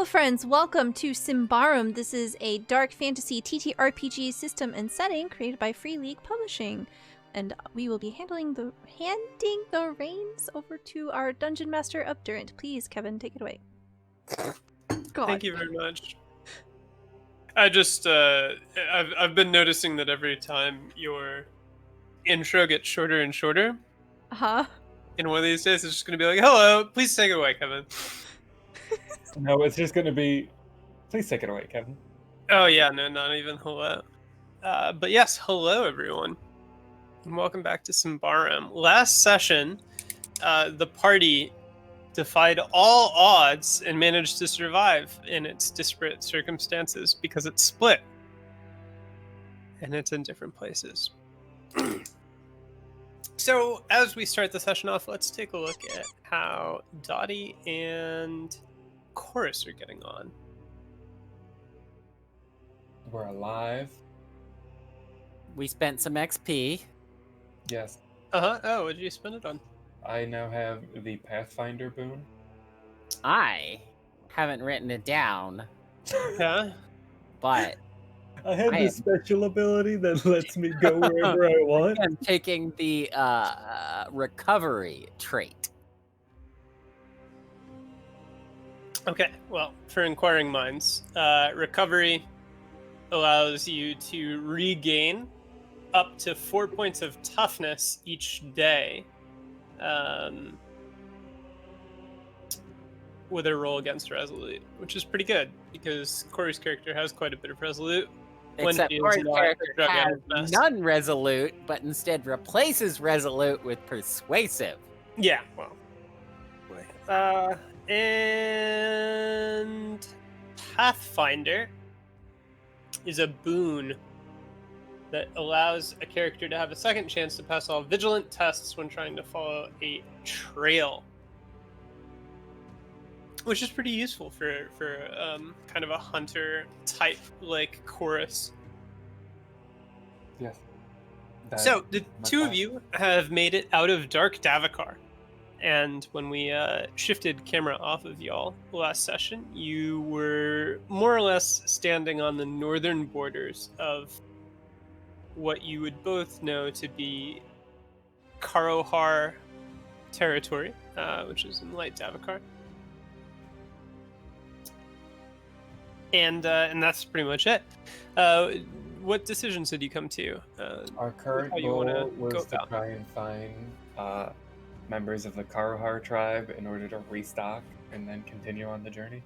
Hello friends, welcome to Symbaroum. This is a dark fantasy TTRPG system and setting created by Free League Publishing. And we will be handing the reins over to our Dungeon Master Obdurant. Please, Kevin, take it away. God. Thank you very much. I just, I've been noticing that every time your intro gets shorter and shorter. Uh-huh. In one of these days, it's just going to be like, hello, please take it away, Kevin. No, it's just going to be, please take it away, Kevin. Oh, yeah, no, not even hello. But yes, hello, everyone. And welcome back to Symbaroum. Last session, the party defied all odds and managed to survive in its disparate circumstances because it's split. And it's in different places. So, as we start the session off, let's take a look at how Dati and Kory are getting on. We're alive. We spent some XP. Yes. Uh-huh. Oh, what did you spend it on? I now have the Pathfinder boon. I haven't written it down, Yeah. but I have I this special ability that lets me go wherever I want. I'm taking the recovery trait. Okay, well, for inquiring minds, recovery allows you to regain up to 4 points of toughness each day with a roll against Resolute, which is pretty good because Kory's character has quite a bit of Resolute. Except Kory's character has none Resolute, but instead replaces Resolute with Persuasive. Yeah, well. And Pathfinder is a boon that allows a character to have a second chance to pass all vigilant tests when trying to follow a trail, which is pretty useful for kind of a hunter type like Kory. Yes. So the two of you have made it out of Dark Davokar. And when we shifted camera off of y'all last session, you were more or less standing on the northern borders of what you would both know to be Karohar territory, which is in Light Davokar. And that's pretty much it. What decisions did you come to? Our current goal was to try and find members of the Karohar tribe in order to restock and then continue on the journey.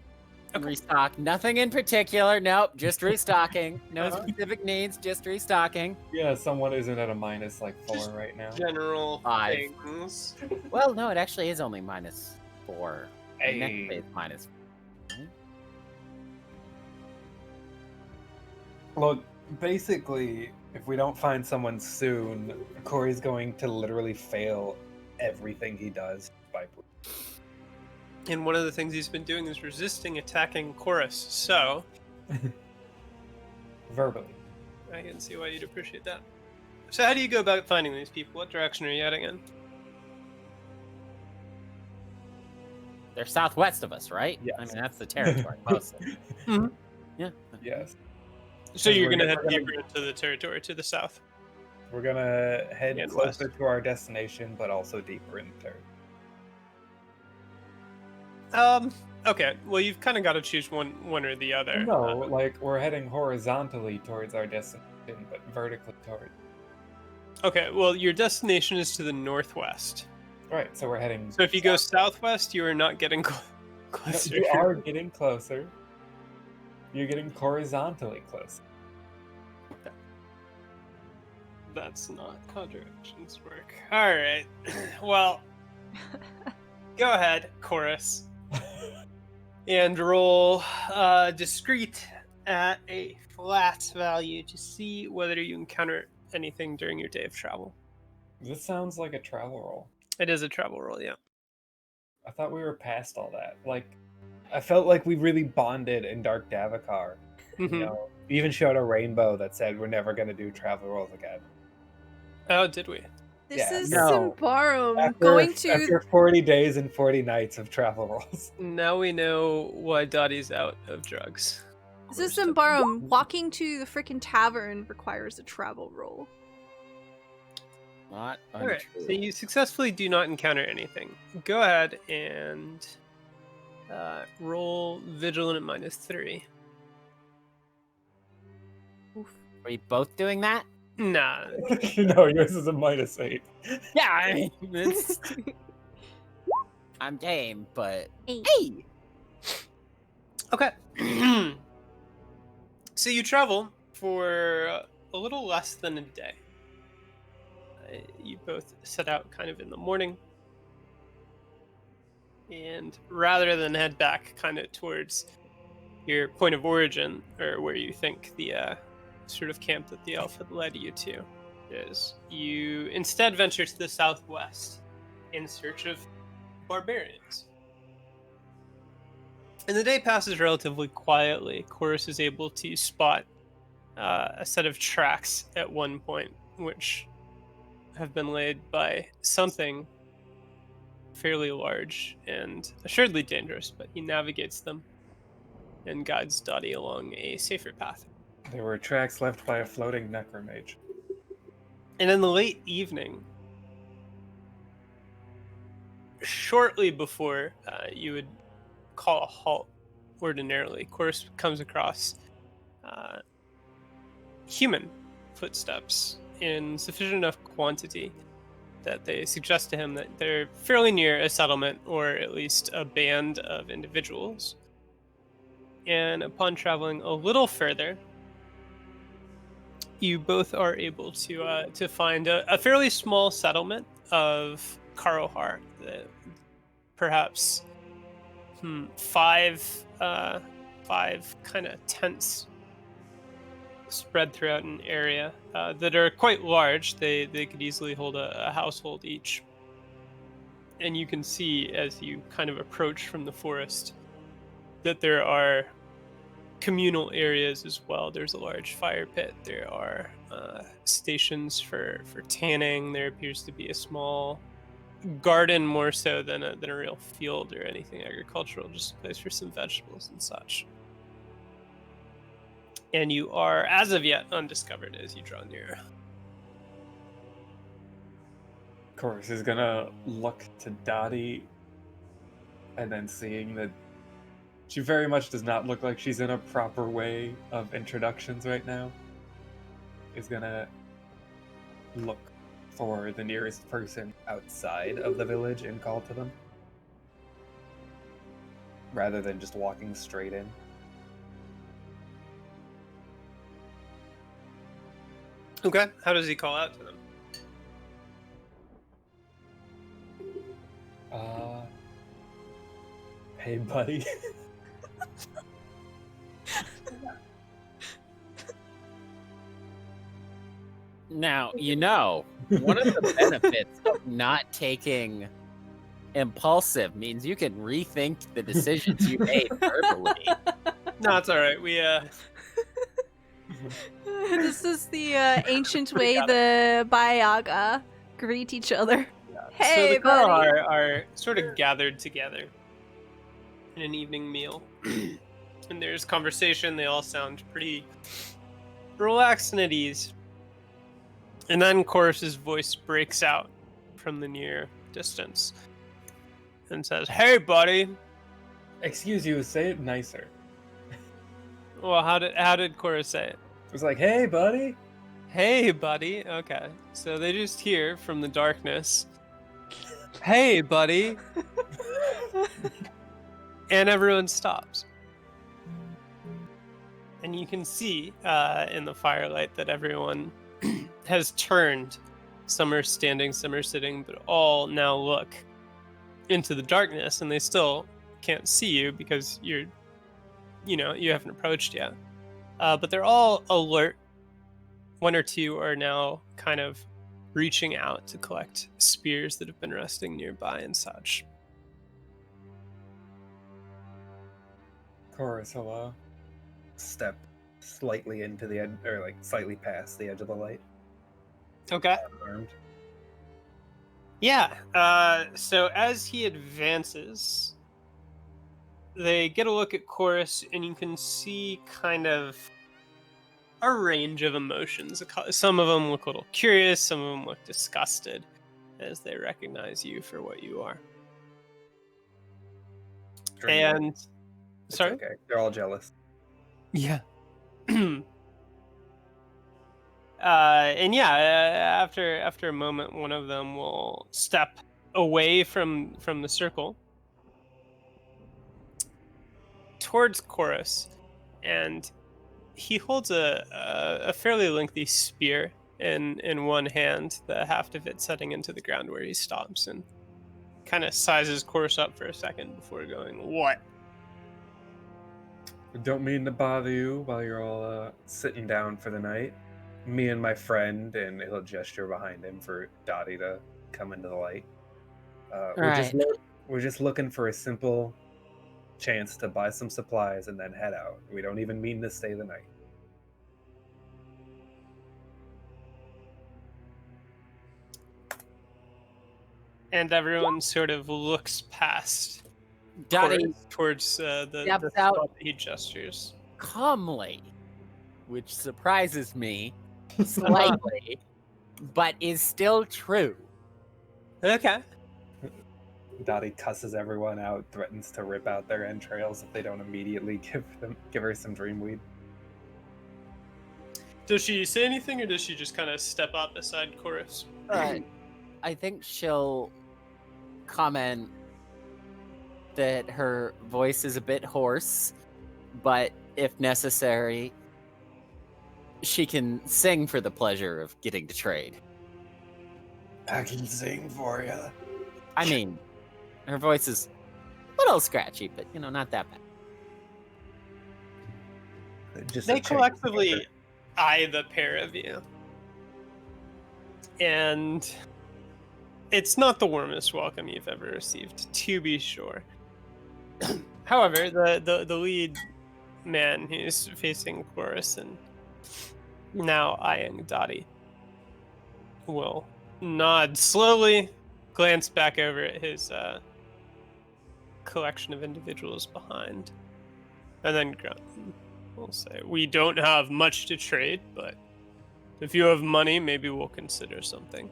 Okay. Restock. Nothing in particular. Nope. Just restocking. No specific needs. Just restocking. Yeah, someone isn't at a minus like 4 Just right now. General 5. things. Well, no, it actually is only -4. Hey. Next phase minus. Look, basically, if we don't find someone soon, Kory's going to literally fail everything he does by. And one of the things he's been doing is resisting attacking Kory. So Verbally. I can see why you'd appreciate that. So how do you go about finding these people? What direction are you heading in? They're southwest of us, right? Yes. I mean, that's the territory mostly. Mhm. Yeah. Yes. So you're we're going to gonna- head deeper into the territory to the south. We're gonna head And closer west. to our destination, but also deeper in the territory. Okay. Well, you've kind of got to choose one or the other. No, like we're heading horizontally towards our destination, but vertically toward. Okay. Well, your destination is to the northwest. Right, so we're heading. So if you go southwest, you are not getting closer. You are getting closer. You're getting horizontally closer. That's not how directions work. All right. Well, go ahead, Chorus, and roll discreet at a flat value to see whether you encounter anything during your day of travel. This sounds like a travel roll. It is a travel roll, yeah. I thought we were past all that. Like, I felt like we really bonded in Dark Davokar. You know, we even showed a rainbow that said we're never going to do travel rolls again. Oh, did we? This is No. Symbaroum going to... After 40 days and 40 nights of travel rolls. Now we know why Dati's out of drugs. This is Symbaroum. Walking to the frickin' tavern requires a travel roll. Not All right, untrue. so you successfully do not encounter anything. Go ahead and roll Vigil at -3. Oof. Are we both doing that? Nah. No, yours is a -8. Yeah, I mean, it's... I'm game, but... Eight. Hey! Okay. So you travel for a little less than a day. You both set out kind of in the morning. And rather than head back kind of towards your point of origin, or where you think the sort of camp that the elf had led you to is, you instead venture to the southwest in search of barbarians. And the day passes relatively quietly. Chorus is able to spot a set of tracks at one point, which have been laid by something fairly large and assuredly dangerous, but he navigates them and guides Dati along a safer path. There were tracks left by a floating necromage. And in the late evening, shortly before you would call a halt ordinarily, Chorus comes across human footsteps in sufficient enough quantity that they suggest to him that they're fairly near a settlement, or at least a band of individuals. And upon traveling a little further, you both are able to find a fairly small settlement of Karohar, perhaps five kind of tents spread throughout an area that are quite large. They could easily hold a household each. And you can see as you kind of approach from the forest that there are communal areas as well. There's a large fire pit. There are stations for tanning. There appears to be a small garden, more so than a real field or anything agricultural, just a place for some vegetables and such. And you are, as of yet, undiscovered as you draw near. Chorus is gonna look to Dati, and then seeing that she very much does not look like she's in a proper way of introductions right now, is gonna look for the nearest person outside of the village and call to them, rather than just walking straight in. Okay, how does he call out to them? Hey buddy. Now, one of the benefits of not taking impulsive means you can rethink the decisions you made verbally. No, it's all right. We This is the ancient way the Bayaga greet each other. Hey, so the buddy. Karohar are sort of gathered together in an evening meal. And there's conversation. They all sound pretty relaxed and at ease. And then Chorus's voice breaks out from the near distance and says, "Hey, buddy." Excuse you, say it nicer. Well, how did Chorus say it? It was like, hey buddy. Hey, buddy. Okay. So they just hear from the darkness, "Hey, buddy." And everyone stops. And you can see in the firelight that everyone has turned. Some are standing, some are sitting, but all now look into the darkness, and they still can't see you because you haven't approached yet. But they're all alert. One or two are now kind of reaching out to collect spears that have been resting nearby and such. Chorus, hello. Step slightly into the edge, or like slightly past the edge of the light. Okay. Armed. Yeah. So as he advances, they get a look at Chorus, and you can see kind of a range of emotions. Some of them look a little curious, some of them look disgusted as they recognize you for what you are. And It's sorry? okay. They're all jealous. Yeah. And yeah, after a moment, one of them will step away from the circle towards Chorus, and he holds a fairly lengthy spear in one hand, the haft of it setting into the ground where he stops and kind of sizes Chorus up for a second before going, "What?" Don't mean to bother you while you're all sitting down for the night. Me and my friend, and he'll gesture behind him for Dati to come into the light. We're just looking for a simple chance to buy some supplies and then head out. We don't even mean to stay the night. And everyone sort of looks past Dati Chorus towards the steps out spot that he gestures. calmly, which surprises me slightly, but is still true. Okay. Dottie cusses everyone out, threatens to rip out their entrails if they don't immediately give her some dreamweed. Does she say anything, or does she just kind of step up beside Chorus? I think she'll comment that her voice is a bit hoarse, but if necessary, she can sing for the pleasure of getting to trade. I can sing for you. I mean, her voice is a little scratchy, but not that bad. They collectively eye the pair of you, and it's not the warmest welcome you've ever received, to be sure. However, the lead man who's facing Chorus and now eyeing Dati will nod slowly, glance back over at his collection of individuals behind, and then grunt. We'll say, "We don't have much to trade, but if you have money, maybe we'll consider something."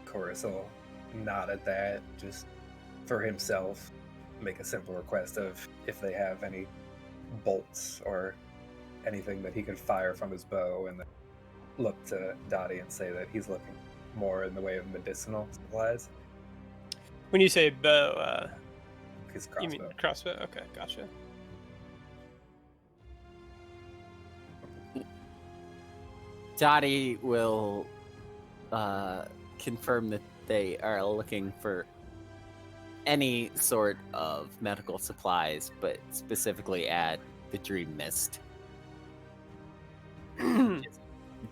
Chorus will nod at that, just for himself, make a simple request of if they have any bolts or anything that he could fire from his bow, and then look to Dottie and say that he's looking more in the way of medicinal supplies. When you say bow, His crossbow. you mean crossbow? Okay, gotcha. Dottie will confirm that they are looking for any sort of medical supplies, but specifically add the Dream Mist.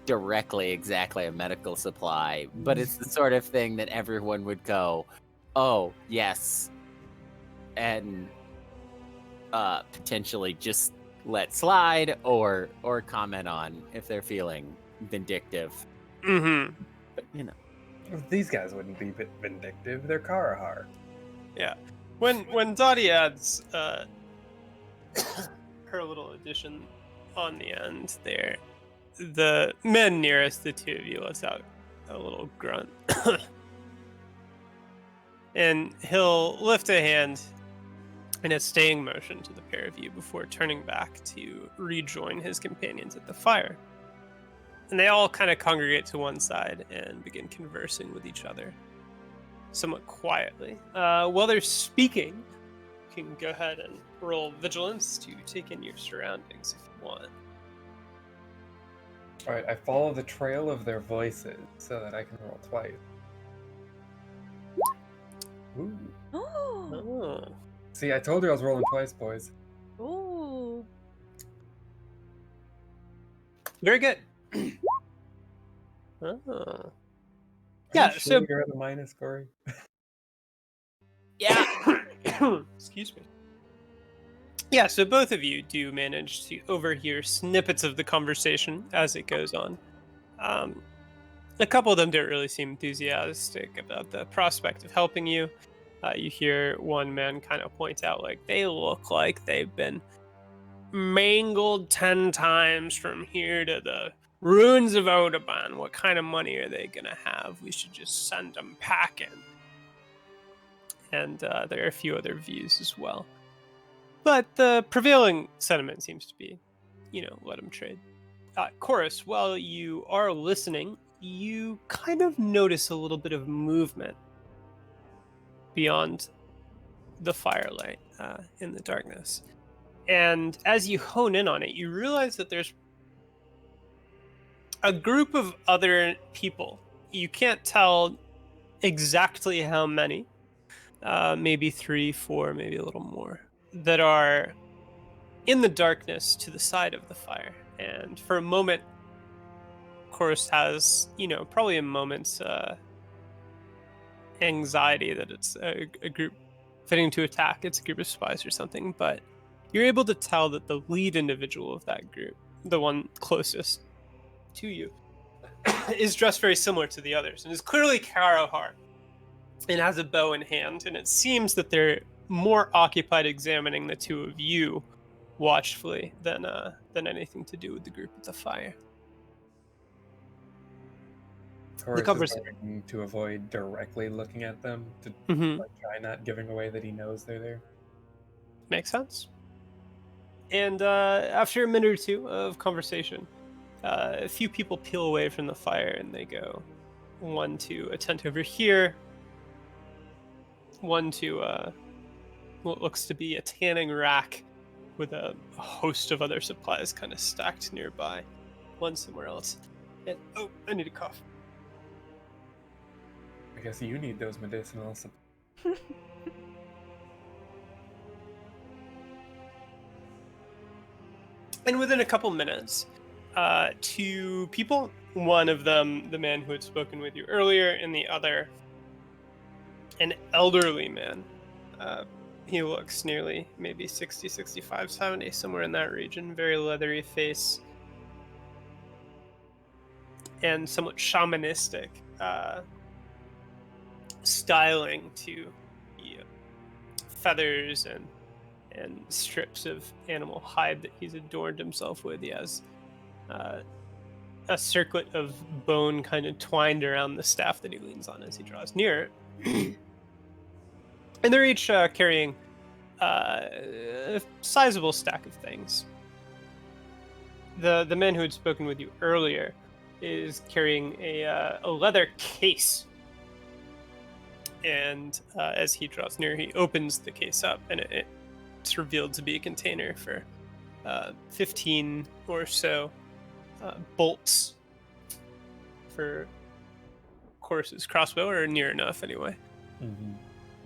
Directly exactly a medical supply, but it's the sort of thing that everyone would go, "Oh, yes," and potentially just let slide or comment on if they're feeling vindictive. Mm-hmm. But These guys wouldn't be vindictive. They're Karahar. Yeah. When Dottie adds her little addition on the end there, the men nearest the two of you lets out a little grunt. And he'll lift a hand in a staying motion to the pair of you before turning back to rejoin his companions at the fire. And they all kind of congregate to one side and begin conversing with each other somewhat quietly. While they're speaking, you can go ahead and roll vigilance to take in your surroundings if you want. Alright, I follow the trail of their voices so that I can roll twice. Ooh. Oh. Oh. See, I told you I was rolling twice, boys. Ooh. Very good. Oh. Are Yeah, you so sure you're at the minus, Kory? yeah, excuse me. Yeah, so both of you do manage to overhear snippets of the conversation as it goes on. A couple of them don't really seem enthusiastic about the prospect of helping you. You hear one man kind of point out, like, they look like they've been mangled 10 times from here to the ruins of Audubon. What kind of money are they going to have? We should just send them packing. And there are a few other views as well. But the prevailing sentiment seems to be, let them trade. Chorus, while you are listening, you kind of notice a little bit of movement beyond the firelight in the darkness. And as you hone in on it, you realize that there's a group of other people. You can't tell exactly how many, maybe 3, 4, maybe a little more, that are in the darkness to the side of the fire. And for a moment, Chorus has, probably a moment's anxiety that it's a group fitting to attack. It's a group of spies or something, but you're able to tell that the lead individual of that group, the one closest to you, is dressed very similar to the others and is clearly Karohar and has a bow in hand. And it seems that they're more occupied examining the two of you watchfully than anything to do with the group at the fire. Chorus is going to avoid directly looking at them to try not giving away that he knows they're there. Makes sense. And after a minute or two of conversation, a few people peel away from the fire and they go, one to a tent over here, one to what looks to be a tanning rack with a host of other supplies kind of stacked nearby, one somewhere else. And I need a cough. I guess you need those medicinal supplies. And within a couple minutes, 2 people, one of them the man who had spoken with you earlier, and the other an elderly man. He looks nearly maybe 60, 65, 70, somewhere in that region. Very leathery face. And somewhat shamanistic styling to the feathers and strips of animal hide that he's adorned himself with. He has a circlet of bone kind of twined around the staff that he leans on as he draws near it. And they're each carrying a sizable stack of things. The man who had spoken with you earlier is carrying a leather case. And as he draws near, he opens the case up, and it's revealed to be a container for 15 or so bolts for Chorus's crossbow, or near enough anyway. Mm-hmm.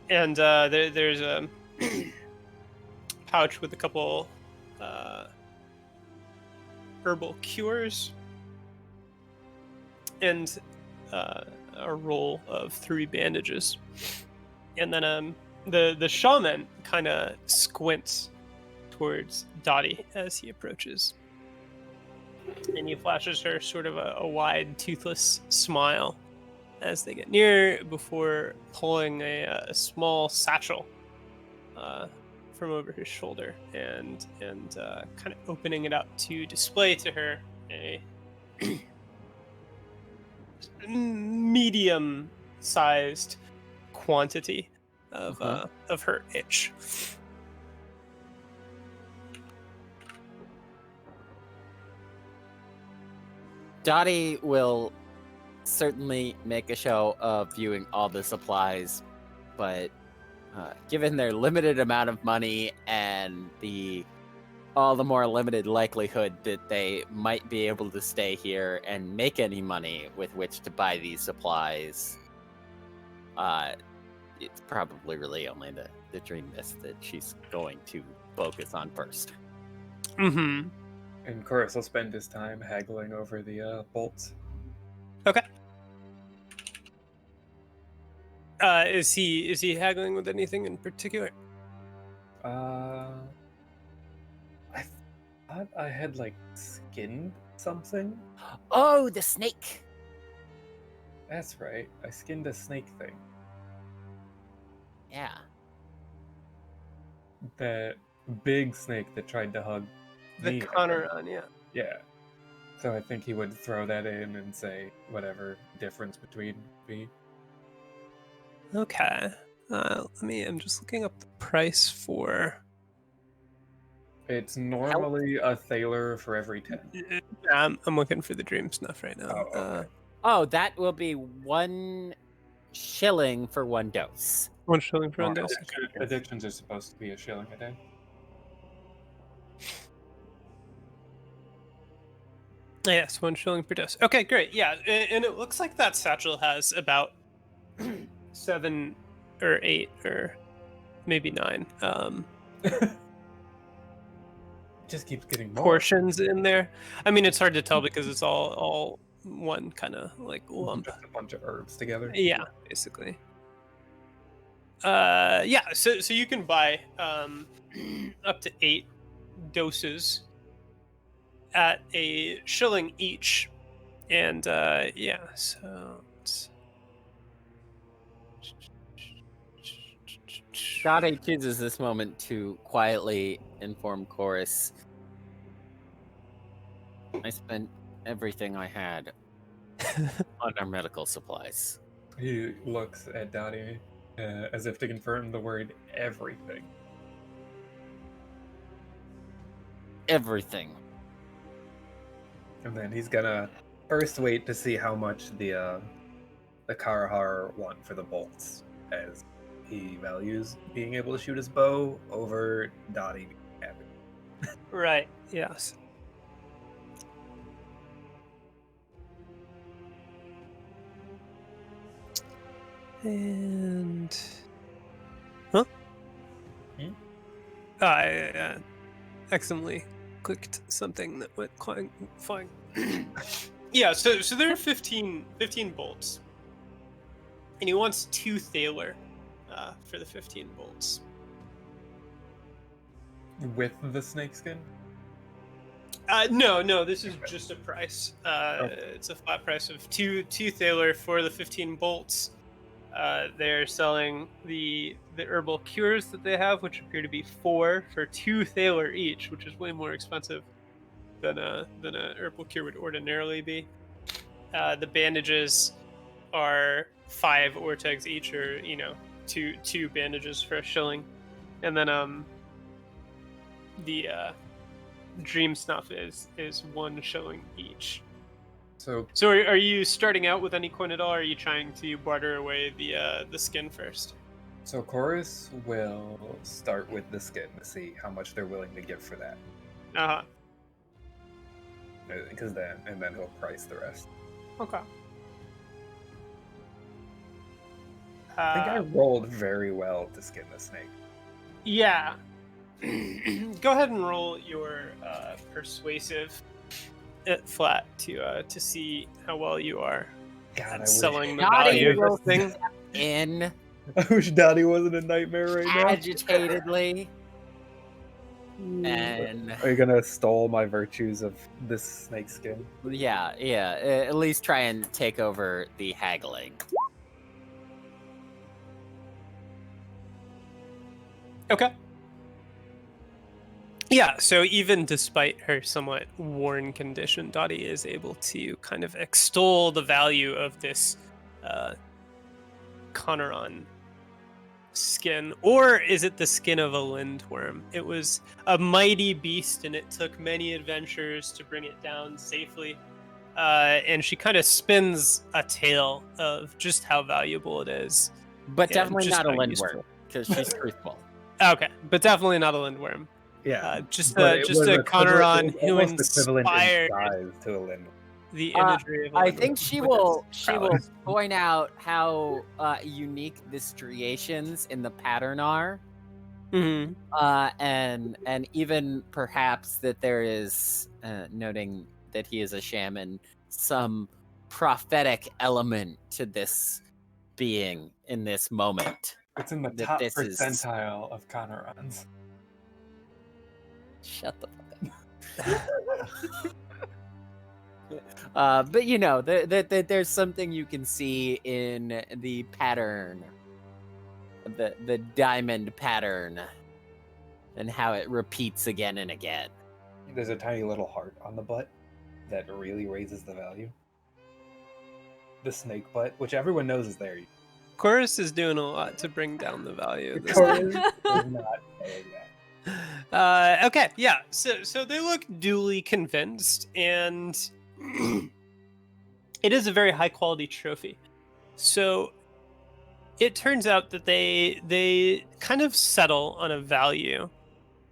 And there's a pouch with a couple herbal cures and a roll of 3 bandages. And then the shaman kind of squints towards Dati as he approaches. And he flashes her sort of a wide, toothless smile as they get near, before pulling a small satchel from over his shoulder and kind of opening it up to display to her a medium-sized quantity of her itch. Dati will certainly make a show of viewing all the supplies, but given their limited amount of money and all the more limited likelihood that they might be able to stay here and make any money with which to buy these supplies, it's probably really only the dream mist that she's going to focus on first. Mm-hmm. And Chorus will spend his time haggling over the bolts. Okay. Is he haggling with anything in particular? I thought I had skinned something. Oh, the snake! That's right. I skinned a snake thing. Yeah. That big snake that tried to hug The me. Conaron, yeah. Yeah. So I think he would throw that in and say whatever difference between be. Okay. I'm just looking up the price for. It's normally a thaler for every 10. I'm looking for the dream snuff right now. Oh, okay. Oh, that will be 1 shilling for 1 dose. 1 shilling for 1 dose. Addictions are supposed to be a shilling a day. Yes, 1 shilling per dose. Okay, great. Yeah, and it looks like that satchel has about 7 or 8 or maybe 9 Just keeps getting more. portions in there. I mean, it's hard to tell because it's all one kind of like lump. Just a bunch of herbs together. Yeah, basically. Yeah. So you can buy up to 8 doses at a shilling each, and yeah. So. Dati chooses this moment to quietly inform Chorus. I spent everything I had on our medical supplies. He looks at Dati as if to confirm the word everything. Everything. And then he's gonna first wait to see how much the Karahar want for the bolts, as he values being able to shoot his bow over Dottie being happy. Right. Yes. And huh? I accidentally clicked something that went flying. Yeah. So there are 15 bolts, and he wants 2 thaler for the 15 bolts. With the snakeskin? No, this is just a price. It's a flat price of 2 thaler for the 15 bolts. They're selling the herbal cures that they have, which appear to be 4 for 2 thaler each, which is way more expensive than a herbal cure would ordinarily be. The bandages are 5 ortegs each, or 2 bandages for a shilling, and then the dream snuff is 1 shilling each. So are you starting out with any coin at all, or are you trying to barter away the skin first? So Chorus will start with the skin to see how much they're willing to give for that. Uh-huh. Because then he'll price the rest. Okay. I think I rolled very well to skin the snake. Yeah. Go ahead and roll your persuasive at flat to see how well you are God, at selling the Dottie value of will this thing. step in I wish Dottie wasn't a nightmare right now. agitatedly. And Are you gonna stole my virtues of this snake skin? yeah, at least try and take over the haggling. Okay. Yeah, so even despite her somewhat worn condition, Dottie is able to kind of extol the value of this Conaron skin. Or is it the skin of a lindworm? It was a mighty beast, and it took many adventures to bring it down safely. And she kind of spins a tale of just how valuable it is. But and definitely just not a how lindworm, useful. because she's truthful. Okay, but definitely not a lindworm. Yeah, Just but a it was Conaron who almost equivalent in inspired size to a lindworm. the imagery of a I lindworm. think she will point out how unique the striations in the pattern are. Mm-hmm. And even perhaps that there is, noting that he is a shaman, some prophetic element to this being in this moment. It's in the that top this is- percentile of Conorons. Shut the fuck up. But you know, there's something you can see in the pattern, the diamond pattern, and how it repeats again and again. There's a tiny little heart on the butt that really raises the value. The snake butt, which everyone knows is there. Chorus is doing a lot to bring down the value of this. Chorus is not saying that. Okay, yeah. So they look duly convinced, and it is a very high quality trophy. So it turns out that they kind of settle on a value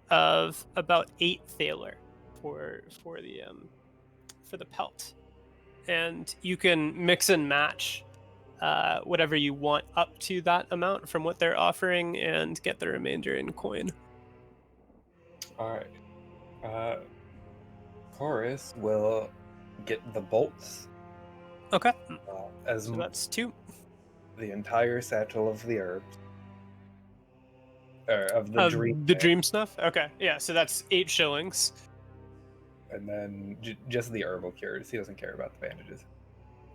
of about 8 thaler for the pelt, and you can mix and match whatever you want up to that amount from what they're offering, and get the remainder in coin. All right. Chorus will get the bolts. Okay, So that's 2. the entire satchel of the herbs. Or of the dream. The dream stuff? Okay, yeah, so that's 8 shillings. And then just the herbal cures. He doesn't care about the bandages.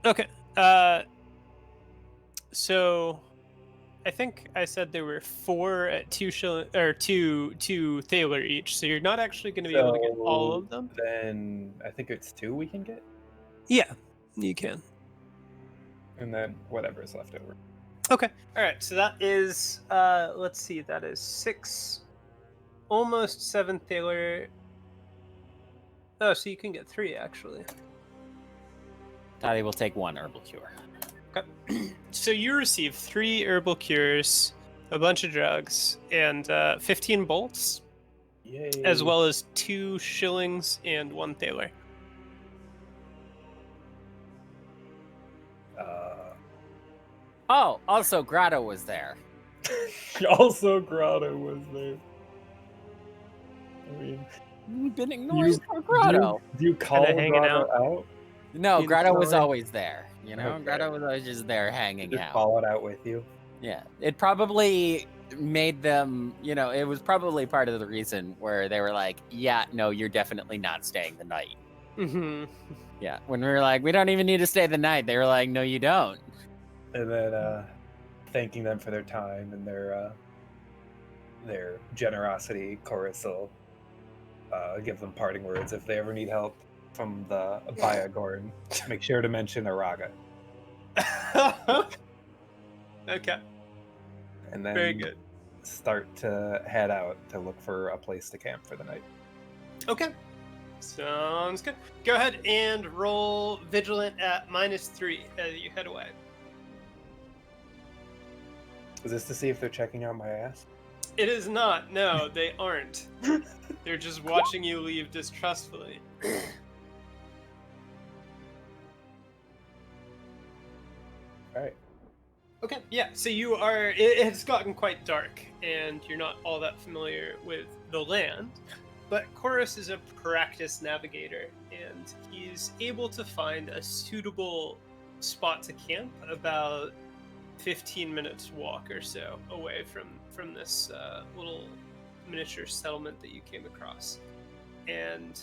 Okay, so I think I said there were 4 at 2 shilling, or 2 thaler each, so you're not actually going to be able to get all of them. Then I think it's 2 we can get. Yeah, you can. And then whatever is left over. Okay. All right. So that is, let's see, that is 6, almost 7 thaler. Oh, so you can get 3 actually. Dati will take 1 herbal cure. Okay. So you receive 3 herbal cures, a bunch of drugs, and 15 bolts, Yay. as well as 2 shillings and 1 thaler. Oh, also Grotto was there. Also, Grotto was there. I mean, You've been ignoring Grotto. Do you call Kinda hanging Grotto out? No, You Grotto was know, always there. You know, Okay. Grotto was always just there hanging Just out. call it out with you. Yeah, it probably made them, you know, it was probably part of the reason where they were like, yeah, no, you're definitely not staying the night. Mm-hmm. Yeah, when we were like, we don't even need to stay the night, they were like, no, you don't. And then thanking them for their time and their generosity, Chorus will give them parting words. If they ever need help from the Biagorn, make sure to mention Araga. Okay. And then Very good. start to head out to look for a place to camp for the night. Okay. Sounds good. Go ahead and roll Vigilant at -3 as you head away. Is this to see if they're checking out my ass? It is not. No, they aren't. They're just watching you leave distrustfully. Alright. Okay, yeah, so you are, it has gotten quite dark, and you're not all that familiar with the land, but Chorus is a practiced navigator, and he's able to find a suitable spot to camp about 15 minutes walk or so away from this little miniature settlement that you came across. And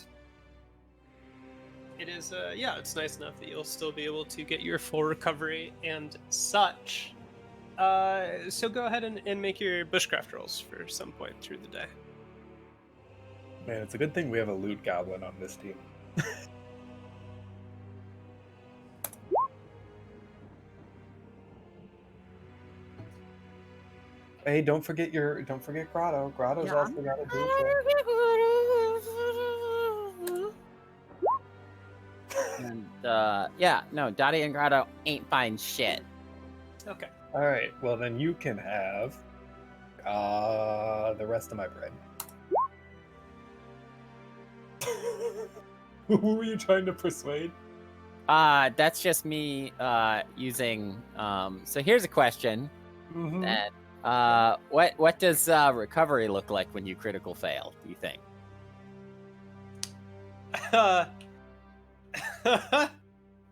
it is, yeah, it's nice enough that you'll still be able to get your full recovery and such. So go ahead and make your bushcraft rolls for some point through the day. Man, it's a good thing we have a loot goblin on this team. Hey, don't forget Grotto. Grotto's Yeah. also got a boot. And yeah, no, Dati and Grotto ain't fine shit. Okay. All right, well then you can have the rest of my bread. Who were you trying to persuade? That's just me using so here's a question. Mm-hmm. That what does recovery look like when you critical fail, do you think?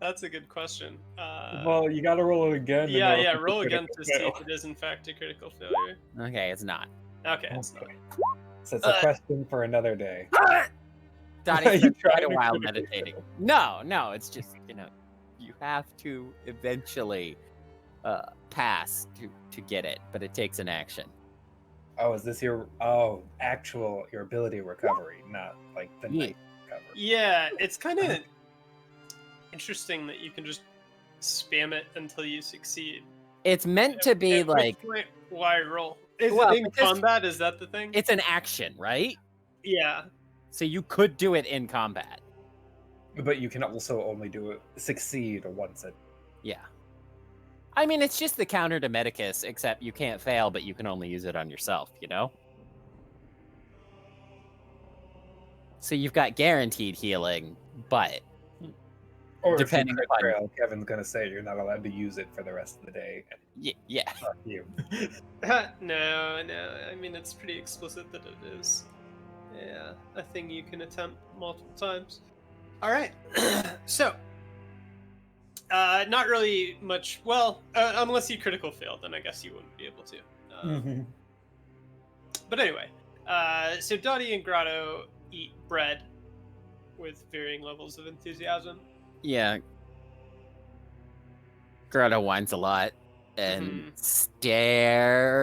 That's a good question. Well, you gotta roll it again. to know if Yeah, it's a roll again critical to see fail. if it is in fact a critical failure. Okay, it's not. Okay, it's not. So it's a question for another day. Dati Are you spent quite a trying to while critically meditating. fail? No, it's just, you have to eventually pass to get it, but it takes an action. Oh, is this your actual your ability recovery, not like the Yeah. night recovery? Yeah, it's kind of interesting that you can just spam it until you succeed. It's meant to be At like, which point, why roll? Is Well, it in because- combat? Is that the thing? it's an action, right? Yeah. So you could do it in combat. But you can also only do it succeed once it. Yeah. I mean, it's just the counter to Medicus, except you can't fail, but you can only use it on yourself, So you've got guaranteed healing, but Or depending if you upon- crit fail, Kevin's gonna say you're not allowed to use it for the rest of the day. yeah. Fuck you. No. I mean, it's pretty explicit that it is. Yeah, a thing you can attempt multiple times. All right. So, not really much. Well, unless you critical failed, then I guess you wouldn't be able to. Mm-hmm. But anyway, so Dati and Grotto eat bread with varying levels of enthusiasm. Yeah. Grotto whines a lot and Mhm. stares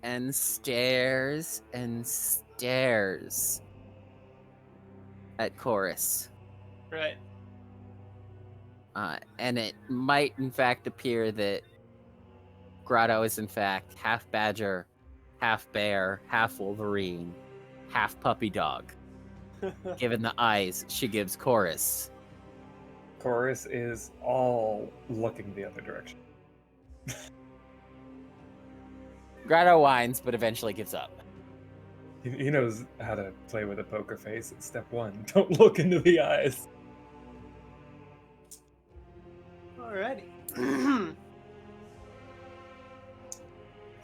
and stares and stares at Chorus. Right. And it might, in fact, appear that Grotto is, in fact, half badger, half bear, half Wolverine, half puppy dog. Given the eyes she gives Chorus. Chorus is all looking the other direction. Grotto whines, but eventually gives up. He knows how to play with a poker face. It's step one. Don't look into the eyes. Alrighty.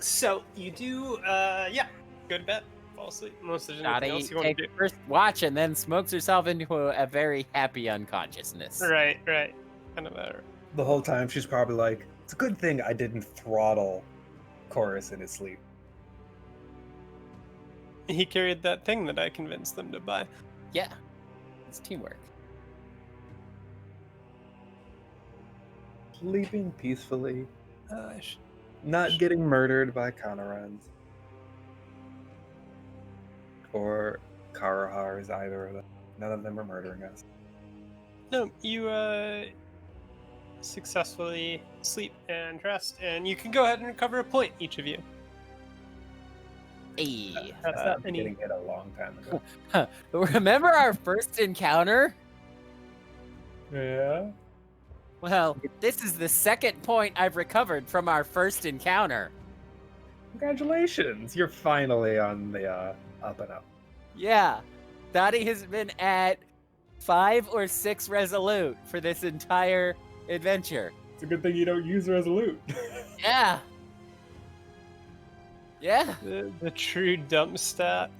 So you do, go to bed, fall asleep. Unless there's anything Dottie else you want to takes do. first watch and then smokes herself into a very happy unconsciousness. Right. Kind of better. The whole time she's probably like, it's a good thing I didn't throttle Chorus in his sleep. He carried that thing that I convinced them to buy. Yeah, it's teamwork. Sleeping peacefully, I should not getting murdered by Conarans. Or Karahars, either of them. None of them are murdering us. No, you successfully sleep and rest, and you can go ahead and recover a point, each of you. Hey. I stopped getting hit a long time ago. Remember our first encounter? Yeah? Well, this is the second point I've recovered from our first encounter. Congratulations! You're finally on the up and up. Yeah, Dottie has been at 5 or 6 resolute for this entire adventure. It's a good thing you don't use Resolute. Yeah. Yeah. The true dump stat.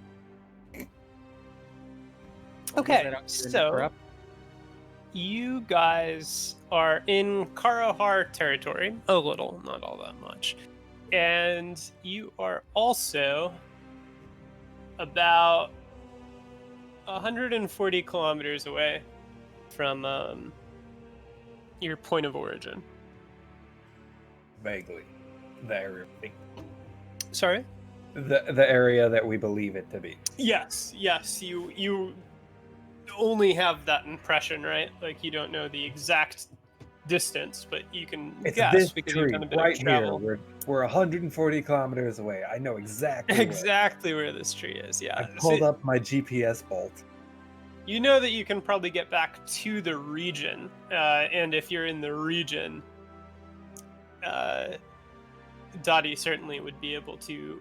I Okay, don't get so interrupt. you guys are in Karahar territory, a little, not all that much, and you are also about 140 kilometers away from your point of origin. Vaguely. The area. Sorry? The area that we believe it to be. Yes. You only have that impression, right? Like you don't know the exact distance, but you can It's guess this because tree you've done a bit right of here. travel. We're 140 kilometers away. I know exactly. Exactly where this tree is. Yeah. I pulled up my GPS bolt. You know that you can probably get back to the region, and if you're in the region, Dati certainly would be able to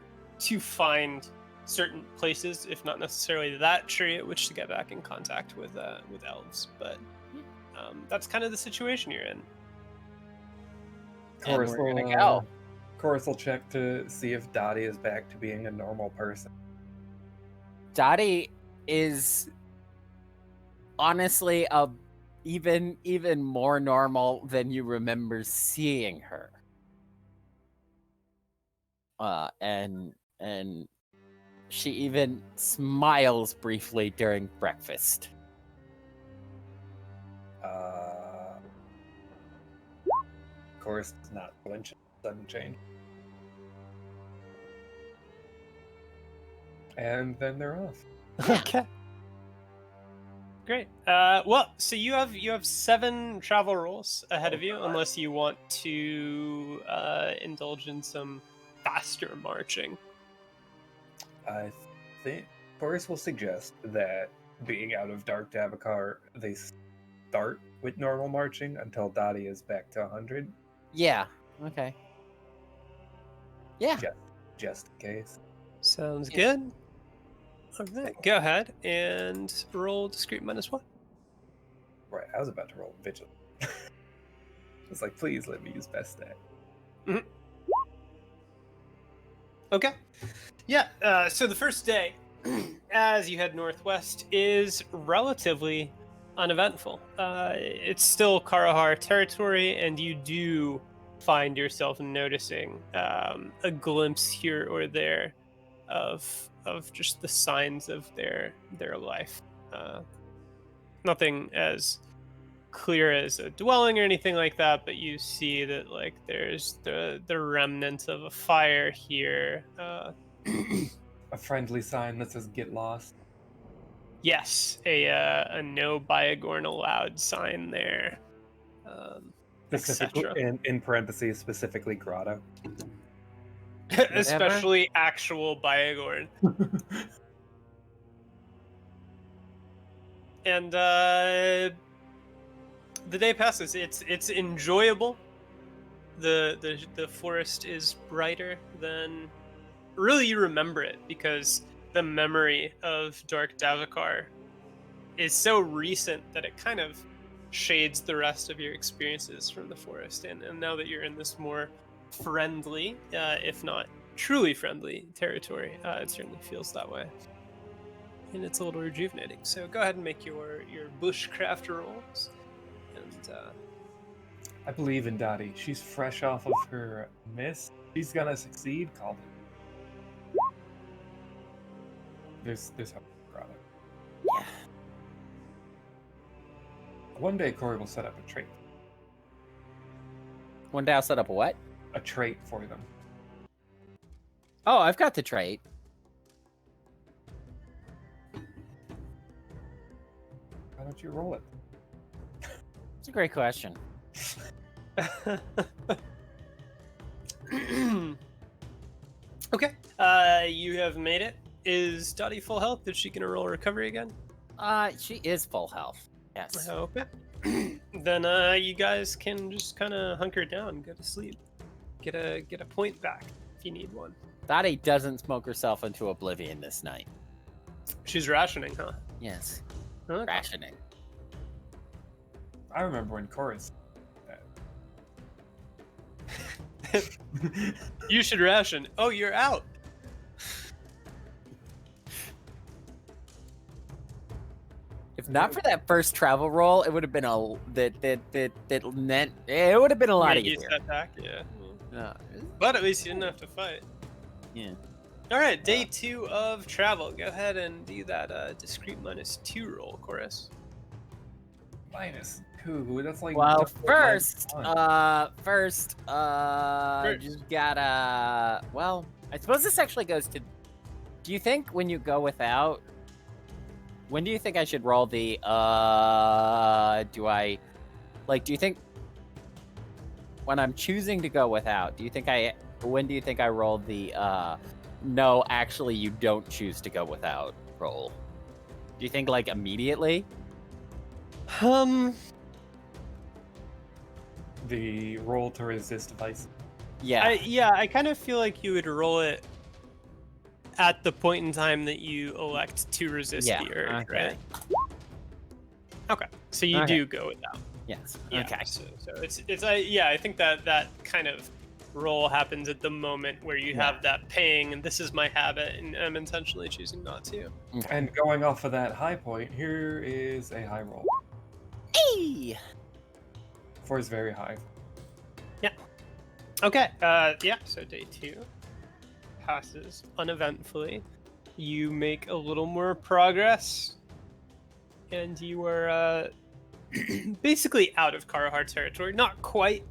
find certain places, if not necessarily that tree, at which to get back in contact with elves. But that's kind of the situation you're in. And we're gonna go. Chorus will check to see if Dottie is back to being a normal person. Dottie is honestly even more normal than you remember seeing her. And she even smiles briefly during breakfast. Chorus does not flinch at sudden change. And then they're off. Okay. Great. Well, so you have 7 travel rolls ahead of you, unless you want to indulge in some faster marching. I think Chorus will suggest that being out of Dark Davokar, they start with normal marching until Dati is back to 100. Yeah. Okay. Yeah. Just in case. Sounds Yeah. good. All right, go ahead and roll discreet -1. Right, I was about to roll Vigil. I was like, please let me use best stat. Okay. Yeah, so the first day, as you head northwest, is relatively uneventful. It's still Karahar territory, and you do find yourself noticing a glimpse here or there of just the signs of their life. Nothing as clear as a dwelling or anything like that, but you see that like there's the remnants of a fire here. A friendly sign that says "Get lost." Yes, a no Biogorn allowed sign there. Specifically, etc. in parentheses, specifically grotto. Especially actual Biogorn. And the day passes. It's enjoyable. The forest is brighter than really you remember it, because the memory of Dark Davokar is so recent that it kind of shades the rest of your experiences from the forest. And now that you're in this more friendly, if not truly friendly territory, it certainly feels that way. And it's a little rejuvenating. So go ahead and make your bushcraft rolls. And I believe in Dati. She's fresh off of her miss. She's gonna succeed. Called it. There's hope for grotto. Yeah. One day Kory will set up a trait. One day I'll set up a what? A trait for them. Oh, I've got the trait. Why don't you roll it? It's a great question. Okay. You have made it. Is Dottie full health? Is she gonna roll recovery again? She is full health. Yes. Okay. Then you guys can just kind of hunker down, go to sleep, get a point back if you need one. Dati doesn't smoke herself into oblivion this night. She's rationing, huh? Yes. Okay. Rationing. I remember when Chorus. You should ration. Oh, you're out. If not for that first travel roll, it would have been a it would have been a lot You easier. set back, yeah. Yeah. But at least you didn't have to fight. Yeah. All right, day 2 of travel. Go ahead and do that discrete -2 roll, Chorus. -2. That's like. Well, that's like first, just gotta. Well, I suppose this actually goes to. Do you think when you go without? When do you think I should roll the? Do you think when I'm choosing to go without? Do you think when do you think I roll the? No, actually, you don't choose to go without roll. Do you think like immediately? The roll to resist vice. Yeah. I kind of feel like you would roll it at the point in time that you elect to resist the urge, okay. right? Okay, so you do go without. Yes. Yeah, Okay. So it's I think that kind of roll happens at the moment where you have that ping, and this is my habit, and I'm intentionally choosing not to. Okay. And going off of that high point, here is a high roll. Hey! 4 is very high. Okay, so day 2 passes uneventfully. you make a little more progress, and you are basically out of Karahar territory. Not quite,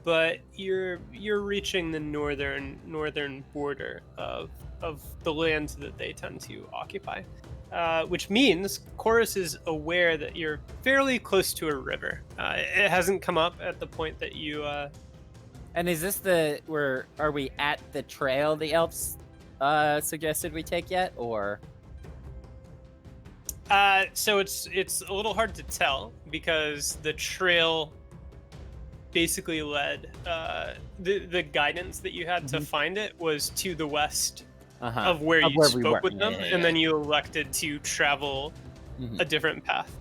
but you're reaching the northern border of the land that they tend to occupy, which means Chorus is aware that you're fairly close to a river. It hasn't come up at the point that you. And is this are we at the trail the elves suggested we take yet, or? So it's a little hard to tell because the trail basically led the guidance that you had to find it was to the west of where you spoke with them, and then you elected to travel a different path.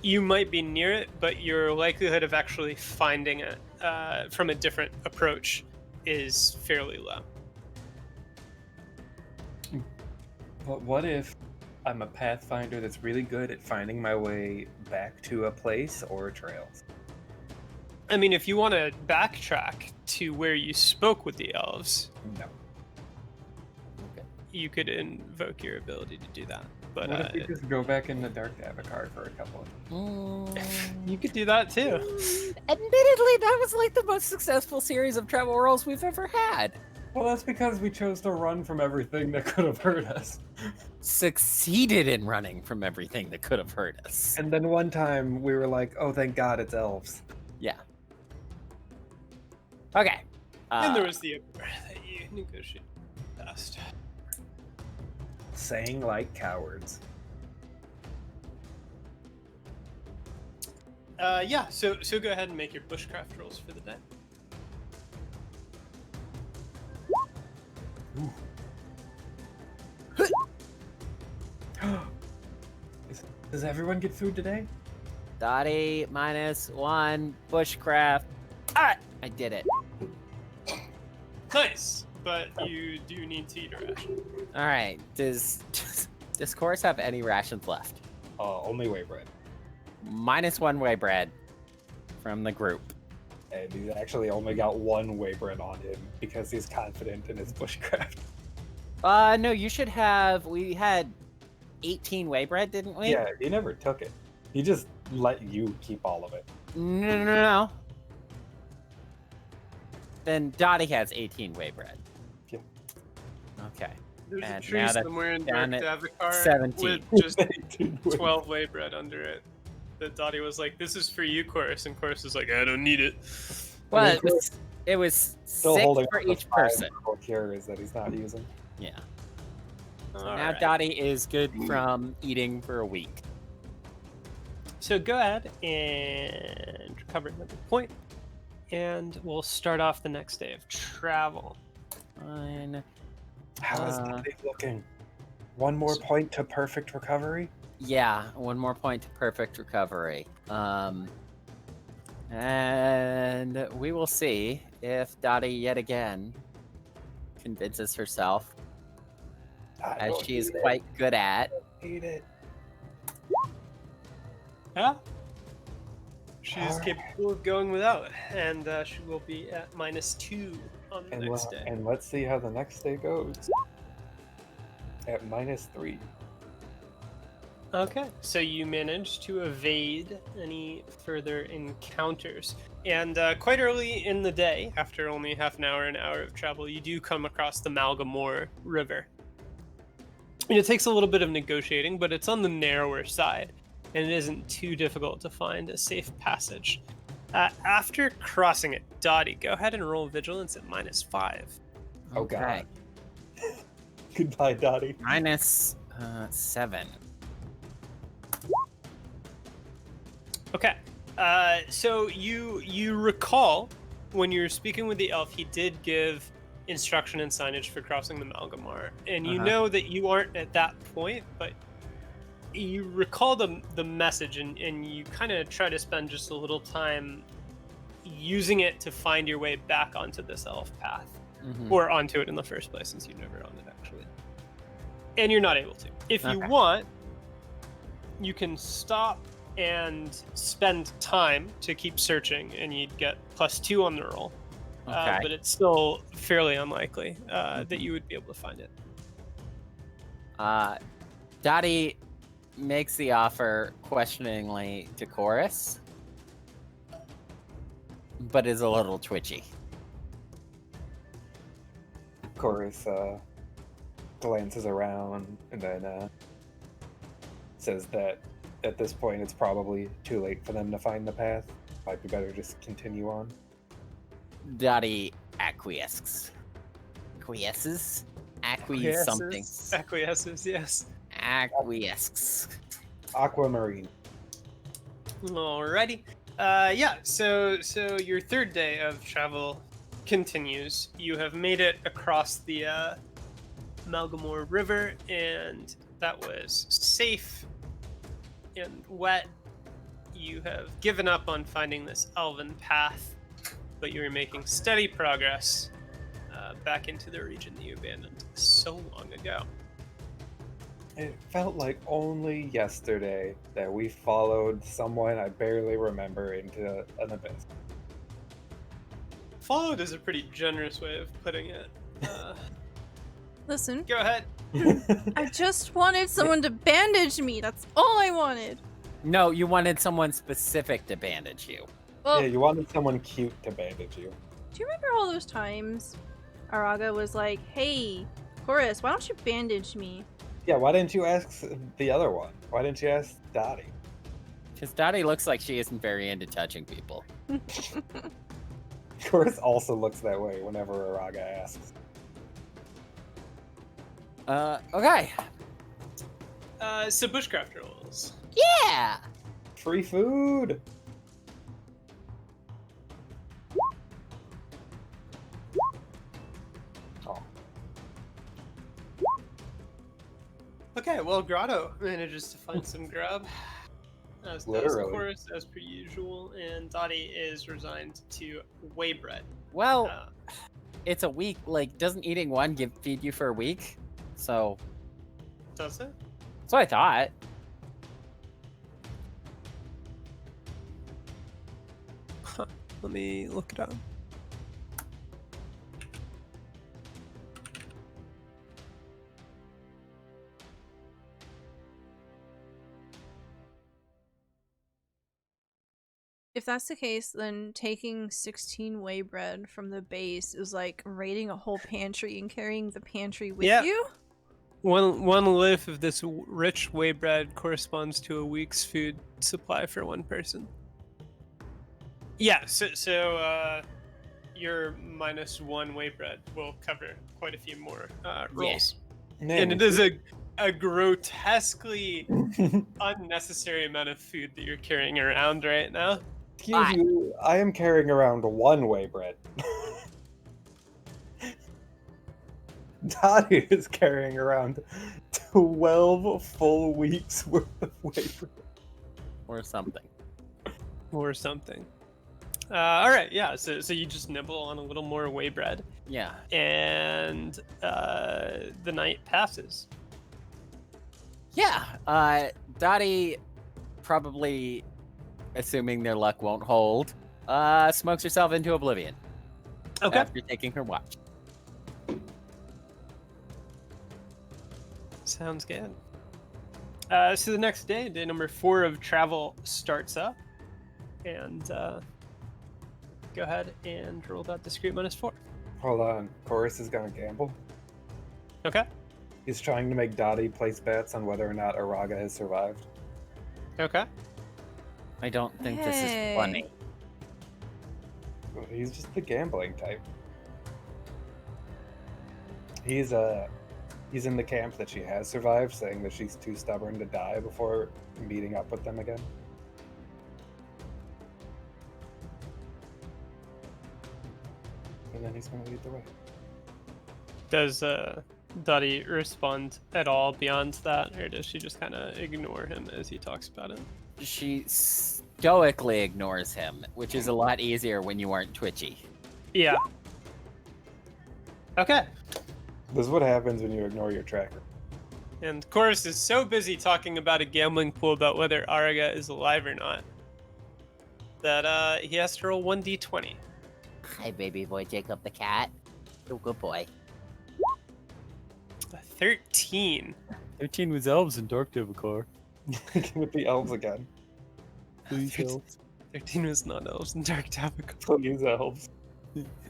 You might be near it, but your likelihood of actually finding it from a different approach is fairly low. But what if I'm a pathfinder that's really good at finding my way back to a place or trails? I mean, if you want to backtrack to where you spoke with the elves, No. you could invoke your ability to do that. But What if we just go back in the Dark Davokar for a couple of... You could do that too. Admittedly, that was like the most successful series of travel worlds we've ever had. Well, that's because we chose to run from everything that could have hurt us. Succeeded in running from everything that could have hurt us. And then one time we were like, oh, thank God it's elves. Yeah. Okay. And there was the Emperor that you negotiated past. Saying like cowards. Yeah, so go ahead and make your bushcraft rolls for the day. Does everyone get food today? Dati -1 bushcraft. Alright, I did it. Nice, but you do need to eat a ration. Alright, does Chorus have any rations left? Only whey bread. -1 whey bread from the group. And he's actually only got 1 whey bread on him because he's confident in his bushcraft. No, you should have. We had 18 whey bread, didn't we? Yeah, he never took it. He just let you keep all of it. No. Then Dati has 18 whey bread. Yeah. Okay. There's And a tree now that's somewhere in down Dark at Davokar 17. with just 12 whey bread under it. That Dati was like, "This is for you, Chorus," and Chorus was like, "I don't need it." Well, it was Still 6 holding for up the each 5 person. cures that he's not using. Yeah. So All now right. Dati is good from eating for a week. So go ahead and recover another point, and we'll start off the next day of travel. Fine. How is Dati looking? 1 more point to perfect recovery? Yeah, 1 more point to perfect recovery. And we will see if Dati yet again convinces herself, as she is quite good at. Eat it. Yeah. She's capable of going without, and she will be at -2 on the next day. And let's see how the next day goes. At -3. Okay, so you managed to evade any further encounters. And quite early in the day, after only half an hour of travel, you do come across the Malgamore River. And it takes a little bit of negotiating, but it's on the narrower side, and it isn't too difficult to find a safe passage. After crossing it, Dati, go ahead and roll vigilance at -5. Oh, God. Goodbye, Dati. -7. Okay, so you recall when you were speaking with the elf, he did give instruction and signage for crossing the Malgamar, and you know that you aren't at that point, but you recall the message, and you kind of try to spend just a little time using it to find your way back onto this elf path, or onto it in the first place, since you've never owned it actually, and you're not able to. If you want, you can stop and spend time to keep searching, and you'd get +2 on the roll. But it's still fairly unlikely that you would be able to find it. Dati makes the offer questioningly to Chorus, but is a little twitchy. Chorus glances around and then says that at this point it's probably too late for them to find the path. Might be better just continue on. Dati acquiesces. Something. Acquiesces, yes. Acquiesces. Aquamarine. Alrighty. So your third day of travel continues. You have made it across the Malgamore River, and that was safe and wet. You have given up on finding this elven path, but you are making steady progress back into the region that you abandoned so long ago. It felt like only yesterday that we followed someone I barely remember into an abyss. Followed is a pretty generous way of putting it. Listen, Go ahead. I just wanted someone to bandage me. That's all I wanted. No, you wanted someone specific to bandage you. Well, Yeah, you wanted someone cute to bandage you. do you remember all those times Araga was like, hey, Chorus, why don't you bandage me? Yeah, why didn't you ask the other one? Why didn't you ask Dottie? Because Dati looks like she isn't very into touching people. Chorus also looks that way whenever Araga asks. Okay. So bushcraft rolls. Yeah! Free food! Oh. Okay, well, Grotto manages to find some grub. As does Literally. Chorus, as per usual, and Dottie is resigned to whey bread. Well, it's a week. Like, doesn't eating one feed you for a week? So, Does it? that's what I thought. Let me look it up. If that's the case, then taking 16 whey bread from the base is like raiding a whole pantry and carrying the pantry with Yeah. you? One loaf of this rich whey bread corresponds to a week's food supply for one person. Yeah, so your -1 whey bread will cover quite a few more rolls. Man, And it is a grotesquely unnecessary amount of food that you're carrying around right now. excuse you, I am carrying around one whey bread. Dottie is carrying around 12 full weeks worth of whey bread. Or something. Or something. Alright, yeah, so you just nibble on a little more whey bread, Yeah. and the night passes. Yeah. Dottie, probably assuming their luck won't hold, smokes herself into oblivion. Okay. After taking her watch. Sounds good. So the next day, day number 4 of travel starts up, and go ahead and roll that discrete -4. Hold on, Chorus is gonna gamble. Okay. He's trying to make Dottie place bets on whether or not Araga has survived. Okay. I don't think this Hey. is funny. He's just the gambling type. He's in the camp that she has survived, saying that she's too stubborn to die before meeting up with them again. And then he's gonna lead the way. Does Dottie respond at all beyond that, or does she just kind of ignore him as he talks about it? She stoically ignores him, which is a lot easier when you aren't twitchy. Yeah. Okay. This is what happens when you ignore your tracker. And Chorus is so busy talking about a gambling pool about whether Araga is alive or not that he has to roll 1d20. Hi, baby boy Jacob the cat. Oh, good boy. A 13. 13 was elves in Dark Davokar. With the elves again. Please elves. 13 was not elves in Dark Davokar. Please elves.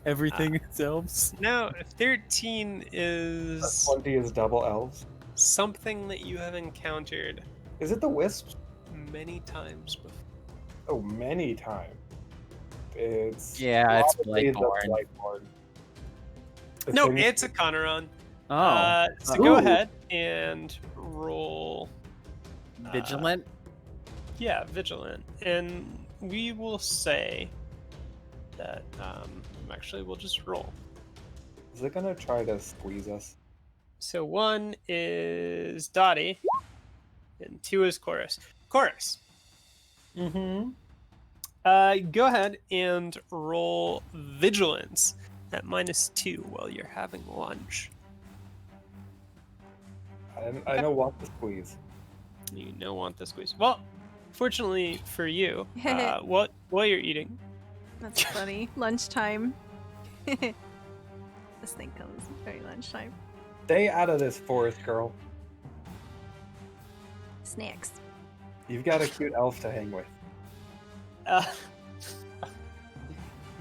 Everything is elves. No, 13 is 20 is double elves. something that you have encountered Is it the wisps? many times before. Oh, many times. It's Yeah, it's probably the Blightborn. Blightborn. The No, thing- it's a Conaron. Oh, So go Ooh. ahead and roll. vigilant. Yeah, vigilant, and we will say that. Actually, we'll just roll. Is it gonna try to squeeze us? So 1 is Dati, and 2 is Chorus. Chorus. Mm-hmm. Go ahead and roll vigilance at -2 while you're having lunch. I don't want the squeeze. You don't want the squeeze. Well, fortunately for you, while you're eating, That's funny. Lunchtime. This thing comes very lunchtime. Stay out of this forest, girl. Snacks. You've got a cute elf to hang with.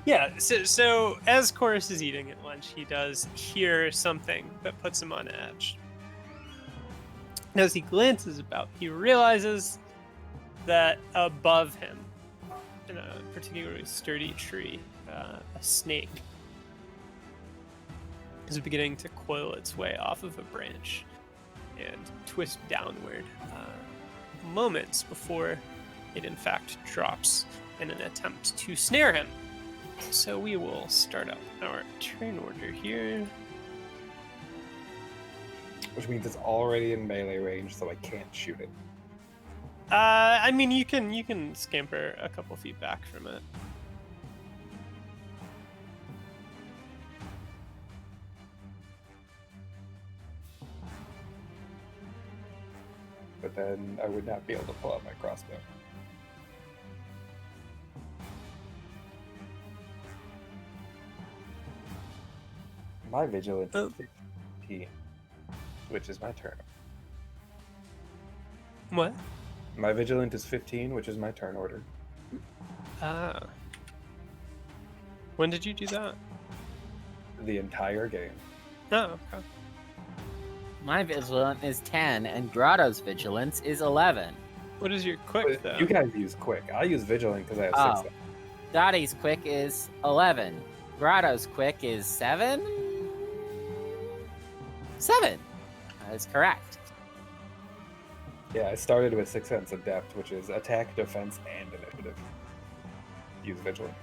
yeah. So as Chorus is eating at lunch, he does hear something that puts him on edge. And as he glances about, he realizes that above him, in a particularly sturdy tree, a snake is beginning to coil its way off of a branch and twist downward moments before it in fact drops in an attempt to snare him. So we will start up our turn order here. Which means it's already in melee range, so I can't shoot it. I mean, you can scamper a couple feet back from it. But then I would not be able to pull out my crossbow. My vigilance is 15, which is my turn. What? My vigilant is 15, which is my turn order. Ah. When did you do that? The entire game. Oh, okay. My vigilant is 10, and Grotto's vigilance is 11. What is your quick, though? You guys use quick. I use vigilant because I have Oh. 6. Dottie's quick is 11. Grotto's quick is 7? 7. That is correct. Yeah, I started with 6 sense of depth, which is attack, defense, and initiative. Use vigilant.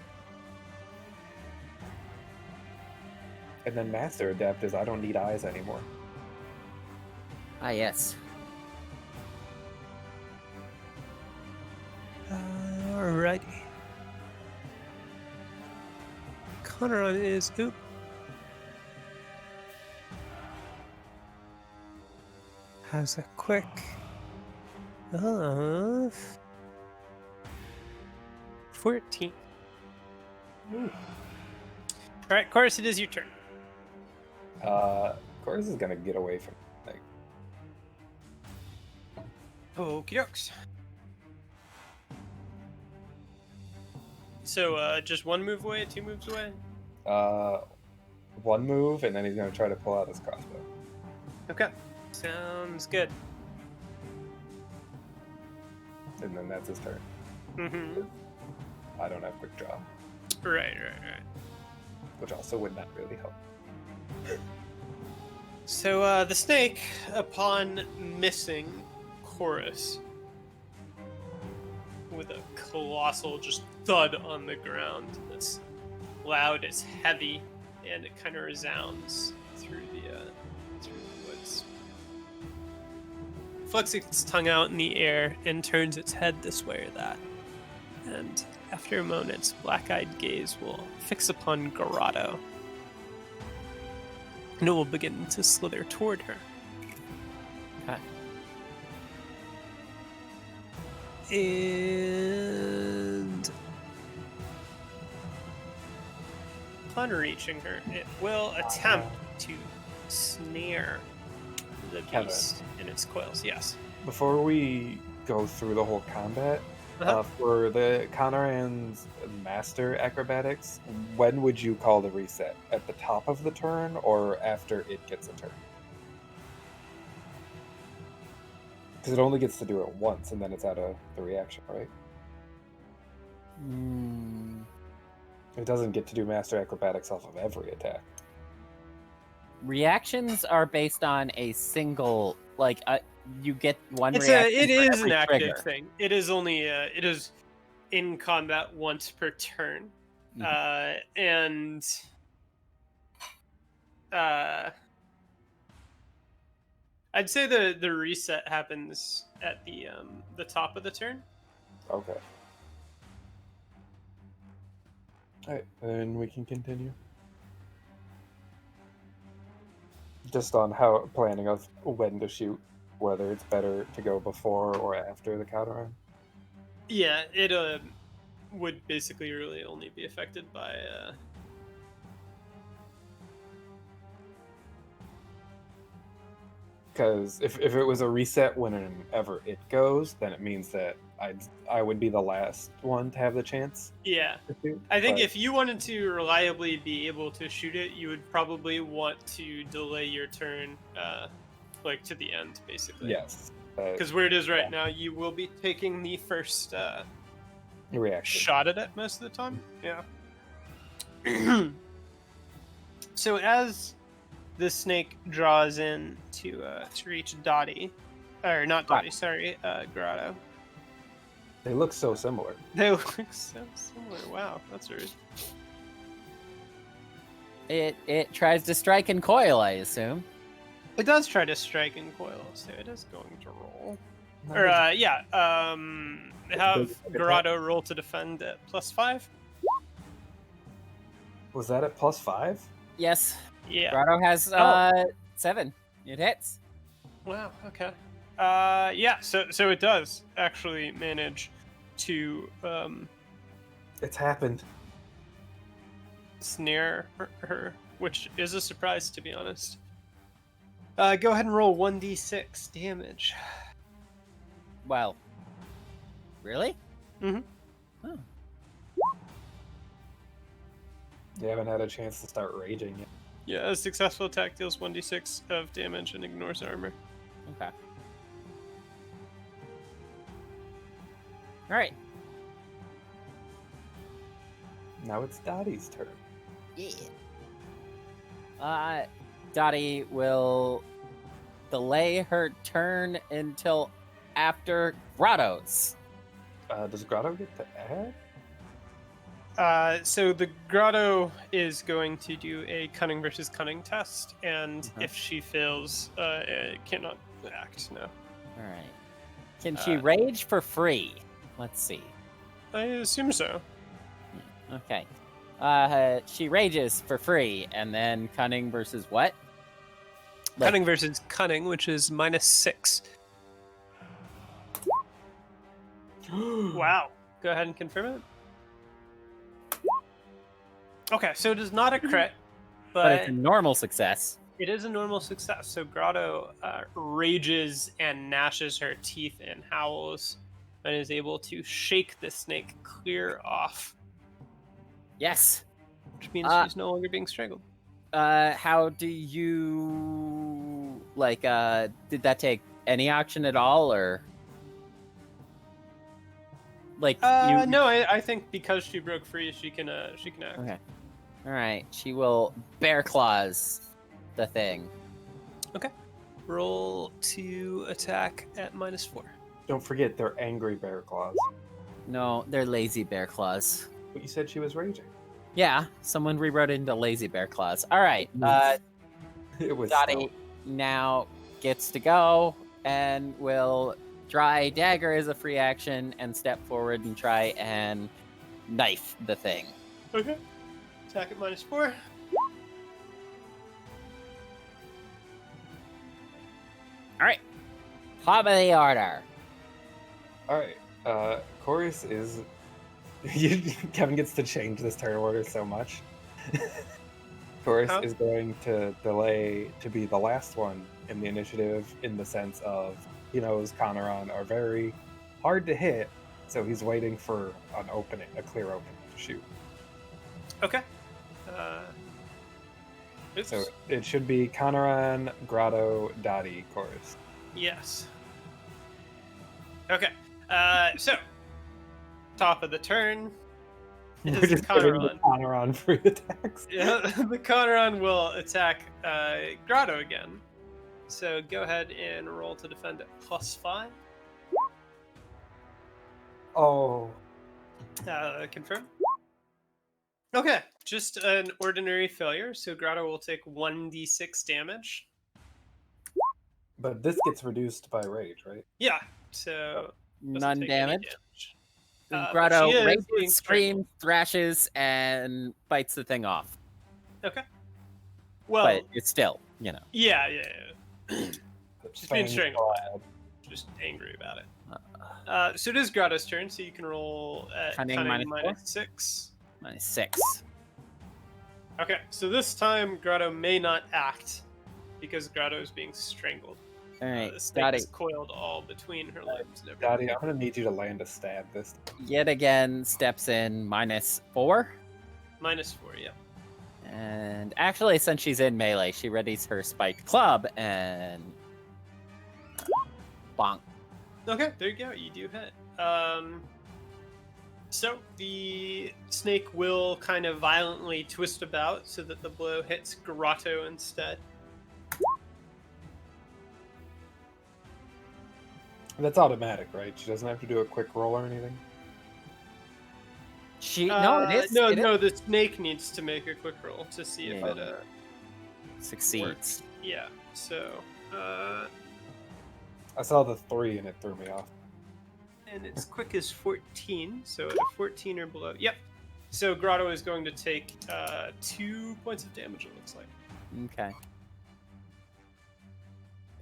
And then master adept is I don't need eyes anymore. Ah, yes. Alrighty. Conaron is has a quick of 14. Alright, Chorus, it is your turn. Chorus is gonna get away from like Okie dokes. So, just one move away, 2 moves away? one move, and then he's gonna try to pull out his crossbow. Okay. Sounds good. And then that's his turn. Mm-hmm. I don't have quick draw, Right. which also would not really help. So, the snake, upon missing Chorus, with a colossal just thud on the ground that's loud, it's heavy, and it kind of resounds through the woods. Flicks its tongue out in the air and turns its head this way or that. And after a moment, its black-eyed gaze will fix upon Grotto. And it will begin to slither toward her. Okay. And upon reaching her, it will attempt to snare the Kevin. beast in its its coils. Yes. Before we go through the whole combat, for the Conran's master acrobatics, when would you call the reset? At the top of the turn or after it gets a turn? Because it only gets to do it once, and then it's out of the reaction, right? It doesn't get to do master acrobatics off of every attack. Reactions are based on a single, like, you get one It reaction for is every an active trigger. thing. It is only it is in combat once per turn, and I'd say the reset happens at the top of the turn. Okay. Alright, then we can continue. Just on how planning of when to shoot, whether it's better to go before or after the counter run. Yeah, it would basically really only be affected by Because if it was a reset whenever it goes, then it means that I would be the last one to have the chance. Yeah. To shoot, I think but- if you wanted to reliably be able to shoot it, you would probably want to delay your turn, like to the end, basically. Yes. Because where it is right now, you will be taking the first Reaction. shot at it most of the time. Yeah. So as the snake draws in to reach Dati, or not Dati, sorry, Grotto. They look so similar. They look so similar. Wow, that's rude. It tries to strike and coil, I assume. It does try to strike in coil, so it is going to roll. Or have Grotto roll to defend at +5. Was that at +5? Yes. Yeah. Grotto has 7. It hits. Wow. Okay. Yeah. So it does actually manage to It's happened. snare her, which is a surprise, to be honest. Go ahead and roll 1d6 damage. Well. Really? Mm-hmm. Oh. You haven't had a chance to start raging yet. Yeah, a successful attack deals 1d6 of damage and ignores armor. Okay. All right. Now it's Dotti's turn. Yeah. Dati will delay her turn until after Grotto's. Does Grotto get to add? So the Grotto is going to do a cunning versus cunning test, and if she fails, it cannot act. No. All right. Can she rage for free? Let's see. I assume so. Okay. She rages for free, and then cunning versus what? Cunning versus cunning, which is -6. Wow. Go ahead and confirm it. Okay, so it is not a crit, But it's a normal success. it is a normal success. So Grotto rages and gnashes her teeth and howls, and is able to shake the snake clear off, Yes. which means she's no longer being strangled. How do you like? Did that take any action at all, or like? No, I think because she broke free, she can act. Okay. All right. She will bear claws the thing. Okay. Roll to attack at -4. Don't forget, they're angry bear claws. No, they're lazy bear claws. But you said she was raging. Yeah, someone rewrote it into lazy bear claws. All right. It was Dati now gets to go and will try dagger as a free action and step forward and try and knife the thing. Okay. Attack at -4. All right. Top of the order. All right. Chorus is. Kevin gets to change this turn order so much. Chorus Huh? is going to delay to be the last one in the initiative in the sense of he knows Conaron are very hard to hit, so he's waiting for an opening, a clear opening to shoot. Okay. Oops. So it should be Conaron, Grotto, Dati, Chorus. Yes. Okay. So top of the turn. We're just giving the Conaron free attacks. Yeah, the Conaron will attack Grotto again. So go ahead and roll to defend at +5. Oh. Confirm. Okay, just an ordinary failure. So Grotto will take 1d6 damage. But this gets reduced by rage, right? Yeah, so None take any damage. but Grotto she is rages, being screams, thrashes, and bites the thing off. Okay. Well, But it's still, you know. yeah. She's being Fangs strangled by it. wild. Just angry about it. So it is Grotto's turn, so you can roll at Cunning cunning -4? -6. -6. Okay, so this time Grotto may not act because Grotto is being strangled. All right, The snake Dati. is coiled all between her limbs and Dati, everything. I'm gonna need you to land a stab this time. Yet again steps in -4. -4, yeah. And actually, since she's in melee, she readies her spiked club and bonk. Okay, there you go. You do hit. So the snake will kind of violently twist about so that the blow hits Grotto instead. That's automatic, right? She doesn't have to do a quick roll or anything? No, it is. it is. No. The snake needs to make a quick roll to see if Yeah. it Succeeds. yeah. So I saw the 3 and it threw me off. and its quick is 14, so at a 14 or below. Yep. So Grotto is going to take 2 points of damage. It looks like. Okay.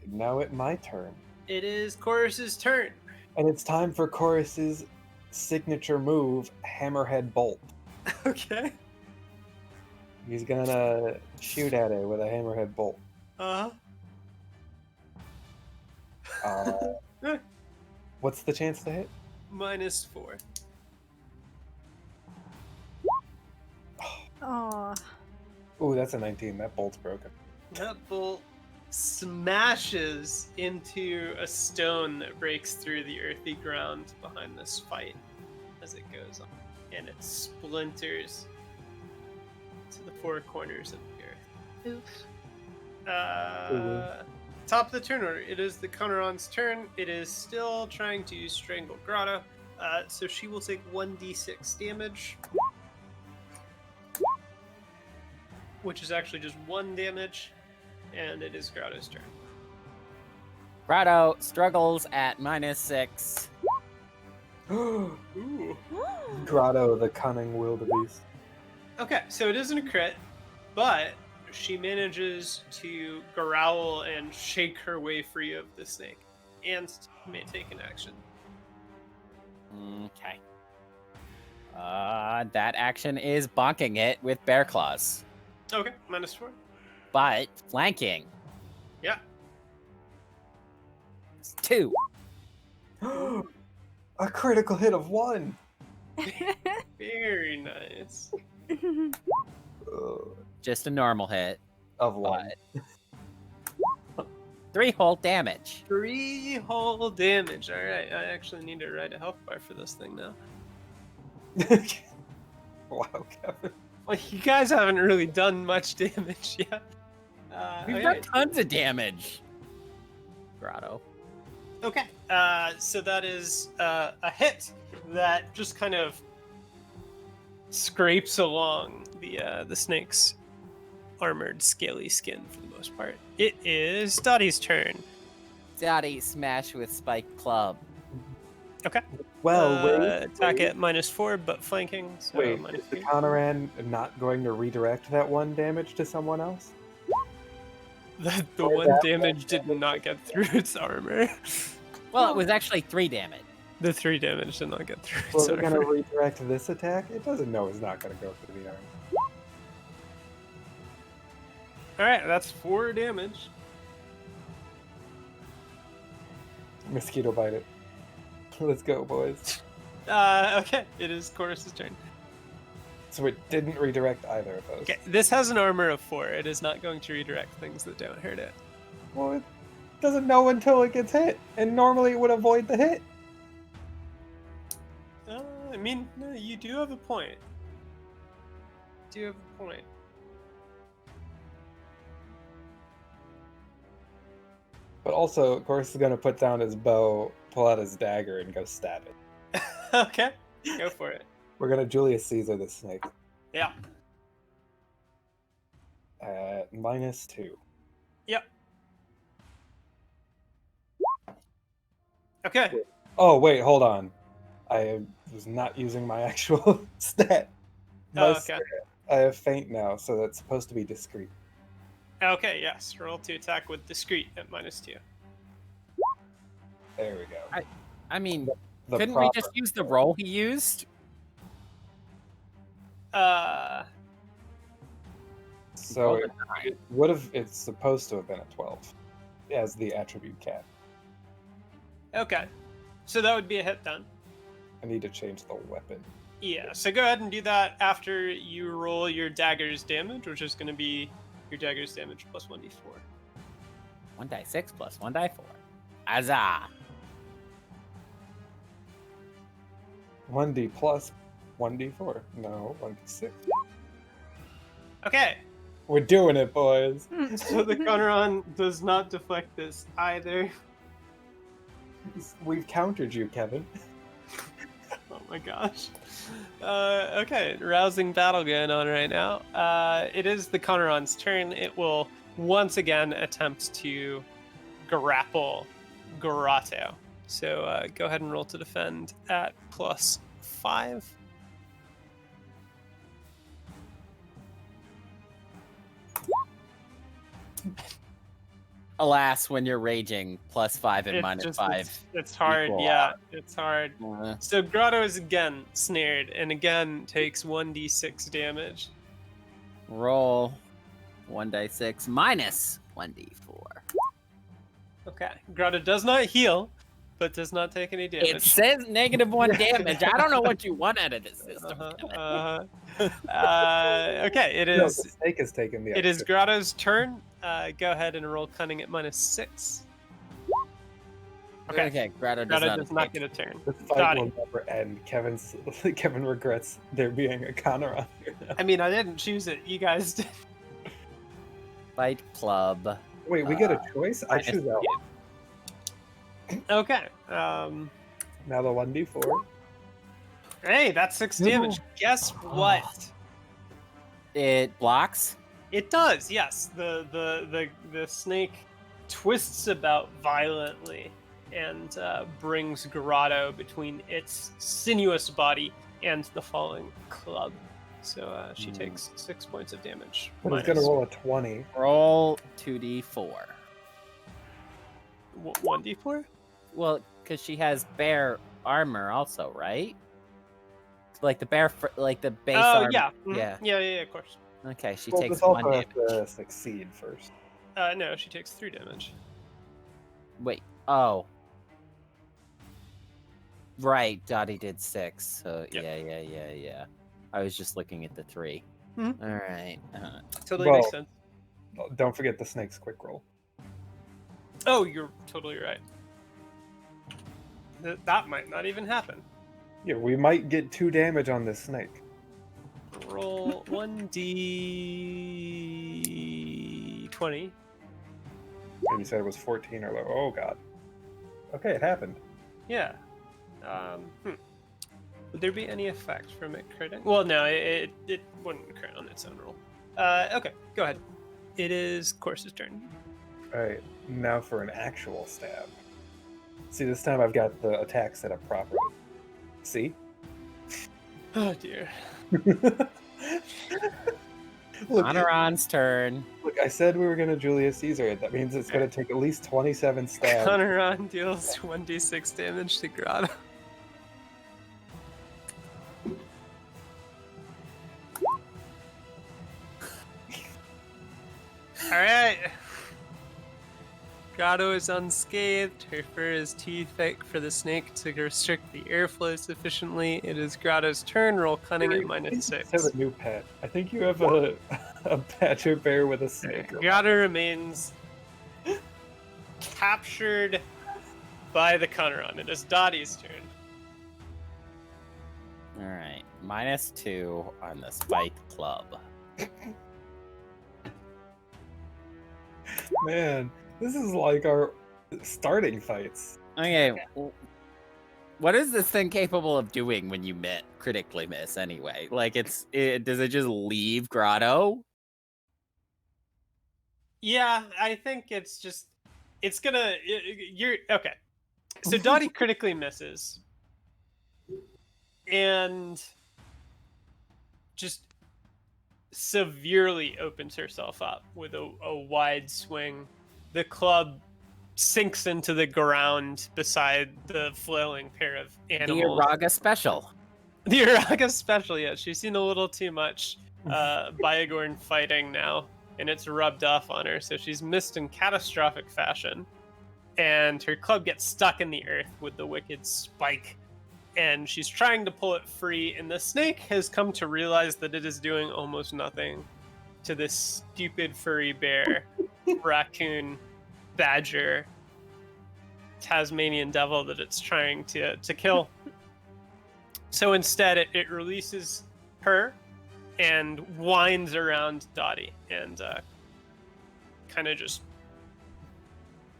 Now it's my turn. It is Chorus's turn. And it's time for Chorus's signature move, Hammerhead Bolt. Okay. He's gonna shoot at it with a Hammerhead Bolt. Uh-huh. What's the chance to hit? -4. Aw. Ooh, that's a 19. That bolt's broken. That bolt smashes into a stone that breaks through the earthy ground behind this fight as it goes on. And it splinters to the four corners of the earth. Oof. Top of the turn order. It is the Conaron's turn. It is still trying to strangle Grotto. So she will take 1d6 damage. Which is actually just 1 damage. And it is Grotto's turn. Grotto struggles at -6. Ooh. Grotto, the cunning wildebeest. Okay, so it isn't a crit, but she manages to growl and shake her way free of the snake. And may take an action. Okay. That action is bonking it with bear claws, Okay, -4. but flanking. Yeah. It's 2. A critical hit of 1. Very nice. Just a normal hit. Of 1. But 3 whole damage. 3 whole damage. Alright, I actually need to write a health bar for this thing now. Wow, Kevin. Well, you guys haven't really done much damage yet. We've Okay. done tons of damage. Grotto. Okay, so that is a hit that just kind of scrapes along the snake's armored, scaly skin for the most part. It is Dotty's turn. Dati smash with spiked club. Okay. Well, wait. Attack at -4, but flanking. So Wait, minus is the 3. Conaran not going to redirect that 1 damage to someone else? The Or 1 that damage did not get through its armor. Well, it was actually 3 damage. The 3 damage did not get through Well, its we're going to armor. redirect this attack? It doesn't know it's not going to go through the armor. Alright, that's 4 damage. Mosquito bite it. Let's go, boys. Okay, it is Chorus's turn. So it didn't redirect either of those. Okay, this has an armor of 4. It is not going to redirect things that don't hurt it. Well, it doesn't know until it gets hit, and normally it would avoid the hit. I mean, no, you do have a point. But also, of course, he's gonna put down his bow, pull out his dagger, and go stab it. Okay, go for it. We're gonna Julius Caesar the snake. Yeah. -2. Yep. Okay. Oh wait, hold on. I was not using my actual stat. Oh, okay. I have feint now, so that's supposed to be discreet. Okay, yes. Roll to attack with discreet at -2. There we go. I mean, The couldn't we proper- just use the roll he used? So Roll it a 9. would have. It's supposed to have been a 12, as the attribute cap. Okay. So that would be a hit then. I need to change the weapon. Yeah, so go ahead and do that after you roll your dagger's damage, which is going to be your dagger's damage plus 1d4. 1d6 plus 1d4. Azah. 1d plus 1d4. No, 1d6. Okay, We're doing it, boys. so the Conaron does not deflect this either. We've countered you, Kevin. Oh my gosh. Okay, rousing battle going on right now. It is the Conaron's turn. It will once again attempt to grapple Grotto. So go ahead and roll to defend at +5. Alas, when you're raging, +5 and -5. It's hard, equal yeah. out. It's hard. Uh, So Grotto is again snared and again takes 1d6 damage. roll 1d6 minus 1d4. Okay. Grotto does not heal, but does not take any damage. It says -1 damage. I don't know what you want out of this system. Okay, it No, the is snake has taken the. it is extra. Grotto's turn. Go ahead and roll cunning at -6. Okay. Grotto Grotto does does not get a turn. The fight Dati. will never end. Kevin regrets there being a Conaron here now. I mean, I didn't choose it. You guys did. Fight Club. Wait, we get a choice? I choose that one. Okay. Now the 1d4. Hey, that's 6 damage. Guess what? It blocks. It does, yes. The snake twists about violently and brings Grotto between its sinuous body and the falling club. So she takes 6 points of damage. But he's gonna roll a 20. Roll 2d4. 1d4? Well, because she has bear armor also, right? Like the bear, like the base Oh, armor. yeah. Mhm. Yeah. Yeah, of course. Okay, she Well, takes this also 1 has damage. to succeed first. No, she takes 3 damage. Wait. Oh. Right. Dottie did 6. So Yep. yeah. I was just looking at the 3. Mhm. All right. Totally Well- makes sense. Don't forget the snake's quick roll. Oh, you're totally right. That might not even happen. Yeah, we might get 2 damage on this snake. Roll 1d20. And you said it was 14 or lower. Oh god. Okay, it happened. Yeah. Would there be any effect from it critting? Well, no, it wouldn't crit on its own roll. Okay, go ahead. It is Corsa's turn. Alright, now for an actual stab. See, this time I've got the attack set up properly. See? Oh dear. Look, Honoron's turn. look, I said we were gonna Julius Caesar it. That means it's gonna take at least 27 stabs. Conaron deals 1d6 damage to Grotto. Alright. Grotto is unscathed. Her fur is too thick for the snake to restrict the airflow sufficiently. It is Grotto's turn. Roll cunning at I think -6. you have a new pet. I think you have a badger bear with a snake. Grotto remains captured by the Conneron. It is Dottie's turn. All right, -2 on the spike club. Man, this is like our starting fights. Okay, what is this thing capable of doing when you critically miss anyway? Like, does it just leave Grotto? Yeah, I think it's gonna. You're okay. So Dottie critically misses, and just severely opens herself up with a wide swing. The club sinks into the ground beside the flailing pair of animals. The Iraga special. The Iraga special, yeah. She's seen a little too much Biogorn fighting now, and it's rubbed off on her, so she's missed in catastrophic fashion. And her club gets stuck in the earth with the wicked spike, and she's trying to pull it free, and the snake has come to realize that it is doing almost nothing to this stupid furry bear, raccoon, badger, Tasmanian devil that it's trying to kill. So instead, it releases her and winds around Dottie and kind of just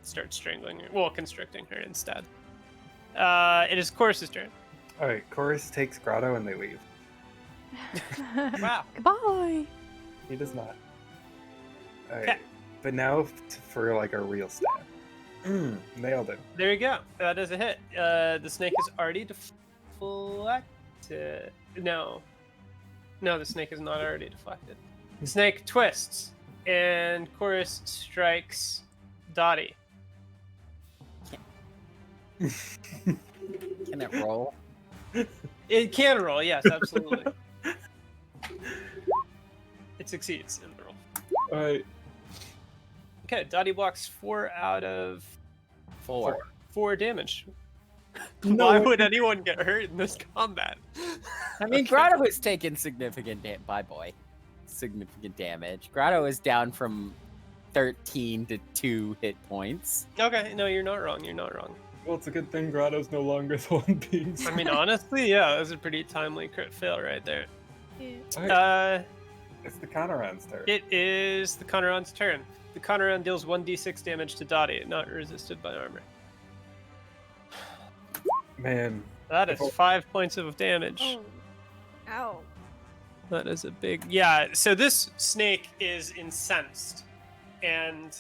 starts strangling her, well, constricting her instead. It is Chorus's turn. All right, Chorus takes Grotto and they leave. Wow. Goodbye. He does not. All right, Okay. but now for like a real stab. Nailed it. There you go. That is a hit. The snake is already deflected. No, the snake is not already deflected. The snake twists, and Chorus strikes Dottie. Can it roll? It can roll, yes, absolutely. It succeeds in the roll. All right. Okay, Dottie blocks 4 out of 4. 4 damage. No, Why would anyone get hurt in this combat? I mean, Grotto has taken significant damage. Grotto is down from 13 to 2 hit points. Okay, no, you're not wrong. You're not wrong. Well, it's a good thing Grotto's no longer the one being. I mean, honestly, yeah, that was a pretty timely crit fail right there. All right, it's the Conneron's turn. It is the Conneron's turn. The Conneron deals 1d6 damage to Dottie, not resisted by armor. Man, That is 5 points of damage. Oh. Ow. That is a big... Yeah, so this snake is incensed, and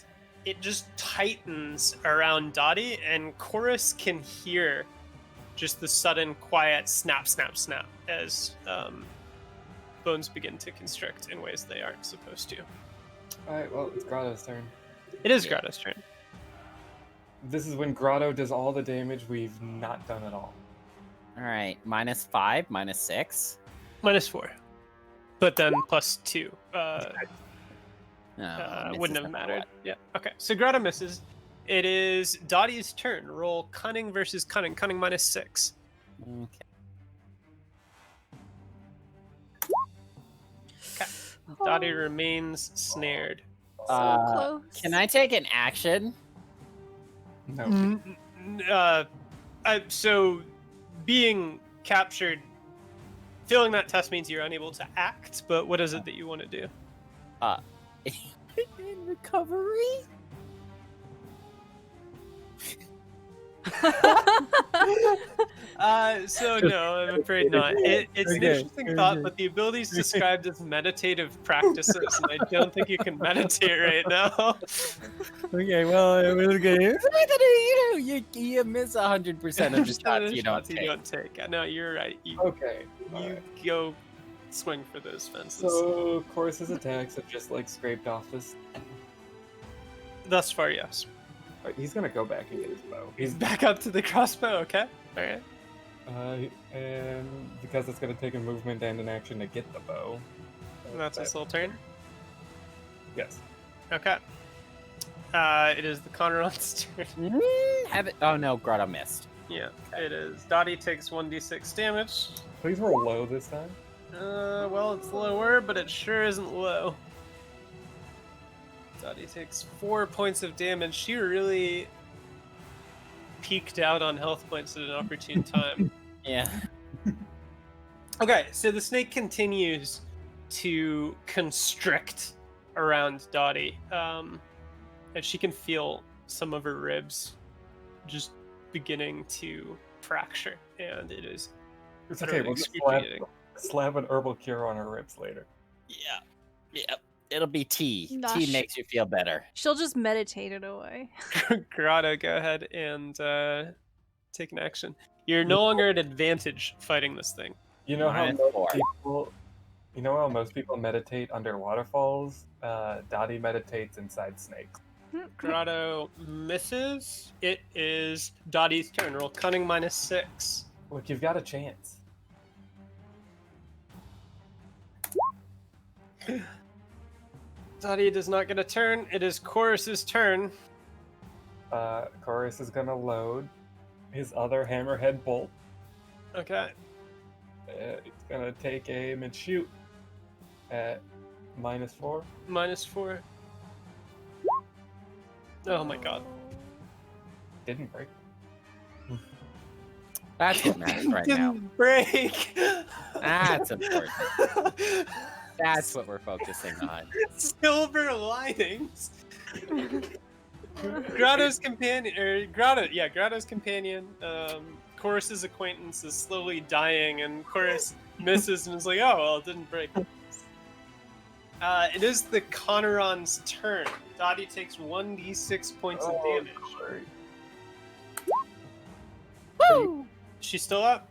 it just tightens around Dottie, and Chorus can hear just the sudden quiet snap, snap, snap as bones begin to constrict in ways they aren't supposed to. all right. Well, it's Grotto's turn. It is Grotto's turn. This is when Grotto does all the damage we've not done at all. All right, -5, -6. -4. But then +2. No, Wouldn't have mattered. Yeah. Okay. So Grotto misses. It is Dottie's turn. Roll cunning versus cunning. Cunning -6. Okay. Okay. Dottie remains snared. So close. Can I take an action? No. So being captured, failing that test means you're unable to act. But what is it that you want to do? In recovery? So no, I'm afraid not. It's an interesting thought, but the ability is described as meditative practices, and I don't think you can meditate right now. Okay, well, you miss 100% of the shots you don't take. No, you're right. You Okay. go swing for those fences. So Chorus's attacks have just like scraped off this. Thus far, yes. Alright, he's gonna go back and get his bow. He's back up to the crossbow. Okay. All right. And because it's gonna take a movement and an action to get the bow. That's his little turn. Yes. Okay. It is the Conrad's turn. Have it. Oh no, Grotto missed. Yeah, it is. Dati takes 1d6 damage. Please roll low this time. Well, it's lower, but it sure isn't low. Dati takes 4 points of damage. She really peaked out on health points at an opportune time. Yeah. Okay, so the snake continues to constrict around Dati. And she can feel some of her ribs just beginning to fracture, and it is It's okay. We'll just slap an herbal cure on her ribs later. Yeah. Yep. It'll be tea. Nah, Tea makes you feel better. She'll just meditate it away. Grotto, go ahead and take an action. You're no longer at advantage fighting this thing. You know how -4. most people meditate under waterfalls? Dati meditates inside snakes. Grotto misses. It is Dotti's turn. Roll cunning -6. Look, you've got a chance. Dati does not get a turn. It is Chorus's turn. Chorus is gonna load his other hammerhead bolt. Okay. It's gonna take aim and shoot at -4. -4. Oh my god. Didn't break. That's what matters right now. Didn't break. That's important. That's what we're focusing on. Silver linings. Grotto's companion, Grotto's companion. Chorus's acquaintance is slowly dying, and Chorus misses and is like, "Oh well, it didn't break." It is the Conrad's turn. Dati takes 1d6 points of damage. Woo! She's still up?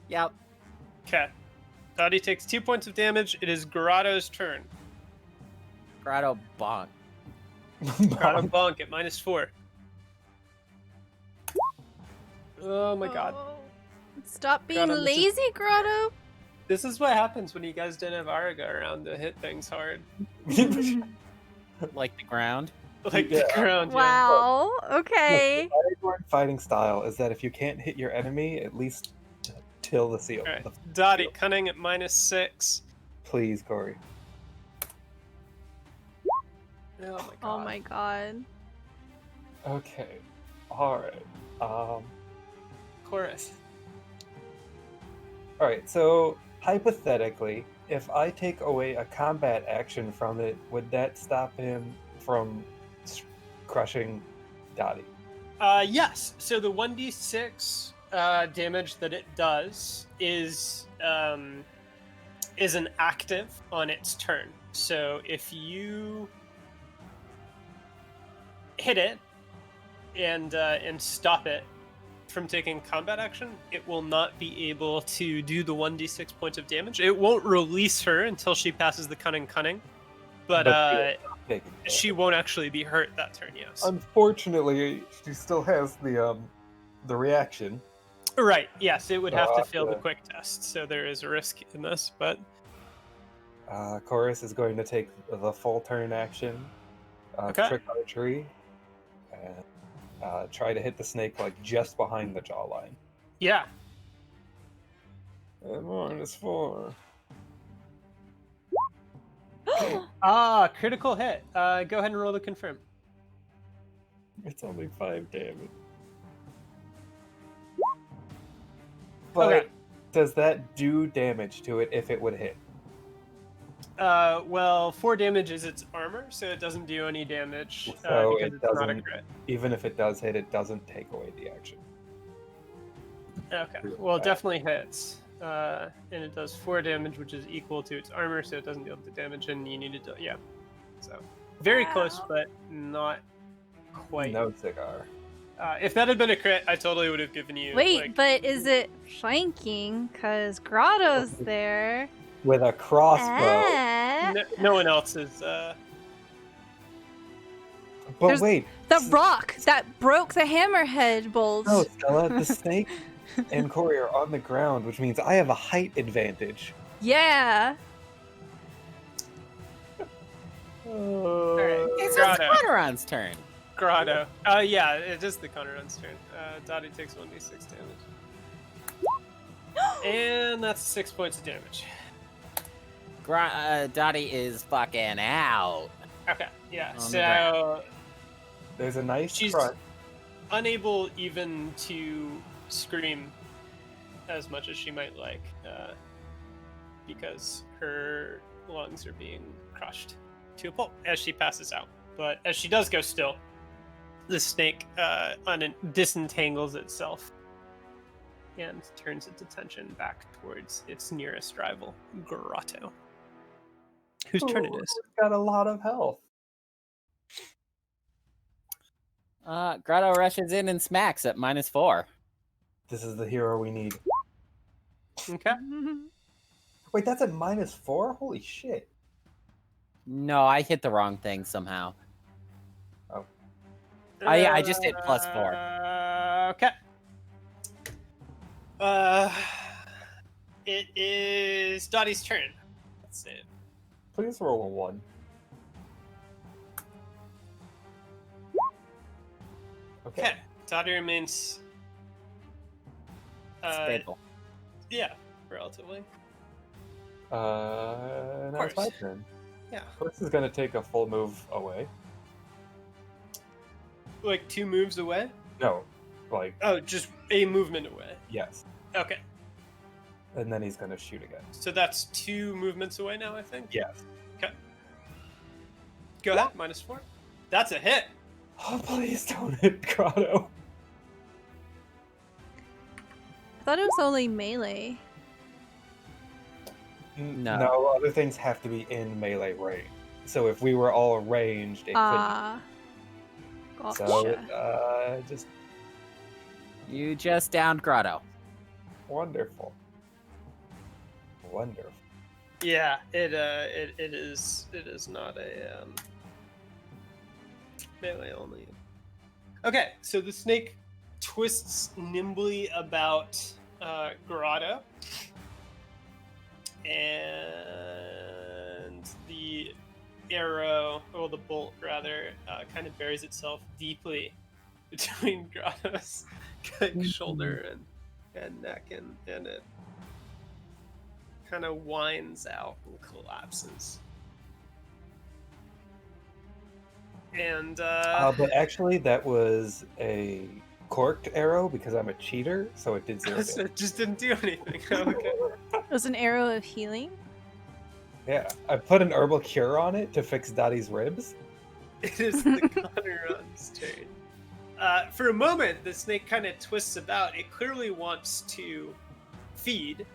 Yep. Okay. Dati takes 2 points of damage. It is Grotto's turn. Grotto bonk. Grotto bonk at -4. Oh my god. Oh. Stop being Grotto, this is- lazy, Grotto. This is what happens when you guys don't have Araga around to hit things hard. Like the ground. Like the ground, yeah. Wow. Okay. Look, fighting style is that if you can't hit your enemy, at least till the seal. Alright. Dati, cunning at -6. Please, Kory. Oh my god. Oh my god. Okay. Alright. Chorus. Alright, so hypothetically, if I take away a combat action from it, would that stop him from crushing Dati? Yes. So the 1d6 damage that it does is an active on its turn. So if you hit it and stop it from taking combat action, it will not be able to do the 1d6 points of damage. It won't release her until she passes the cunning, but she won't actually be hurt that turn. Yes. Unfortunately, she still has the reaction. Right. Yes, it would have to fail the yeah. quick test, so there is a risk in this. But Chorus is going to take the full turn action, Okay. trick archery, and try to hit the snake like just behind the jawline. yeah, -4. critical hit. Go ahead and roll to confirm. It's only 5 damage. But Okay. does that do damage to it if it would hit? Well, 4 damage is its armor, so it doesn't do any damage So because it it's not a doesn't- crit. Even if it does hit, it doesn't take away the action. Okay. Well, it definitely hits. And it does 4 damage, which is equal to its armor, so it doesn't deal the damage, and you need to do, yeah. So, very close, Wow. but not quite. No cigar. If that had been a crit, I totally would have given you. Wait, like, but is it flanking? Cause Grotto's there. With a crossbow. no one else is. But There's- wait. The rock that broke the hammerhead bolt. No, Stella, the snake and Kory are on the ground, which means I have a height advantage. Yeah. Alright, It's Grotto. Conrad's turn. Grotto. Yeah, it is the Conrad's turn. Dati takes 1d6 damage. And that's 6 points of damage. Dati is fucking out. Okay, yeah. On the So There's a nice she's crunch. unable even to scream as much as she might like, because her lungs are being crushed to a pulp as she passes out. But as she does go still, the snake disentangles itself and turns its attention back towards its nearest rival, Grotto. Whose turn it is? It's got a lot of health. Grotto rushes in and smacks at -4. This is the hero we need. Okay. Wait, that's at -4? Holy shit. No, I hit the wrong thing somehow. Oh. Yeah, I just hit +4. Okay. It is Dottie's turn. Let's see. Please roll a 1. Okay. Dottie remains. Stable. Yeah, relatively. Now it's my course. turn. Yeah. Course is gonna take a full move away. Like 2 moves away? No, like, Oh, just a movement away. yes. Okay. And then he's gonna shoot again. So that's 2 movements away now, I think? Yes. Okay. Go ahead, -4. That's a hit. Oh, please don't hit Grotto. I thought it was only melee. No. No, other things have to be in melee range. So if we were all ranged, it couldn't. Ah. So, Gotcha. just You just downed Grotto. wonderful. Wonderful. Yeah, it is not a melee only. Okay, so the snake twists nimbly about Grotto, and the arrow, or the bolt rather, kind of buries itself deeply between Grotto's shoulder and neck, and it kind of winds out and collapses. And But actually, that was a corked arrow because I'm a cheater, so it did 0 damage. it just didn't do anything. Okay. It was an arrow of healing. Yeah, I put an herbal cure on it to fix Dottie's ribs. It is the Conrad's turn. For a moment, the snake kind of twists about. It clearly wants to feed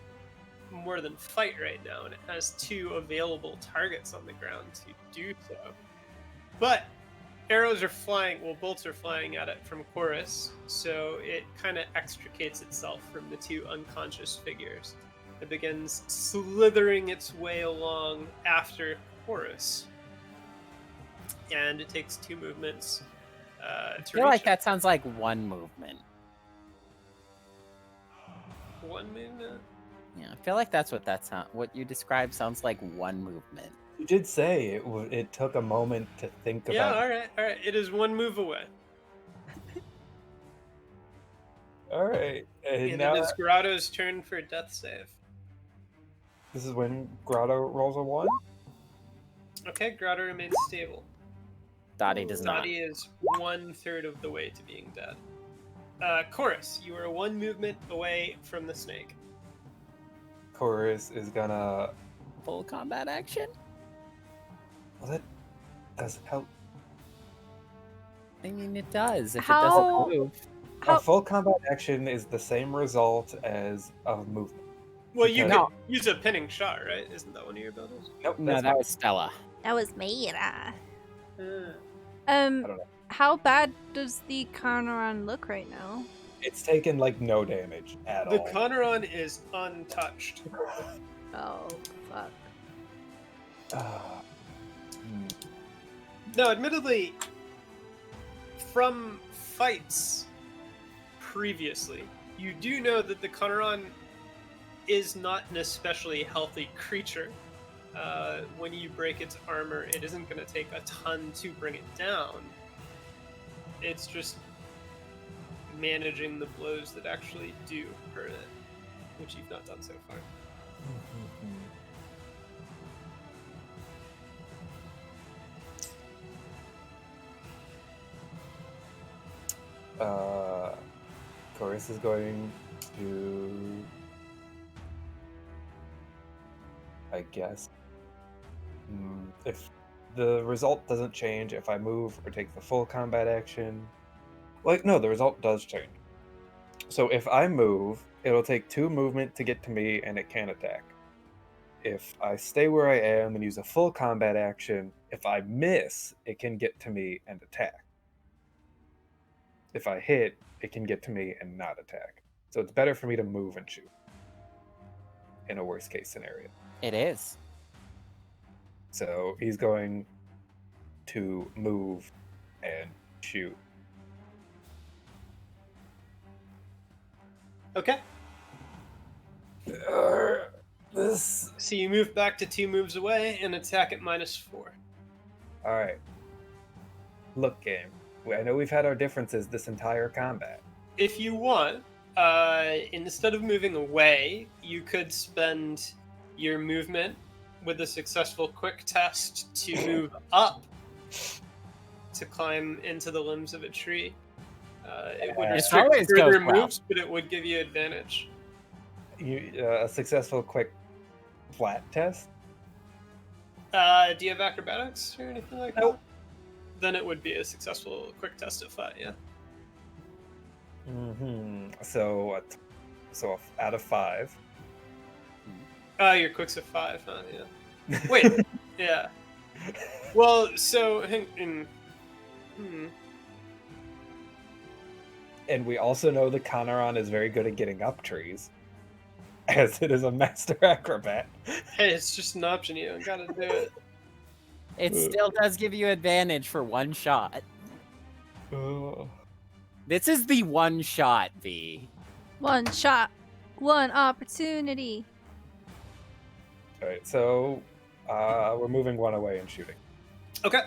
more than fight right now, and it has 2 available targets on the ground to do so. But arrows are flying, bolts are flying at it from Chorus, so it kind of extricates itself from the 2 unconscious figures. It begins slithering its way along after Chorus, and it takes 2 movements I to feel reach like it. that sounds like one movement. 1 movement. Yeah, I feel like that's what what you described sounds like one movement. You did say it took a moment to think Yeah, about. all right. It is 1 move away, All right, and and now it is Grotto's turn for a death save. this is when Grotto rolls a 1. Okay, Grotto remains stable. Dati does not. Dati is 1/3 of the way to being dead. Chorus, you are 1 movement away from the snake. Chorus is gonna. Full combat action? Well, that doesn't help. I mean, it does. If How- it doesn't move. How- A full combat action is the same result as a movement. Well, you No. could use a pinning shot, right? Isn't that one of your abilities? Nope, No, that's that was Stella. That was Mayra. Uh, I don't know. How bad does the Conran look right now? It's taken like no damage at the all. Conradon is untouched. Oh, fuck. No, admittedly, from fights previously, you do know that the Conradon is not an especially healthy creature. When you break its armor, it isn't going to take a ton to bring it down. It's just managing the blows that actually do hurt it, which you've not done so far. Chorus is going to, I guess, if the result doesn't change, if I move or take the full combat action, like, no, the result does change. So if I move, it'll take 2 movement to get to me, and it can attack. If I stay where I am and use a full combat action, if I miss, it can get to me and attack. If I hit, it can get to me and not attack. So it's better for me to move and shoot in a worst case scenario. It is. So he's going to move and shoot. Okay. This. So you move back to 2 moves away and attack at -4. All right. Look, game. I know we've had our differences this entire combat. If you want, instead of moving away, you could spend your movement with a successful quick test to move up to climb into the limbs of a tree. It would It restrict always further goes well. moves, but it would give you advantage. A successful quick flat test? Do you have acrobatics or anything like Nope. that? Then it would be a successful quick test at flat, yeah. So out of 5. Your quick's a 5, huh? Yeah. Wait. Yeah. Well, so And we also know the Conaron is very good at getting up trees, as it is a master acrobat. Hey, it's just an option. You don't gotta do it. It still does give you advantage for 1 shot. Oh. This is the 1 shot, V. 1 shot, 1 opportunity. All right, so we're moving 1 away and shooting. Okay.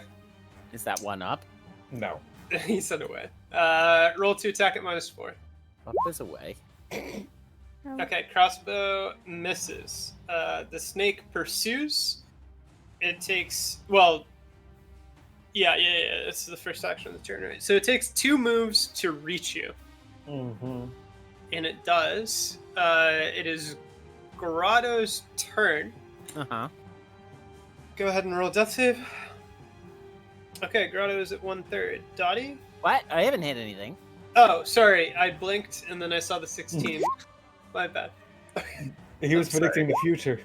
Is that 1 up? No. He said away. Roll to attack at -4. Up is away. Okay, crossbow misses. The snake pursues. It takes, yeah. This is the first action of the turn, right? So it takes 2 moves to reach you. Mm-hmm. And it does. It is Grotto's turn. Uh-huh. Go ahead and roll death save. Okay, Grotto is at 1/3. Dati? What? I haven't hit anything. Oh, sorry. I blinked and then I saw the 16. My bad. He was I'm predicting the future.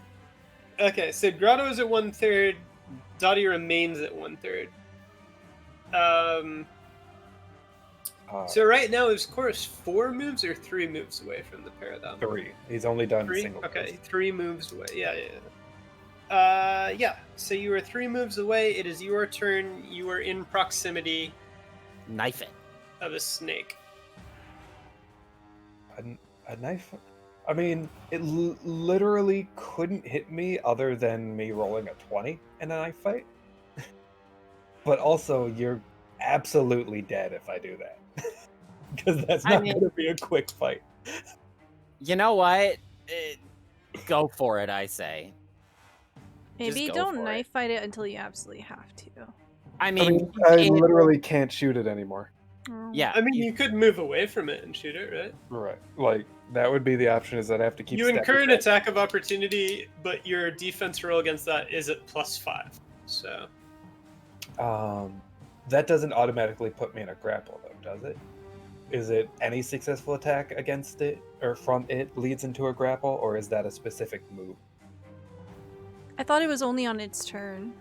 Okay, so Grotto is at 1/3. Dati remains at 1/3. So right now is Chorus 4 moves or 3 moves away from the paradigm? 3. He's only done 3? single. Okay, 3 moves away. Yeah. Yeah. So you are 3 moves away. It is your turn. You are in proximity Knife it. of a snake. A knife? I mean, it literally couldn't hit me other than me rolling a 20 in a knife fight. But also, you're absolutely dead if I do that. Because that's not going to be a quick fight. You know what? Go for it, I say. Maybe Just go don't for knife fight it until you absolutely have to. I I mean, mean, I literally can't shoot it anymore. Oh. yeah. I mean, you could move away from it and shoot it, right? Right. Like, that would be the option, is I'd have to keep You stepping incur an back. attack of opportunity, but your defense roll against that is at +5. So That doesn't automatically put me in a grapple, though, does it? Is it any successful attack against it or from it leads into a grapple, or is that a specific move? I thought it was only on its turn.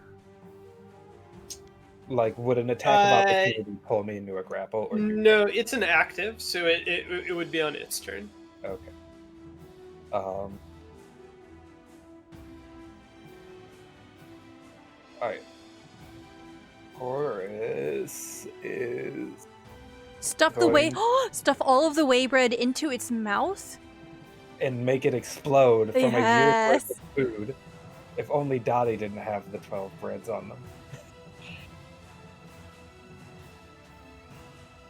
Like, would an attack of opportunity pull me into a grapple? Or no, it's an active, so it would be on its turn. Okay. Alright. Chorus is... Stuff stuff all of the whey bread into its mouth? and make it explode from a year's Yes. worth of food. If only Dati didn't have the 12 breads on them.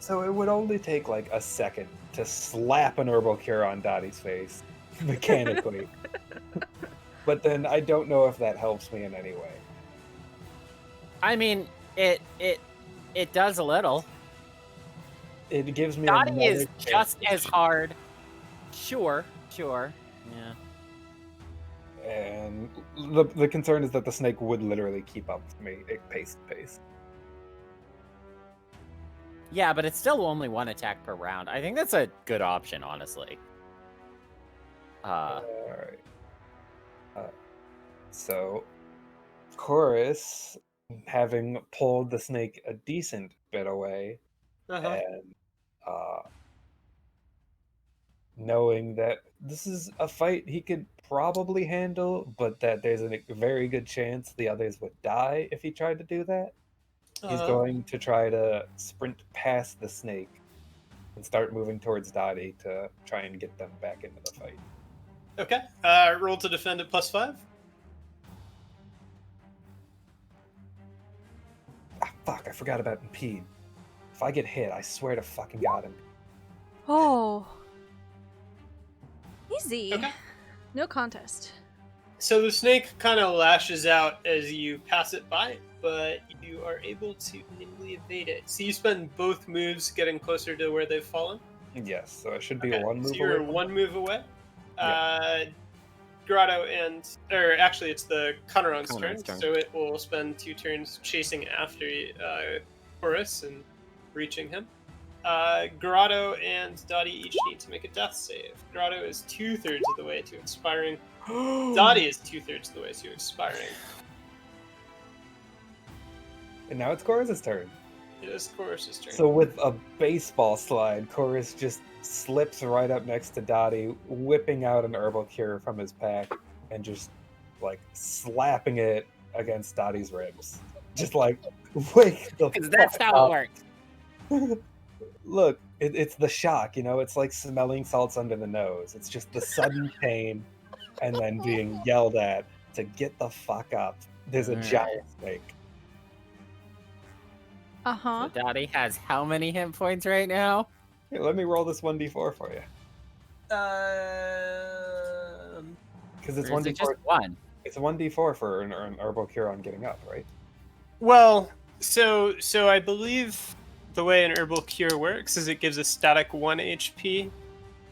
So it would only take like a second to slap an herbal cure on Dottie's face, mechanically. But then I don't know if that helps me in any way. I mean, it does a little. It gives me Dottie another is chance. just as hard. Sure. Yeah. And the concern is that the snake would literally keep up with me at pace to pace. Yeah, but it's still only one attack per round. I think that's a good option, honestly. Alright. So, Chorus, having pulled the snake a decent bit away, and knowing that this is a fight he could probably handle, but that there's a very good chance the others would die if he tried to do that, he's going to try to sprint past the snake and start moving towards Dati to try and get them back into the fight. Okay. Roll to defend at +5. Ah, fuck, I forgot about impede. If I get hit, I swear to fucking God him. Oh. Easy. Okay. No contest. So the snake kind of lashes out as you pass it by, but you are able to nimbly evade it. So you spend both moves getting closer to where they've fallen? Yes, so it should be Okay, a one move so you're away. one move away. Yeah. Grotto or actually it's the Conneron's turn, Conneron's turn. so it will spend 2 turns chasing after Horus and reaching him. Grotto and Dati each need to make a death save. Grotto is 2/3 of the way to expiring. Dati is 2/3 of the way to expiring. And now it's Chorus's turn. It is Chorus's turn. So with a baseball slide, Chorus just slips right up next to Dati, whipping out an herbal cure from his pack and just like slapping it against Dottie's ribs. Just like, wake the Because that's fuck how up. it works. Look, it's the shock, you know? It's like smelling salts under the nose. It's just the sudden pain and then being yelled at to get the fuck up. There's a giant snake. Uh-huh. So Dottie has how many hit points right now? Here, let me roll this 1d4 for you. Because it's Or is 1d4. it just one? It's a 1d4 for an herbal cure on getting up, right? Well, so I believe the way an herbal cure works is it gives a static 1 HP.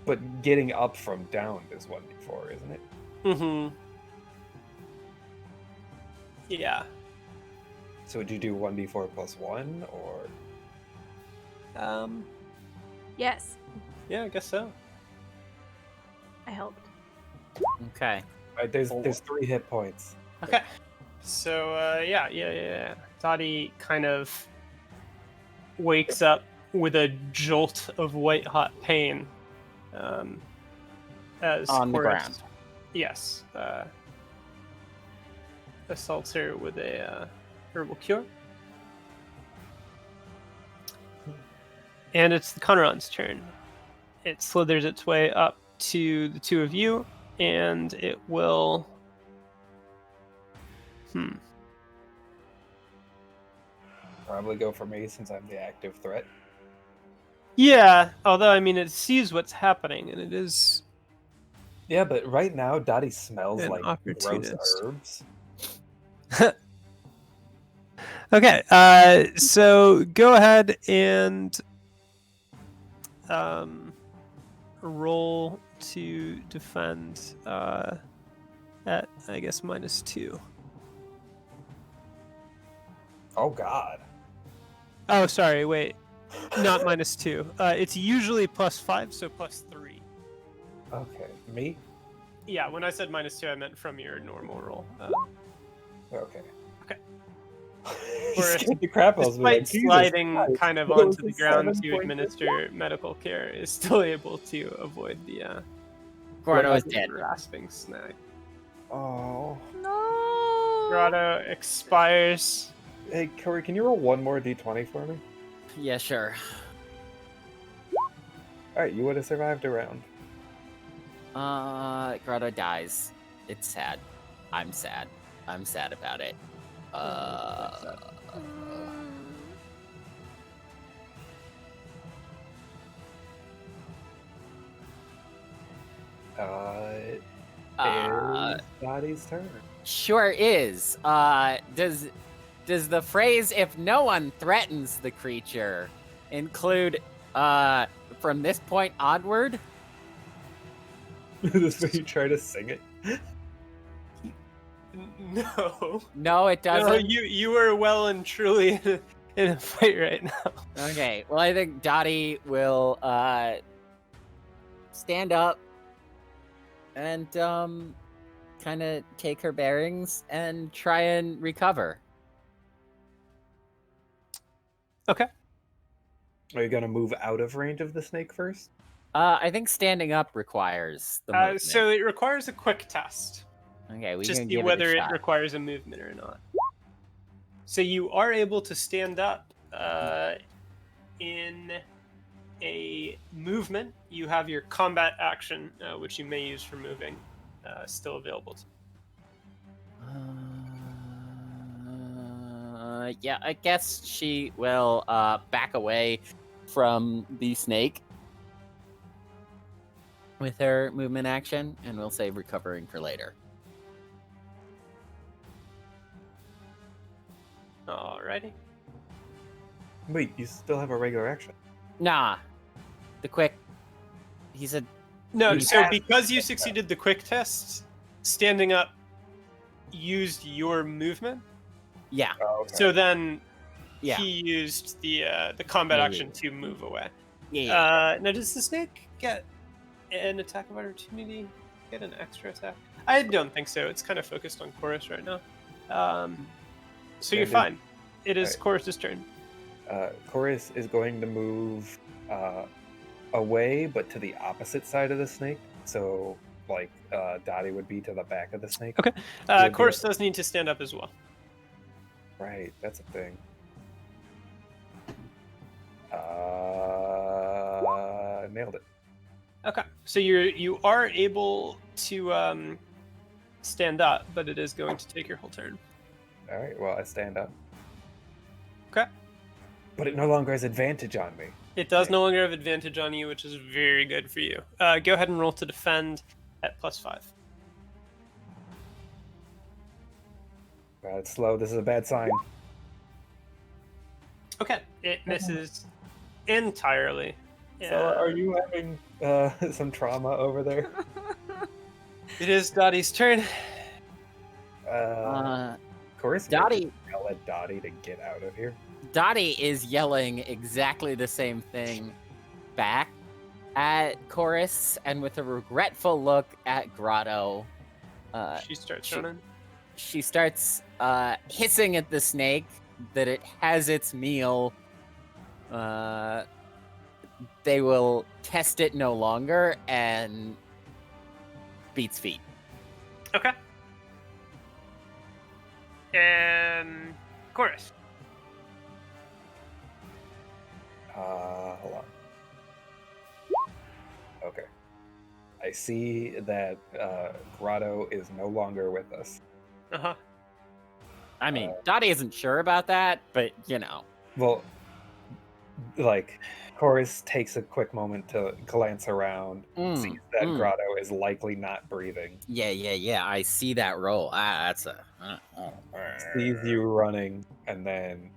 But getting up from down is 1d4, isn't it? Mm-hmm. Yeah. So would you do 1d4 plus 1, or? Yes. Yeah, I guess so. I helped. Okay. Right, there's 3 hit points. Okay. So, yeah. Dati kind of wakes up with a jolt of white-hot pain. As On the Chorus, ground. Yes. Assaults her with a herbal cure. And it's the Conneron's turn. It slithers its way up to the two of you, and it will... Probably go for me since I'm the active threat. Yeah, although, I mean, it sees what's happening, and it is... Yeah, but right now, Dottie smells An like gross opportunist. herbs. Okay, so go ahead and roll to defend at, I guess, -2. Oh, God. Oh, sorry, wait. Not -2. It's usually +5, so +3. Okay, me? Yeah, when I said -2, I meant from your normal roll. Okay. Okay. He scared the crap out of me. Despite Like, Jesus sliding Christ. kind of What was onto the this, ground 7 to points? administer medical care, is still able to avoid the Grotto is dead. rasping snag. Oh. No. Grotto expires. Hey, Kory, can you roll one more d20 for me? Yeah, sure. Alright, you would have survived a round. Grotto dies. It's sad. I'm sad. I'm sad about it. It Uh, is Dotie's turn. Sure is. Does the phrase "if no one threatens the creature" include from this point onward? This way you try to sing it. No. No, it No, doesn't. you are well and truly in a fight right now. Okay. Well, I think Dati will stand up and kind of take her bearings and try and recover. Okay. Are you gonna move out of range of the snake first? I think standing up requires the movement. So it requires a quick test. Okay, we Just can see give whether it a it shot. requires a movement or not. So you are able to stand up in a movement. You have your combat action, which you may use for moving, still available to you. Yeah, I guess she will back away from the snake with her movement action, and we'll save recovering for later. Alrighty. Wait, you still have a regular action. Nah, the quick. He said, No, You so have- because you succeeded the quick test, standing up used your movement. "Yeah, Oh, okay. So then yeah, he used the combat Yeah, action to move away. yeah." Now, does the snake get an attack of opportunity? Get an extra attack? I don't think so. It's kind of focused on Chorus right now. So Yeah, you're dude. fine. It is Alright. Chorus's turn. Chorus is going to move away, but to the opposite side of the snake. So, like, Dottie would be to the back of the snake. Okay. Would be Chorus does need to stand up as well. Right, that's a thing. Nailed it. Okay. So you are able to stand up, but it is going to take your whole turn. All right, well, I stand up. Okay. But it no longer has advantage on me. It does no longer have advantage on you, which is very good for you. Go ahead and roll to defend at +5. It's slow. This is a bad sign. Okay. It misses entirely. So, are you having some trauma over there? It is Dottie's turn. Chorus, Dottie- yell at Dottie to get out of here. Dottie is yelling exactly the same thing back at Chorus, and with a regretful look at Grotto, She starts running. she starts hissing at the snake that it has its meal. They will test it no longer, and beats feet. Okay. And Chorus. Hold on. Okay. I see that Grotto is no longer with us. Uh-huh. I mean, Dottie isn't sure about that, but you know. Well, like, Chorus takes a quick moment to glance around, sees that Grotto is likely not breathing. Yeah. I see that roll. That's a. Sees you running, and then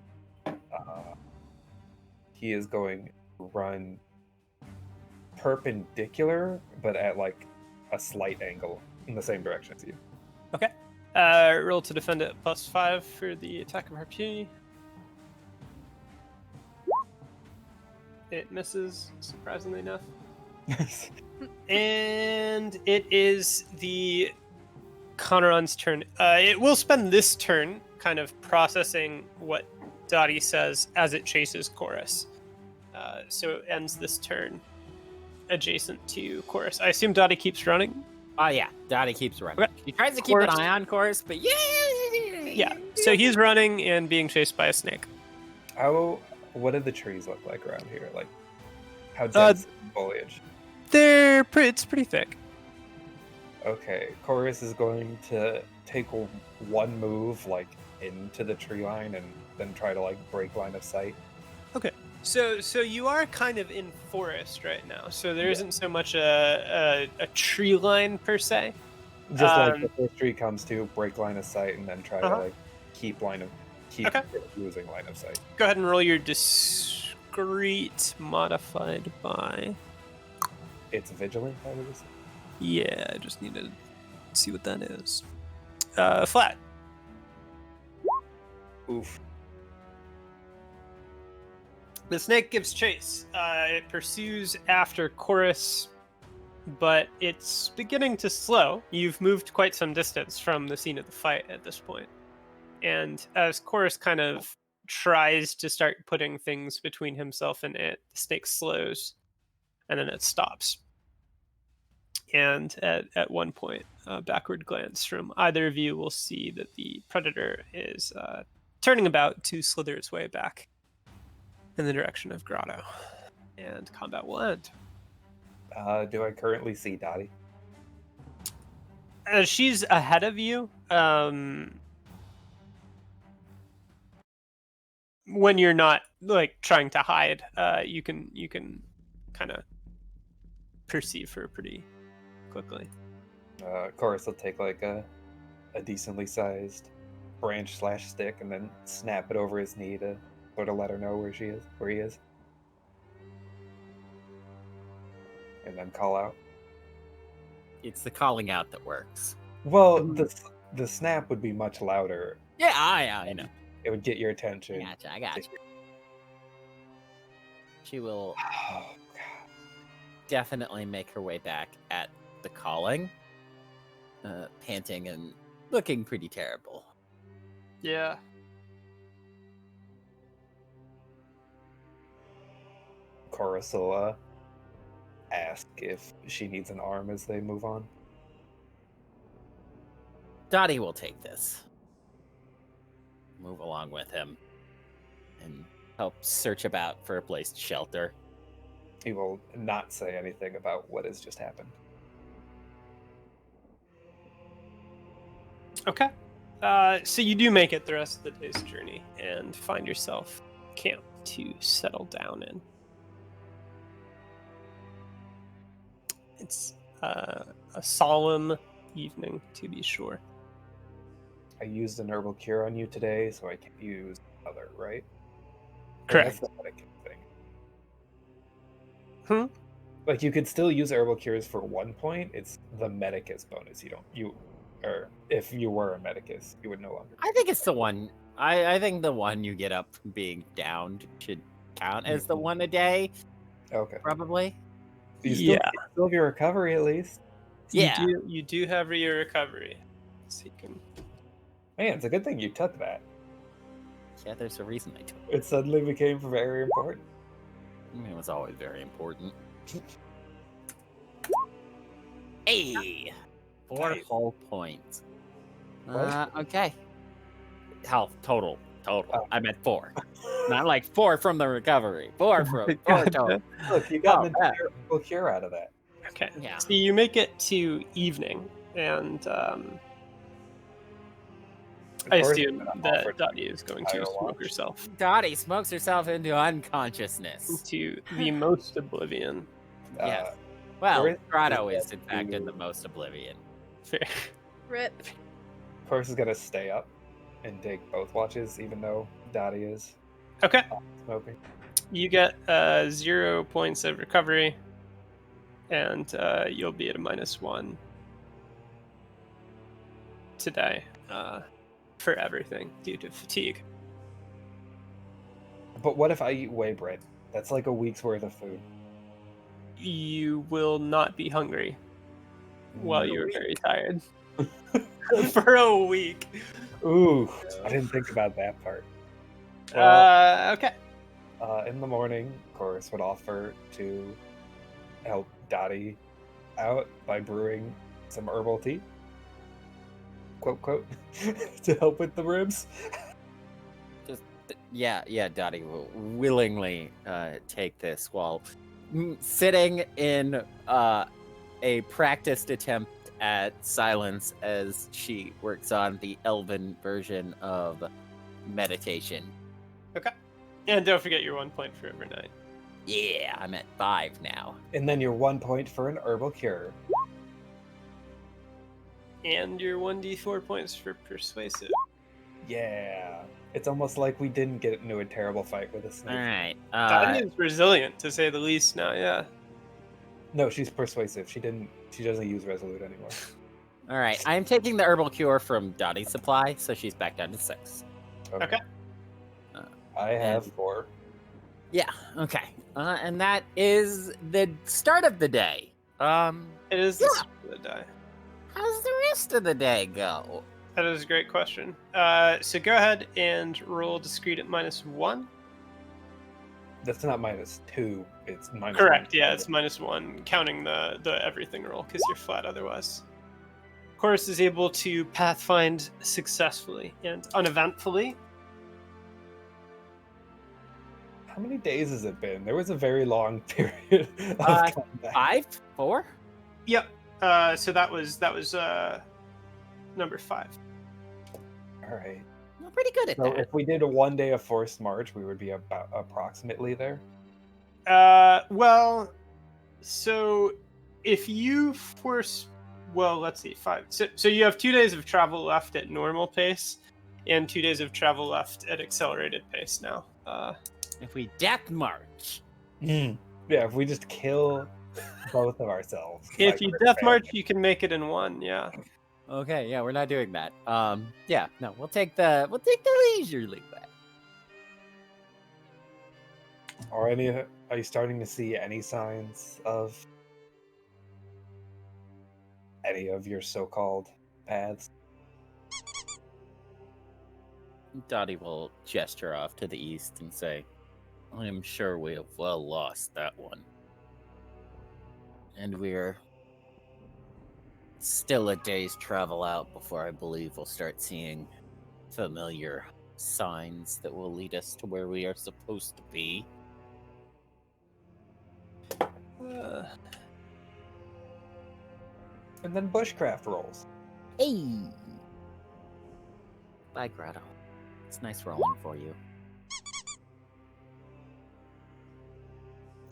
he is going to run perpendicular, but at like a slight angle in the same direction as you. Okay. Roll to defend at +5 for the attack of opportunity. It misses, surprisingly enough. And it is the Conneron's turn. It will spend this turn kind of processing what Dottie says as it chases Chorus. So it ends this turn adjacent to Chorus. I assume Dottie keeps running? Oh yeah, Dottie keeps running. Okay. She tries to keep an Chorus. eye on Chorus, but yeah. Yeah. So he's running and being chased by a snake. What do the trees look like around here? Like, how dense is the foliage? It's pretty thick. Okay, Chorus is going to take one move, like, into the tree line and then try to, like, break line of sight. Okay. So you are kind of in forest right now. So there isn't so much a tree line per se. Just like the first tree comes to, break line of sight, and then try to like keep Okay. losing line of sight. Go ahead and roll your discreet modified by. It's vigilant, I would say. Yeah, I just need to see what that is. Flat. Oof. The snake gives chase. It pursues after Chorus, but it's beginning to slow. You've moved quite some distance from the scene of the fight at this point. And as Chorus kind of tries to start putting things between himself and it, the snake slows, and then it stops. And at one point, a backward glance from either of you will see that the predator is turning about to slither its way back in the direction of Grotto. And combat will end. Do I currently see Dati? She's ahead of you. When you're not like trying to hide, you can kind of perceive her pretty quickly. Of course, I'll take like a decently sized branch / stick and then snap it over his knee to sort of let her know where he is. And then call out. It's the calling out that works. Well, the snap would be much louder. Yeah, I know. It would get your attention. I gotcha. She will Oh, definitely make her way back at the calling, panting and looking pretty terrible. Yeah. Chorus will ask if she needs an arm as they move on. Dati will take this, move along with him, and help search about for a place to shelter. He will not say anything about what has just happened. Okay. So you do make it the rest of the day's journey and find yourself camp to settle down in. It's a solemn evening, to be sure. I used an herbal cure on you today, so I can't use other, right? Correct. That's the medicate thing. Hmm? Like, you could still use herbal cures for 1 point. It's the medicus bonus. Or if you were a medicus, you would no longer. I think it's the one. I think the one you get up from being downed should count as the one a day, Okay. probably. You still have your recovery at least. Yeah. You do have your recovery. So you can... Man, it's a good thing you took that. Yeah, there's a reason I took it. It suddenly became very important. I mean, it was always very important. Hey! 4 whole points. Okay. Health, total. Oh. I meant 4. Not like 4 from the recovery. 4 from 4 total. Look, you got an entire herbal cure out of that. Okay. Yeah. So you make it to evening, and I assume that Dati is going to smoke herself Dati smokes herself into unconsciousness. to the most oblivion. Yes. Well, where is- Grotto is in fact in the most oblivion. Fair. Rip. Of course, is gonna stay up and take both watches, even though Dati is Okay. smoking. You get 0 points of recovery, and you'll be at a -1 today for everything due to fatigue. But what if I eat whey bread? That's like a week's worth of food. You will not be hungry while you're very tired. For a week. Ooh, I didn't think about that part. Well, Okay. in the morning, Chorus would offer to help Dati out by brewing some herbal tea. Quote, quote, to help with the ribs. Yeah, Dati will willingly take this while sitting in a practiced attempt at silence as she works on the elven version of meditation. Okay. And don't forget your 1 point for overnight. Yeah, I'm at 5 now. And then your 1 point for an herbal cure. And your 1d4 points for persuasive. Yeah. It's almost like we didn't get into a terrible fight with a snake. All right. Dati is resilient, to say the least now, yeah. No, she's persuasive. She doesn't use resolute anymore. All right. I'm taking the herbal cure from Dottie supply, so she's back down to 6. Okay. I have 4. Yeah. Okay. And that is the start of the day. It is the start of the day. How's the rest of the day go? That is a great question. So go ahead and roll discrete at -1. That's not -2. It's -1. Correct, yeah, it's -1, counting the everything roll, because you're flat otherwise. Chorus is able to pathfind successfully and uneventfully. How many days has it been? There was a very long period of combat. 5? 4? Yep. So that was number 5. All right. I'm pretty good at So that. if we did a 1 day of forced march, we would be about approximately there. Well, so if you force, well, let's see, 5. So you have 2 days of travel left at normal pace, and 2 days of travel left at accelerated pace now. If we death march. Yeah, if we just kill both of ourselves. If like you we're death bad. march, you can make it in 1. Yeah. Okay, yeah, we're not doing that. Yeah, no, we'll take the leisurely way. Are you starting to see any signs of any of your so-called paths? Dottie will gesture off to the east and say, I am sure we have well lost that one. And we're still a day's travel out before I believe we'll start seeing familiar signs that will lead us to where we are supposed to be. And then bushcraft rolls. Hey! Bye, Grotto. It's nice rolling for you.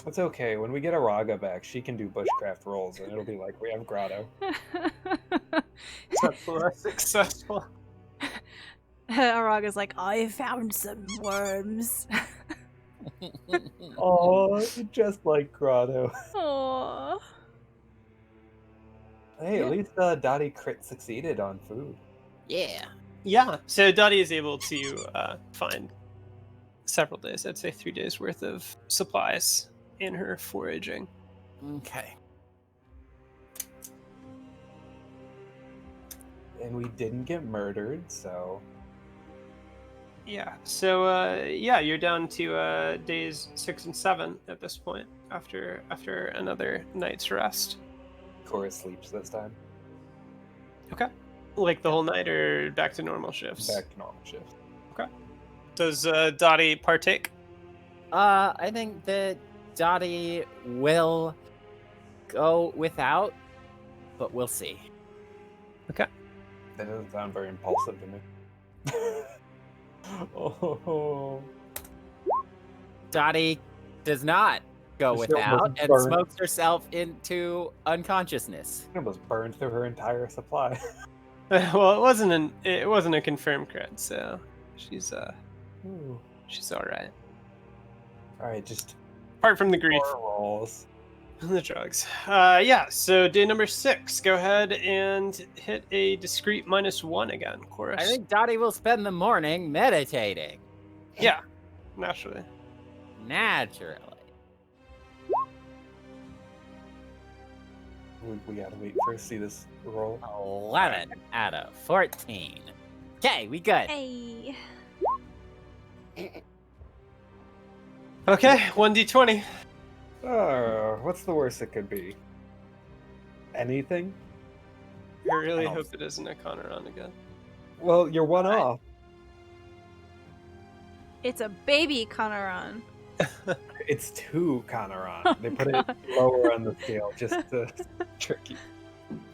It's okay. When we get Araga back, she can do bushcraft rolls, and it'll be like we have Grotto. Successful. Araga's like, I found some worms. Oh, just like Grotto. Aww. Hey, at least Dottie crit succeeded on food. Yeah. Yeah. So Dottie is able to find several days, I'd say 3 days worth of supplies in her foraging. Okay. And we didn't get murdered, so... Yeah. So yeah, you're down to days 6 and 7 at this point after another night's rest. Kory sleeps this time. Okay. Like the whole night, or back to normal shifts? Back to normal shift. Okay. Does Dottie partake? I think that Dottie will go without, but we'll see. Okay. That doesn't sound very impulsive to me. Oh. Dottie does not go She without almost and burned. smokes herself into unconsciousness. She almost burned through her entire supply. Well, it wasn't a confirmed crit, so she's Ooh. she's all right. All right, just Apart from the grief 4 rolls. and the drugs. Yeah. So day number 6. Go ahead and hit a discrete -1 again, Chorus. I think Dottie will spend the morning meditating. Yeah. Naturally. Naturally. We gotta wait for to see this roll. 11 out of 14. Okay, we good. Hey. Okay. 1d20. What's the worst it could be? Anything? I really Oh. hope it isn't a Conaron again. Well, you're one off. It's a baby Conaron. It's 2 Conaron. Oh, They put God. it lower on the scale just to trick you.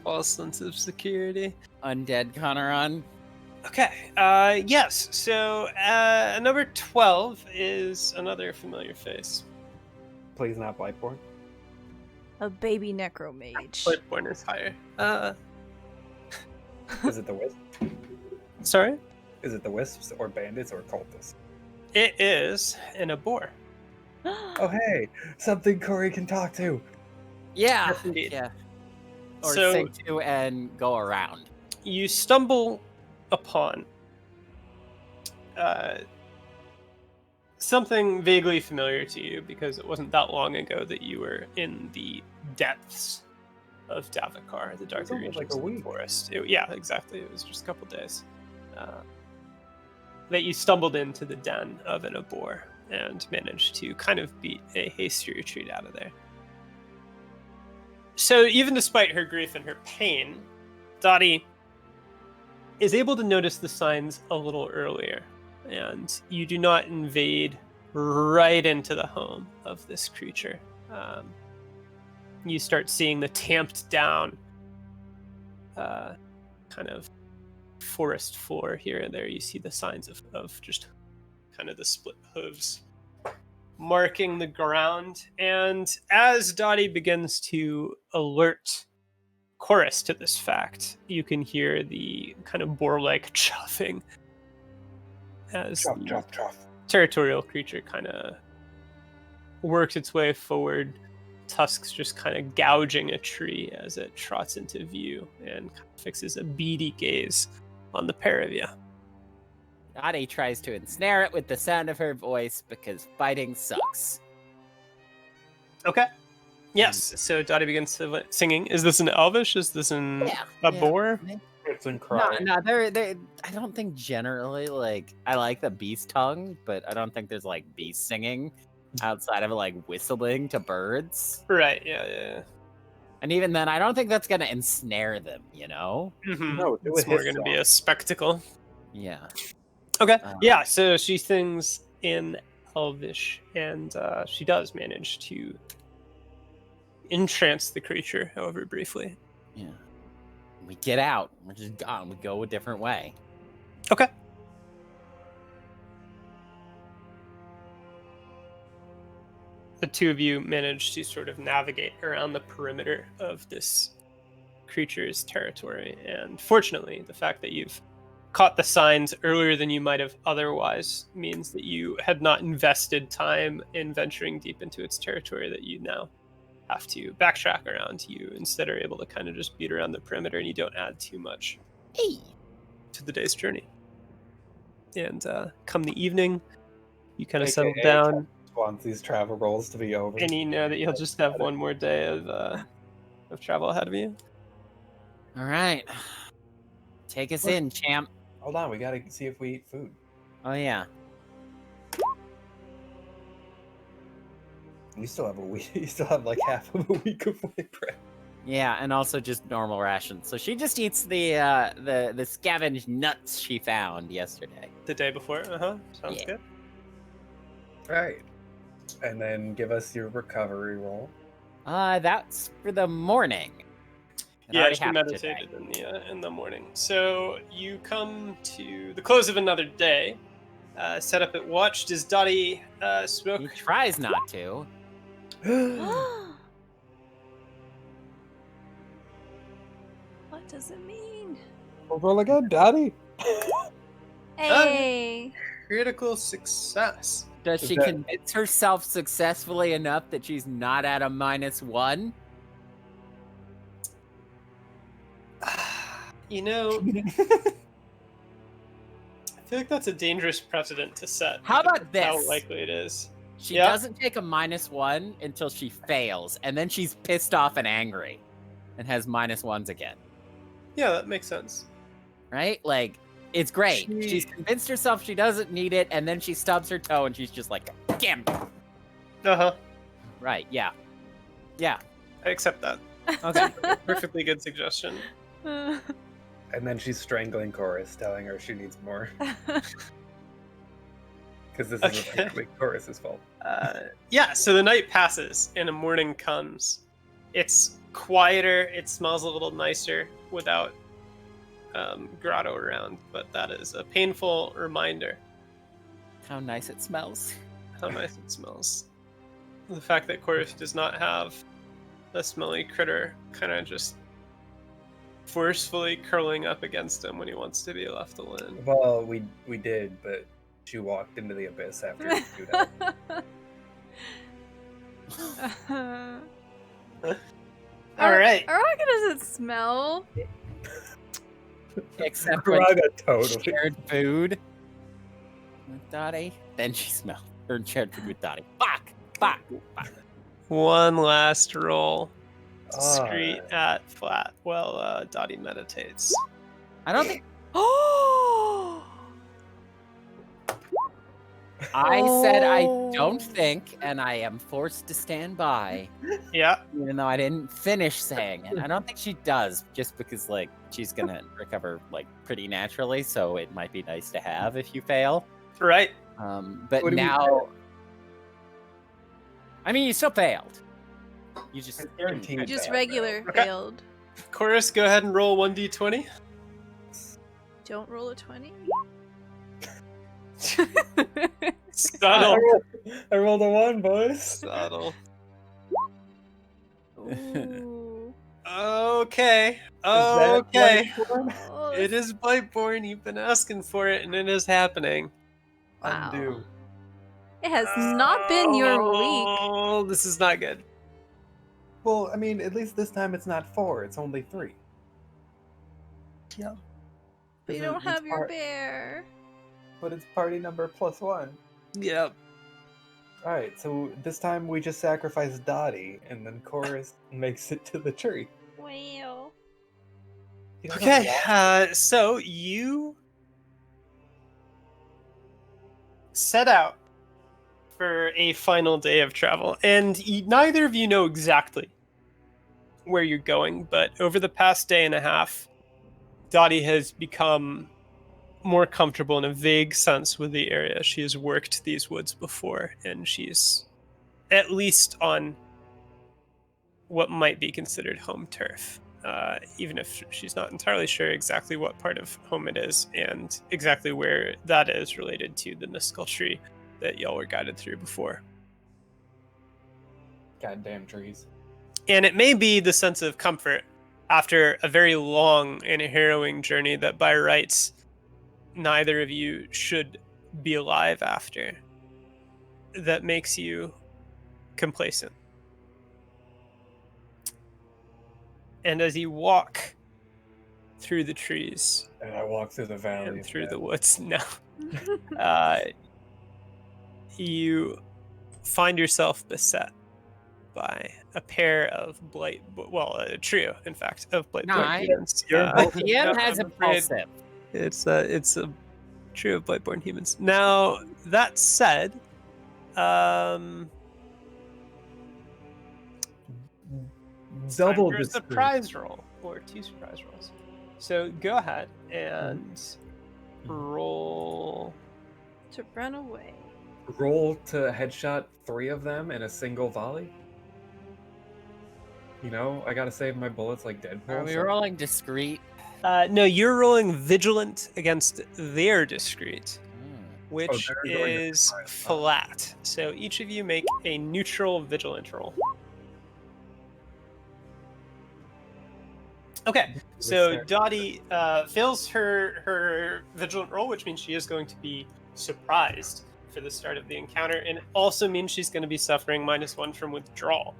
False sense of security. Undead Conaron. Okay. Yes. So number 12 is another familiar face. Please not Blightborn. A baby necromage. Bloodborne is higher. Is it the wisp? Sorry? Is it the wisps or bandits or cultists? It is in a boar. Oh hey, something Kory can talk to. Yeah. Yes, indeed. Yeah. Or So- sing to and go around. You stumble upon something vaguely familiar to you because it wasn't that long ago that you were in the depths of Davokar, the darker only regions like a of the week. forest. Yeah, exactly. It was just a couple days. That you stumbled into the den of an Abor and managed to kind of beat a hasty retreat out of there. So even despite her grief and her pain, Dati is able to notice the signs a little earlier, and you do not invade right into the home of this creature. You start seeing the tamped down kind of forest floor here and there. You see the signs of just kind of the split hooves marking the ground. And as Dati begins to alert Chorus to this fact, you can hear the kind of boar-like chuffing as Chuff, the chuff, chuff. territorial creature kind of works its way forward, tusks just kind of gouging a tree as it trots into view and kind of fixes a beady gaze on the pair of you. Dati tries to ensnare it with the sound of her voice because fighting sucks. Okay. Yes, so Dottie begins singing. Is this in Elvish? Is this in a boar? It's in cry. No, they're. I don't think generally like I like the beast tongue, but I don't think there's like beast singing outside of like whistling to birds. Right, yeah. And even then, I don't think that's gonna ensnare them. You know? Mm-hmm. No, do It's a more hiss going to be song. a spectacle. Yeah. Okay, yeah, so she sings in Elvish, and she does manage to entrance the creature, however briefly. Yeah. We get out. We're just gone. We go a different way. Okay. The two of you manage to sort of navigate around the perimeter of this creature's territory, and fortunately, the fact that you've caught the signs earlier than you might have otherwise means that you had not invested time in venturing deep into its territory that you now have to backtrack around. You instead are able to kind of just beat around the perimeter, and you don't add too much to the day's journey. And come the evening, you kind of settle AKA down, wants these travel rolls to be over. and you know that you'll just have one more day of travel ahead of you. All right. Take us in, champ. Hold on, we gotta see if we eat food. Oh yeah. You still have a week. You still have like half of a week of white bread. Yeah, and also just normal rations. So she just eats the scavenged nuts she found yesterday. The day before, sounds Yeah. good. Right. And then give us your recovery roll. That's for the morning. It Yeah, already she happened meditated today. in the morning. So you come to the close of another day. Set up at watch. Does Dottie smoke? He tries not to. What does it mean? Roll again, Daddy. Hey! Critical success. Does Is she that- convince herself successfully enough that she's not at a -1? You know, I feel like that's a dangerous precedent to set. How because about of How this? likely it is. She Yeah. doesn't take a -1 until she fails, and then she's pissed off and angry, and has -1s again. Yeah, that makes sense. Right? Like, it's great. She- She's convinced herself she doesn't need it, and then she stubs her toe, and she's just like, damn. Right, yeah. Yeah. I accept that. Okay. Perfectly good suggestion. And then she's strangling Chorus, telling her she needs more. Because this is Okay. essentially Chorus's fault. Yeah, so the night passes and a morning comes. It's quieter, it smells a little nicer without grotto around, but that is a painful reminder. How nice it smells. How nice it smells. The fact that Kory does not have a smelly critter kind of just forcefully curling up against him when he wants to be left alone. Well, we did, but she walked into the abyss after we do that. All right. Araga doesn't smell. Except when Raga she totally. shared food with Dati, then she smelled. Or shared food with Dati. Fuck! Fuck! Fuck! One last roll. Ah. Discreet at flat while Dottie meditates. I don't think. Oh! I said I don't think, and I am forced to stand by, Yeah. even though I didn't finish saying it. I don't think she does, just because like she's gonna recover like pretty naturally. So it might be nice to have if you fail. Right. But What do you now, I mean, you still failed. You just It's guaranteed. Just bad, regular Okay. failed. Chorus, go ahead and roll 1d20. Don't roll a 20. Subtle. I rolled a 1, boys. Subtle. Ooh. Okay. that Okay. Oh, It is Blightborn. You've been asking for it, and it is happening. Wow. Undo. It has not been your week. Oh, this is not good. Well, I mean, at least this time it's not 4, it's only 3. Yeah. But you don't have your bear. But it's party number +1. Yep. Alright, so this time we just sacrifice Dottie, and then Chorus makes it to the tree. Wow. He doesn't Okay, walk. so you set out for a final day of travel, and neither of you know exactly where you're going, but over the past day and a half, Dottie has become more comfortable in a vague sense with the area. She has worked these woods before, and she's at least on what might be considered home turf, even if she's not entirely sure exactly what part of home it is and exactly where that is related to the mystical tree that y'all were guided through before. Goddamn trees. And it may be the sense of comfort after a very long and harrowing journey that by rights neither of you should be alive after that makes you complacent. And as you walk through the trees And I walk through the valley. and of through the death. woods, you find yourself beset by a pair of a trio, in fact, of blight Nice. humans. DM has I'm a afraid pulsive. it's a trio of Blightborn humans. Now, that said, Double a discreet. surprise roll or 2 surprise rolls. So go ahead and roll. To run away. Roll to headshot 3 of them in a single volley. You know, I gotta save my bullets like Deadpool. Are we so- rolling discreet? No, you're rolling vigilant against their discreet, which they're going to is surprise. flat. So each of you make a neutral vigilant roll. Okay, so Yes, sir. Dottie fails her vigilant roll, which means she is going to be surprised for the start of the encounter, and it also means she's going to be suffering -1 from withdrawal.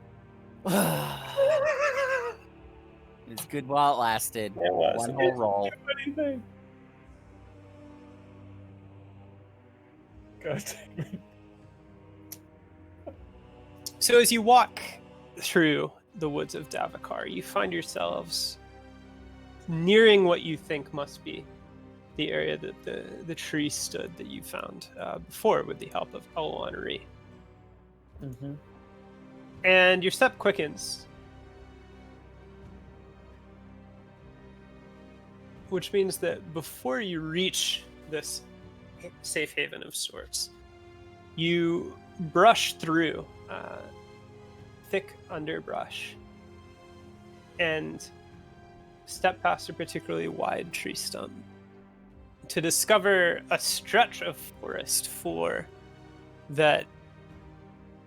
It's good while it lasted. It was. One whole roll. Anything. God damn it. So as you walk through the woods of Davokar, you find yourselves nearing what you think must be the area that the tree stood that you found before with the help of Elwanri. Mm-hmm. And your step quickens, which means that before you reach this safe haven of sorts, you brush through thick underbrush, and step past a particularly wide tree stump to discover a stretch of forest floor that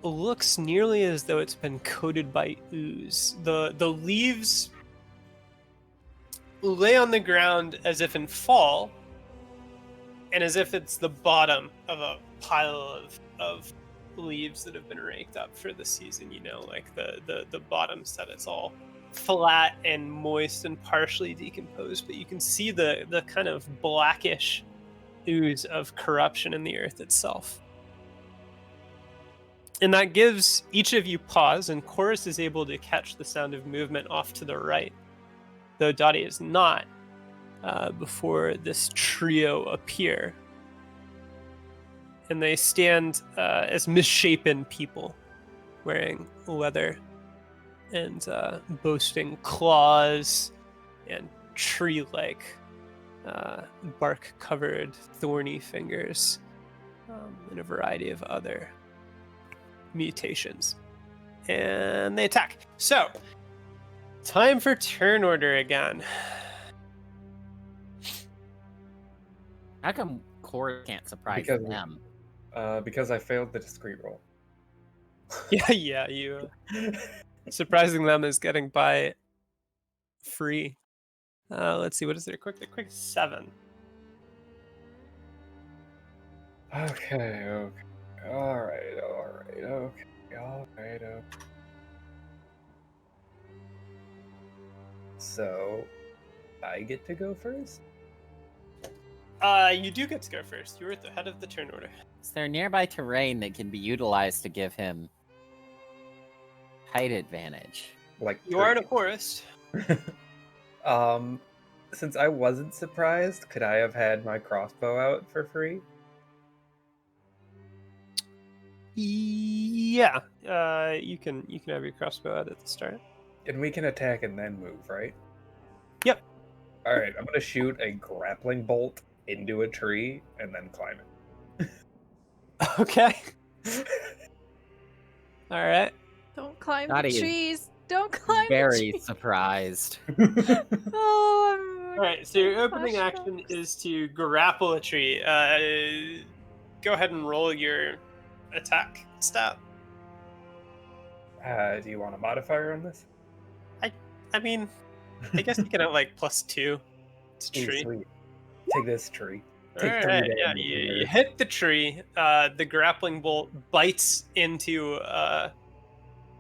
looks nearly as though it's been coated by ooze. The leaves lay on the ground as if in fall, and as if it's the bottom of a pile of leaves that have been raked up for the season, you know, like the bottom set, it's all flat and moist and partially decomposed, but you can see the kind of blackish ooze of corruption in the earth itself. And that gives each of you pause, and Chorus is able to catch the sound of movement off to the right, though Dati is not, before this trio appear. And they stand as misshapen people, wearing leather and boasting claws and tree-like, bark-covered, thorny fingers, and a variety of other mutations. And they attack. So, time for turn order again. How come Kory can't surprise Because- them? Because I failed the discrete roll. Yeah, you surprising them is getting by free. Let's see, what is their quick? Their quick is 7. Okay. Alright. So, I get to go first? You do get to go first. You're at the head of the turn order. Is there nearby terrain that can be utilized to give him height advantage? Like You are in a forest. Since I wasn't surprised, could I have had my crossbow out for free? Yeah, you can have your crossbow out at the start. And we can attack and then move, right? Yep. Alright, I'm gonna shoot a grappling bolt into a tree and then climb it. Okay. All right. Don't climb Dati the is trees. Don't climb Very the trees. surprised. Oh, I'm... All right. So your opening Flashbacks. action is to grapple a tree. Go ahead and roll your attack stat. Do you want a modifier on this? I mean, I guess you can have like +2. It's a Ooh, tree. sweet. Take this tree. All Take 3 right. damage. Yeah, you hit the tree. The grappling bolt bites into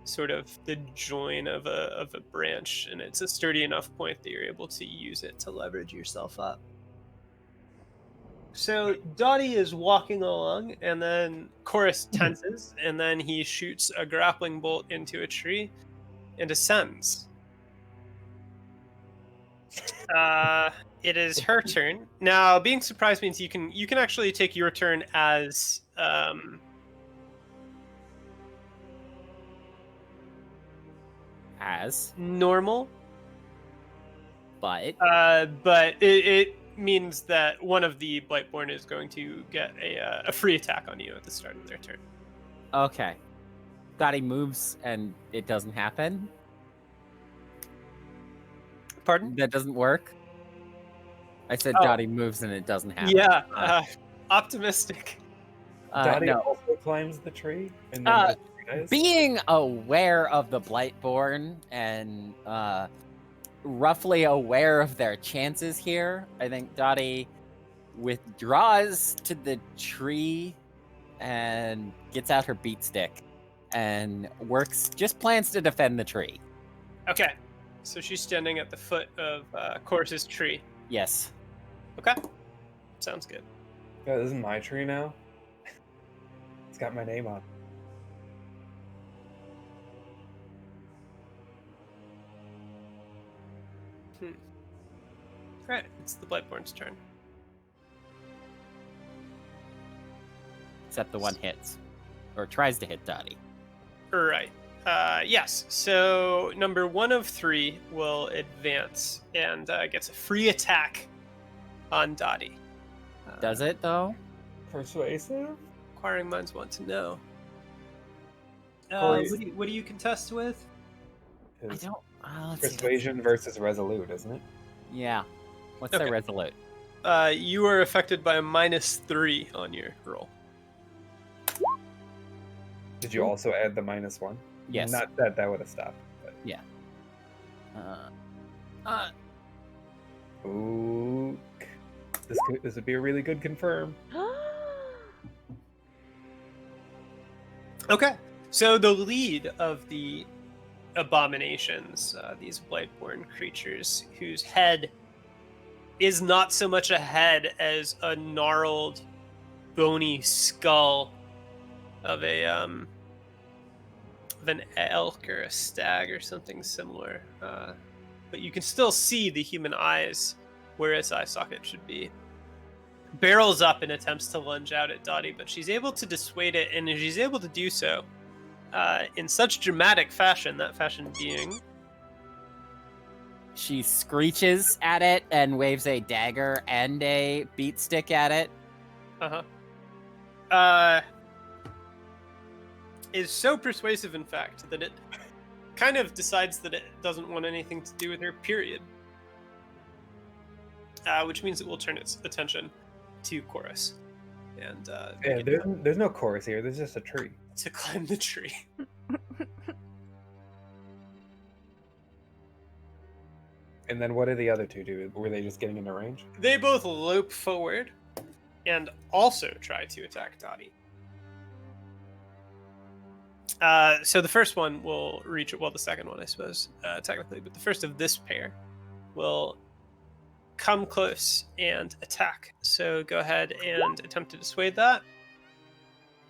sort of the join of a branch, and it's a sturdy enough point that you're able to use it to leverage yourself up. So Dati is walking along, and then Chorus tenses, and then he shoots a grappling bolt into a tree and ascends. It is her turn. Now, being surprised means you can actually take your turn as normal, But but it means that one of the Blightborn is going to get a free attack on you at the start of their turn. okay. Dati moves and it doesn't happen. Pardon? That doesn't work. I said Oh. Dati moves and it doesn't happen. Yeah, optimistic. Dottie No. also climbs the tree and then Uh, just dies? Being aware of the Blightborn and roughly aware of their chances here, I think Dottie withdraws to the tree and gets out her beat stick and plans to defend the tree. Okay, so she's standing at the foot of Chorus's tree. Yes. Okay, sounds good. Yeah, this is my tree now. It's got my name on it. Right, it's the Blightborn's turn. Except the one hits. Or tries to hit Dottie. Right. Yes. So number 1 of 3 will advance and gets a free attack on Dati. Does it, though? Persuasive? Inquiring minds want to know. Kory- What do you contest with? His Let's see, Persuasion versus resolute, isn't it? Yeah. What's Okay. the resolute? You are affected by a -3 on your roll. Did you also add the -1? Yes. Not that would have stopped. But... Ooh. This would be a really good confirm. Okay, so the lead of the abominations, these Blightborn creatures, whose head is not so much a head as a gnarled, bony skull of an elk or a stag or something similar, but you can still see the human eyes where its eye socket should be. Barrels up and attempts to lunge out at Dati, but she's able to dissuade it, and she's able to do so in such dramatic fashion, that fashion being... She screeches at it and waves a dagger and a beat stick at it. Is so persuasive, in fact, that it kind of decides that it doesn't want anything to do with her, period. Which means it will turn its attention to Chorus. And there's no chorus here, there's just a tree. to climb the tree. And then what did the other two do? Were they just getting into range? They both lope forward and also try to attack Dati. So the first one will reach, well, the second one, I suppose, technically, but the first of this pair will come close and attack. So go ahead and attempt to dissuade that.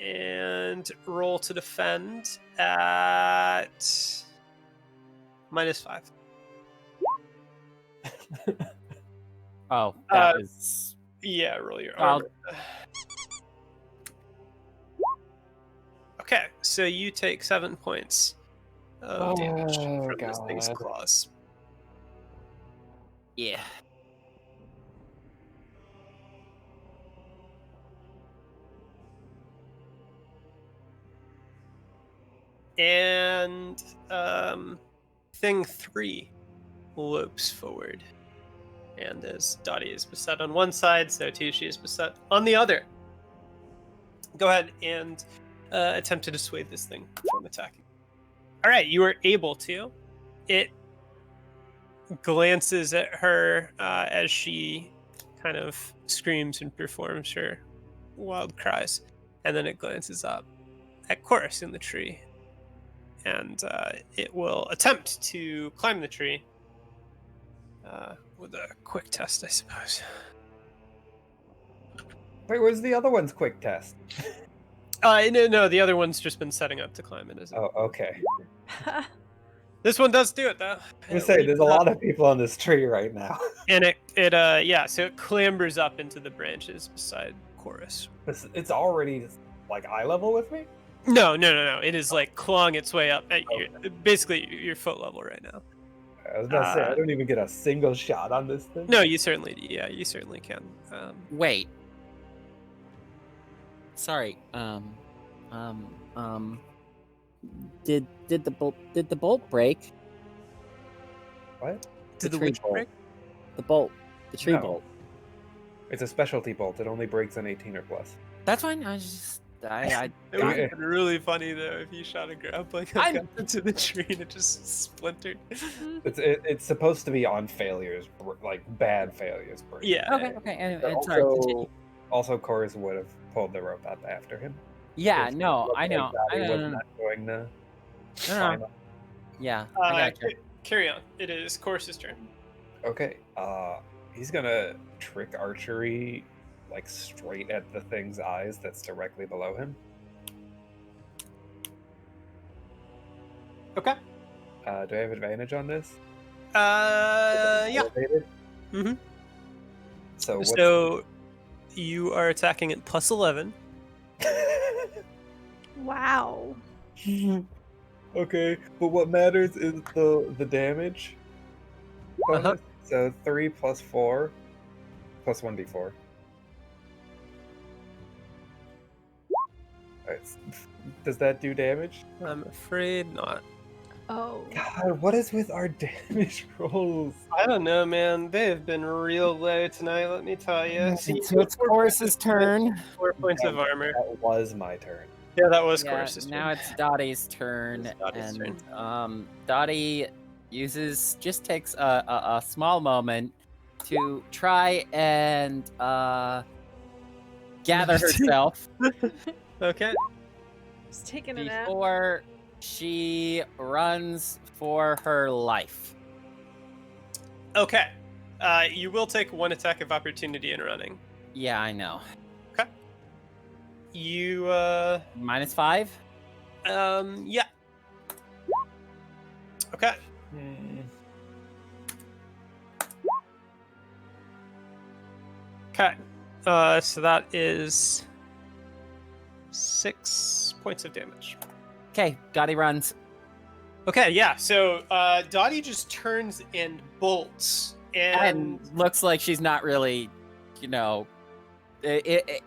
And roll to defend at -5. Oh, that was... Yeah, roll your I'll- armor. Okay, so you take 7 points of damage from this thing's God. claws. Yeah. And thing 3 lopes forward. And as Dati is beset on one side, so too she is beset on the other. Go ahead and attempt to dissuade this thing from attacking. All right, you are able to. It glances at her as she kind of screams and performs her wild cries, and then it glances up at Chorus in the tree, and it will attempt to climb the tree with a quick test, I suppose. Wait, where's the other one's quick test? No, the other one's just been setting up to climb it. Oh, okay. This one does do it though. I was saying, there's a lot of people on this tree right now. And so it clambers up into the branches beside Chorus. It's already like eye level with me? No. It is like clawing its way up at basically your foot level right now. I was about to say, I don't even get a single shot on this thing. No, you certainly can. Wait. Sorry. Did the bolt break? What? Did the tree witch bolt. break? The tree No. bolt. It's a specialty bolt. It only breaks on 18 or plus. That's fine. It would have been really funny though if you shot a grappling gun into the tree and it just splintered. It's supposed to be on failures, like bad failures. Break. Yeah. Okay. And But sorry. Continue. also, Chorus would have pulled the rope up after him. Yeah. It No. looked I know. like Dati was No. not going to No. climb up. Yeah. I gotcha. Carry on. It is Chorus's turn. Okay. He's gonna trick archery, like straight at the thing's eyes that's directly below him. Okay. Do I have advantage on this? Yeah. Elevated? Mhm. So you are attacking at +11. Wow. Okay, but what matters is the damage. Uh-huh. So 3 + 4 + 1d4. Alright, does that do damage? I'm afraid not. Oh. God, what is with our damage rolls? I don't know, man. They have been real low tonight, let me tell you. So it's Chorus's turn. 4 points of armor. That was my turn. Yeah, that was Yeah, Chorus's turn. now it's Dotty's turn, It's Dotty's and Dotty takes a small moment to try and gather herself Okay. Just taking a nap. before she runs for her life. Okay. You will take 1 attack of opportunity in running. Yeah, I know. You, -5? yeah. Okay. Okay. So that is 6 points of damage. Okay, Dotty runs. Okay, yeah. So Dottie just turns and bolts, And looks like she's not really,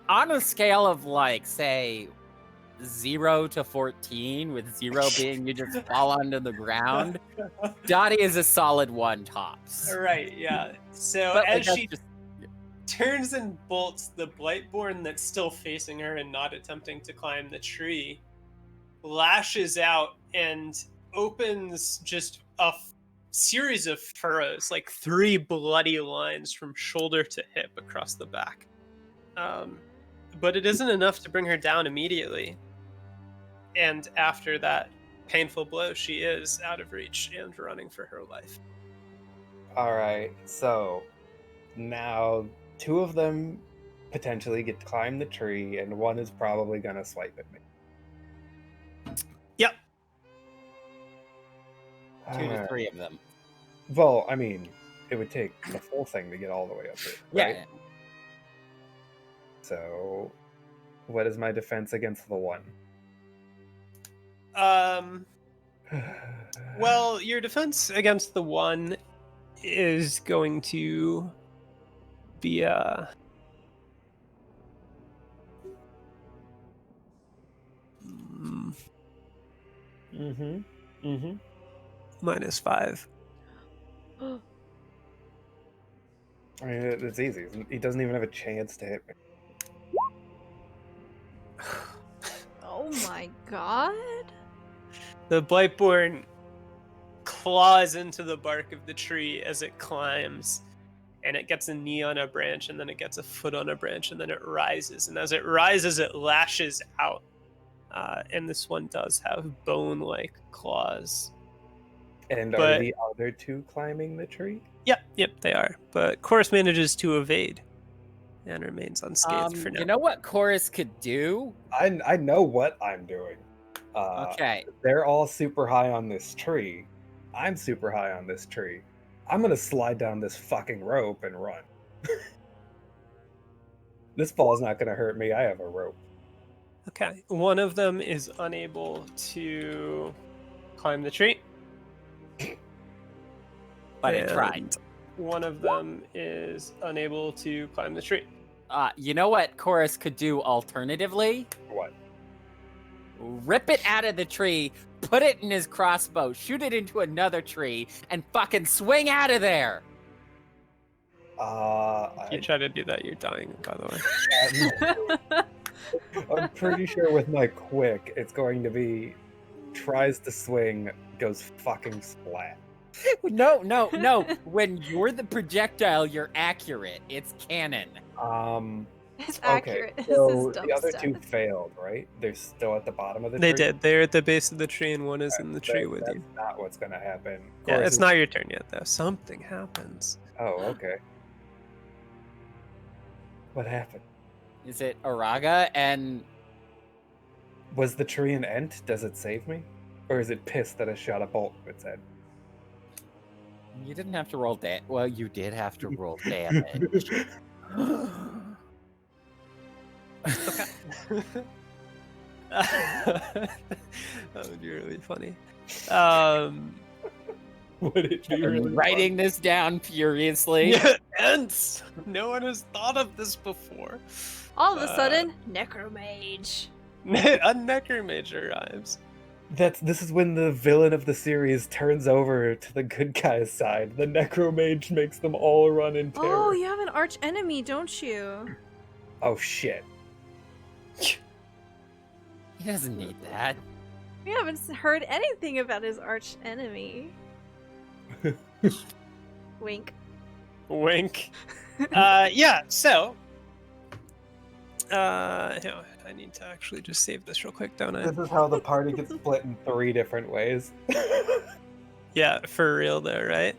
on a scale of like, say, 0 to 14, with 0 being you just fall onto the ground, Dottie is a solid 1 tops. Right, yeah. So But, as like, she turns and bolts, the Blightborn that's still facing her and not attempting to climb the tree lashes out and opens just a series of furrows, like 3 bloody lines from shoulder to hip across the back. But it isn't enough to bring her down immediately. And after that painful blow, she is out of reach and running for her life. Alright, so now 2 of them potentially get to climb the tree, and 1 is probably gonna swipe at me. Yep. 2 to 3 of them. Well, I mean, it would take the full thing to get all the way up there, right? Yeah. So, what is my defense against the 1? Well, your defense against the 1 is going to be -5. I mean, it's easy. He doesn't even have a chance to hit me. Oh my god. The Blightborn claws into the bark of the tree as it climbs, and it gets a knee on a branch, and then it gets a foot on a branch, and then it rises. And as it rises, it lashes out. And this one does have bone-like claws. And are But- the other 2 climbing the tree? Yep, they are. But Chorus manages to evade and remains unscathed for now. You know what Chorus could do? I know what I'm doing. Okay. They're all super high on this tree. I'm super high on this tree. I'm gonna slide down this fucking rope and run. This ball's not gonna hurt me. I have a rope. Okay, one of them is unable to climb the tree. But it tried. and One of them is unable to climb the tree. You know what Chorus could do alternatively? What? Rip it out of the tree, put it in his crossbow, shoot it into another tree, and fucking swing out of there! If you try to do that, you're dying, by the way. I'm pretty sure with my quick, it's going to be tries to swing, goes fucking splat. No. When you're the projectile, you're accurate. It's canon. It's Okay, accurate. This so is dumb the other stuff. 2 failed, right? They're still at the bottom of the They tree? did. They're at the base of the tree, and one is in the tree with That's you. not what's gonna happen. Yeah, Chorus it's is- not your turn yet, though. Something happens. Oh, okay. What happened? Is it Araga and Was the tree an ent? Does it save me? Or is it pissed that I shot a bolt in its head? you didn't have to roll that? Well, you did have to roll damage. That would be really funny. Would it be really I'm writing this down furiously. Yeah, ants! No one has thought of this before. All of a sudden, necromage. A necromage arrives. This is when the villain of the series turns over to the good guy's side. The necromage makes them all run in terror. Oh, you have an arch enemy, don't you? Oh shit. He doesn't need that. We haven't heard anything about his arch enemy. Wink. Wink. Yeah, so hang on, I need to actually just save this real quick, don't I? This is how the party gets split in 3 different ways. Yeah, for real though, right?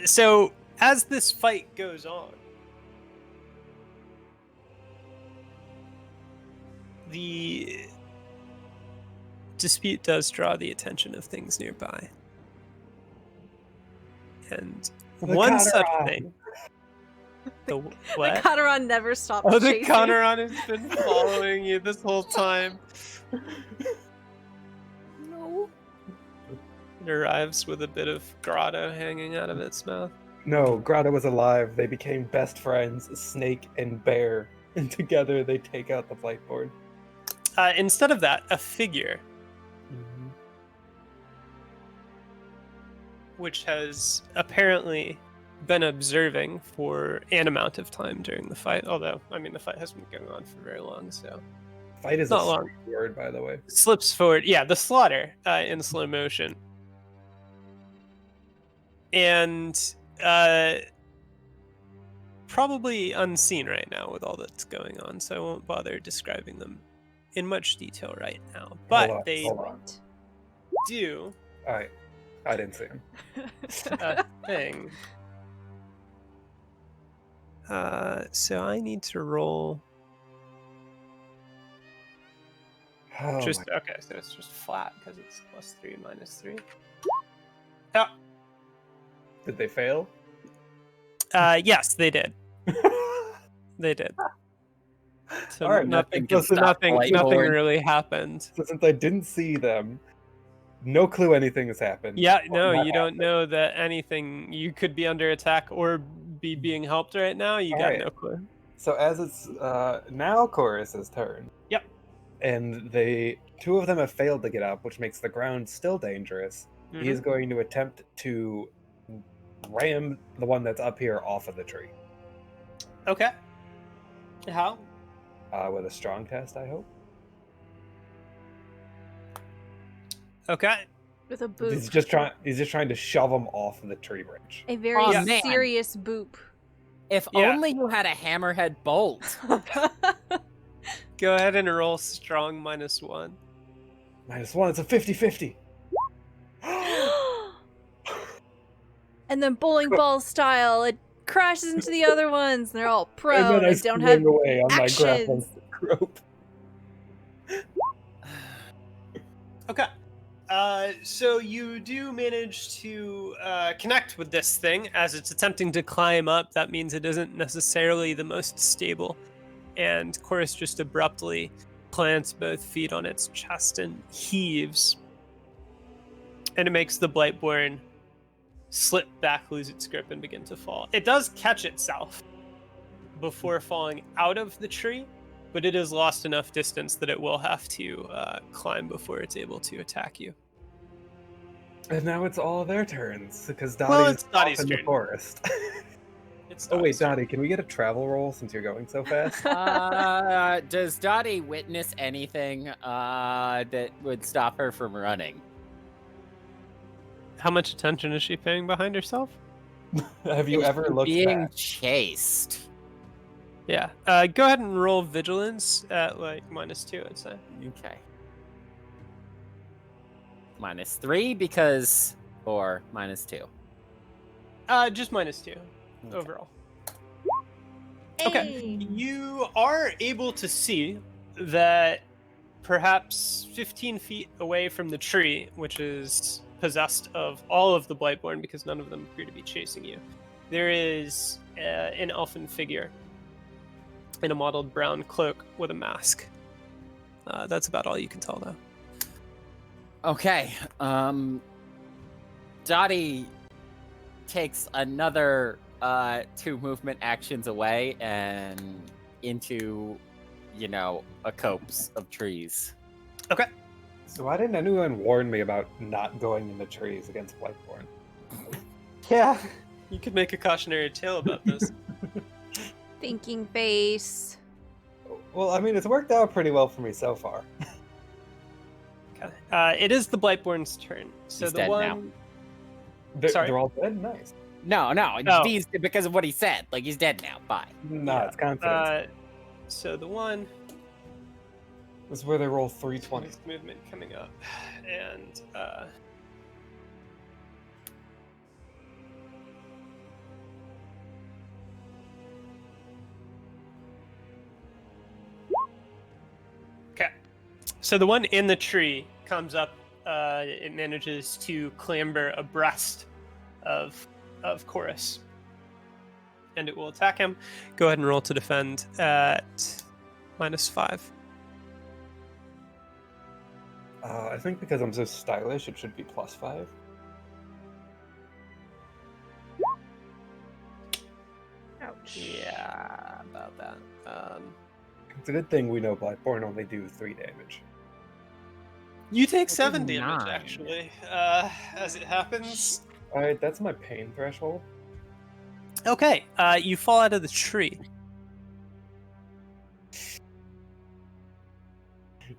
So as this fight goes on, the dispute does draw the attention of things nearby. And one such thing. The what? The Kataran never stopped Oh, the chasing. Kataran has been following you this whole time. No. It arrives with a bit of grotto hanging out of its mouth. No, Grotto was alive. They became best friends, Snake and Bear. And together they take out the Blightborn. Instead of that, a figure, which has apparently been observing for an amount of time during the fight. Although, I mean, the fight hasn't been going on for very long, so... Fight is not a long. word, by the way. Slips forward. Yeah, the slaughter in slow motion. And probably unseen right now with all that's going on, so I won't bother describing them in much detail right now. But they Hold on. do Alright. I didn't see him. a thing. So I need to roll. Oh Okay, so it's just flat because it's +3 -3. Oh, Did they fail? yes, they did. They did. So All right, nothing can stop nothing Blightborn. really happened. So since I didn't see them, no clue anything has happened. Yeah, Or no, not you don't happened. know that anything. You could be under attack or be being helped right now. You got Alright. no clue. So as it's now Chorus's turn. Yep. And two of them have failed to get up, which makes the ground still dangerous. Mhm. He is going to attempt to ram the one that's up here off of the tree. Okay. How? With a strong test, I hope. Okay. With a boop. He's just trying to shove him off the tree branch. A very Oh, man. serious boop. If Yeah. only you had a hammerhead bolt. Go ahead and roll strong -1. -1, it's a 50-50. And then bowling ball style, it crashes into the other ones, and they're all And prone then I and don't have swing away on my grappling actions. rope. Okay. So you do manage to connect with this thing as it's attempting to climb up. That means it isn't necessarily the most stable. And Chorus just abruptly plants both feet on its chest and heaves. And it makes the Blightborn slip back, lose its grip, and begin to fall. It does catch itself before falling out of the tree, but it has lost enough distance that it will have to climb before it's able to attack you. And now it's all their turns, because Dottie Well, is it's Dottie's off in the turn. forest. It's Oh wait, Dottie's turn. Dottie, can we get a travel roll since you're going so fast? Does Dati witness anything that would stop her from running? How much attention is she paying behind herself? Have you Is ever she looked being back? chased? Yeah. Go ahead and roll vigilance at like -2, I'd say. Okay. -3 because, or -2. Just -2 Okay. overall. Okay. Hey. You are able to see that perhaps 15 feet away from the tree, which is possessed of all of the Blightborn because none of them appear to be chasing you, there is an elfin figure in a mottled brown cloak with a mask. That's about all you can tell, though. Okay. Dottie takes another 2 movement actions away and into, a copse of trees. Okay. So why didn't anyone warn me about not going in the trees against Blightborn? Yeah. You could make a cautionary tale about this. Thinking face. Well, I mean, it's worked out pretty well for me so far. Okay. It is the Blightborn's turn. So He's the dead now. one. They're all dead? Nice. No, Oh. he's because of what he said. Like, he's dead now. Bye. Nah, it's confidence. So the one. This is where they roll 320. Movement coming up, and okay. So the one in the tree comes up. It manages to clamber abreast of Chorus, and it will attack him. Go ahead and roll to defend at -5. I think because I'm so stylish, it should be +5. Ouch. Yeah, about that. It's a good thing we know Blightborn only do 3 damage. You take I 7 did damage, 9. actually, as it happens. Alright, that's my pain threshold. Okay, you fall out of the tree.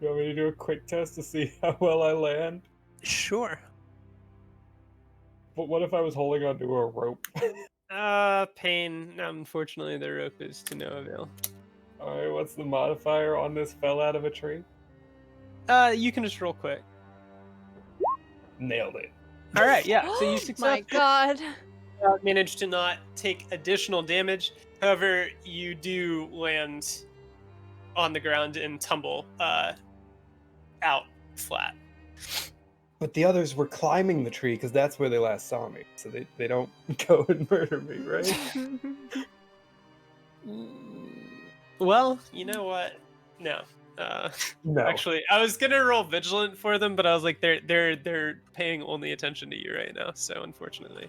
You want me to do a quick test to see how well I land? Sure. But what if I was holding onto a rope? Pain. Unfortunately, the rope is to no avail. Alright, what's the modifier on this fell out of a tree? You can just roll quick. Nailed it. All right, yeah. So you My successfully god. managed to not take additional damage. However, you do land on the ground and tumble out flat. But the others were climbing the tree because that's where they last saw me. So they don't go and murder me, right? Well, you know what? No. No. Actually, I was gonna roll vigilant for them, but I was like, they're paying only attention to you right now. So unfortunately,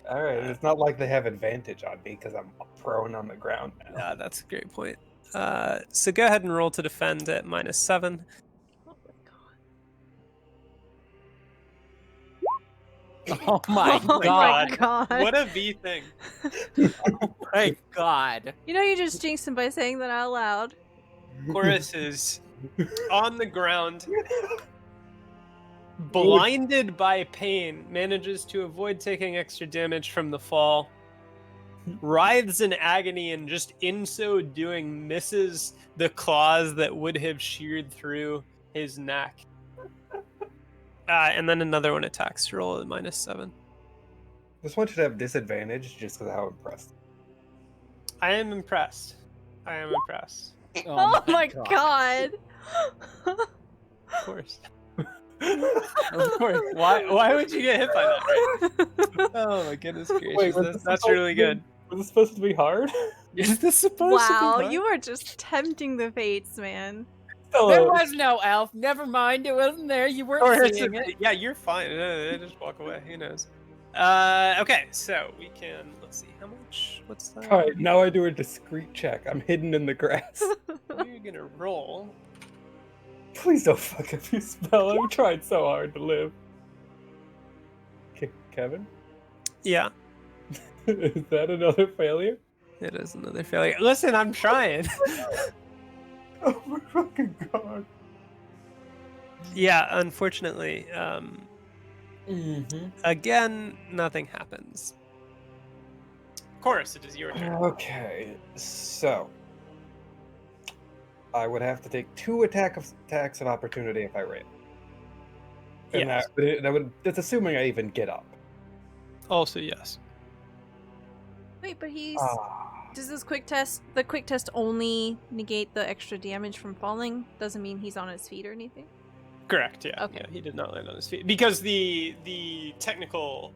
Alright, it's not like they have advantage on me because I'm prone on the ground now. that's a great point. So go ahead and roll to defend at -7. Oh my Oh god. my god. What a V thing! My god. You know you just jinxed him by saying that out loud. Chorus is on the ground, blinded by pain, manages to avoid taking extra damage from the fall, writhes in agony, and just in so doing misses the claws that would have sheared through his neck. And then another one attacks. Roll at -7. This one should have disadvantage just because of how impressed. I am impressed. I am impressed. Oh my god. Of course. Of course. Why would you get hit by that? Right? Oh my goodness gracious. Wait, That's really good. Was this supposed to be hard? Is this supposed to be Wow, hard? you are just tempting the fates, man. There was no elf. Never mind. It wasn't there. You Or weren't it's seeing it. yeah, you're fine. Just walk away. Who knows? Okay, so we can. Let's see. How much? What's that? Alright, now I do a discreet check. I'm hidden in the grass. You're gonna roll. Please don't fuck up your spell. I've tried so hard to live. Kevin? Yeah, Is that another failure? it is another failure. Listen, I'm trying. Oh my fucking god. Yeah, unfortunately, again, nothing happens. Of course, it is your turn. Okay, so I would have to take 2 attacks of opportunity if I ran. And Yes. that's assuming I even get up. Also, yes. Wait, but he's. Ah, Does this quick test, the quick test only negate the extra damage from falling? Doesn't mean he's on his feet or anything? Correct. Yeah. Okay. Yeah, he did not land on his feet because the technical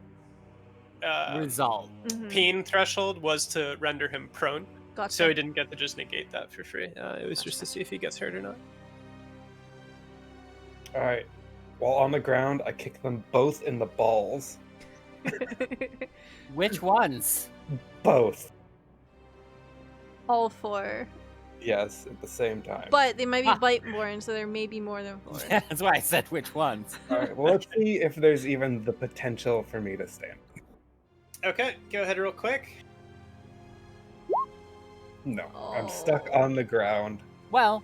Result. Mhm. pain threshold was to render him prone, Gotcha. so he didn't get to just negate that for free. It was just to see if he gets hurt or not. alright. While on the ground, I kick them both in the balls. Which ones? Both. All 4. yes, at the same time. But they might be bite-born, so there may be more than 4. Yeah, that's why I said which ones. All right, well, let's see if there's even the potential for me to stand. Okay, go ahead real quick. No, I'm stuck on the ground. Well,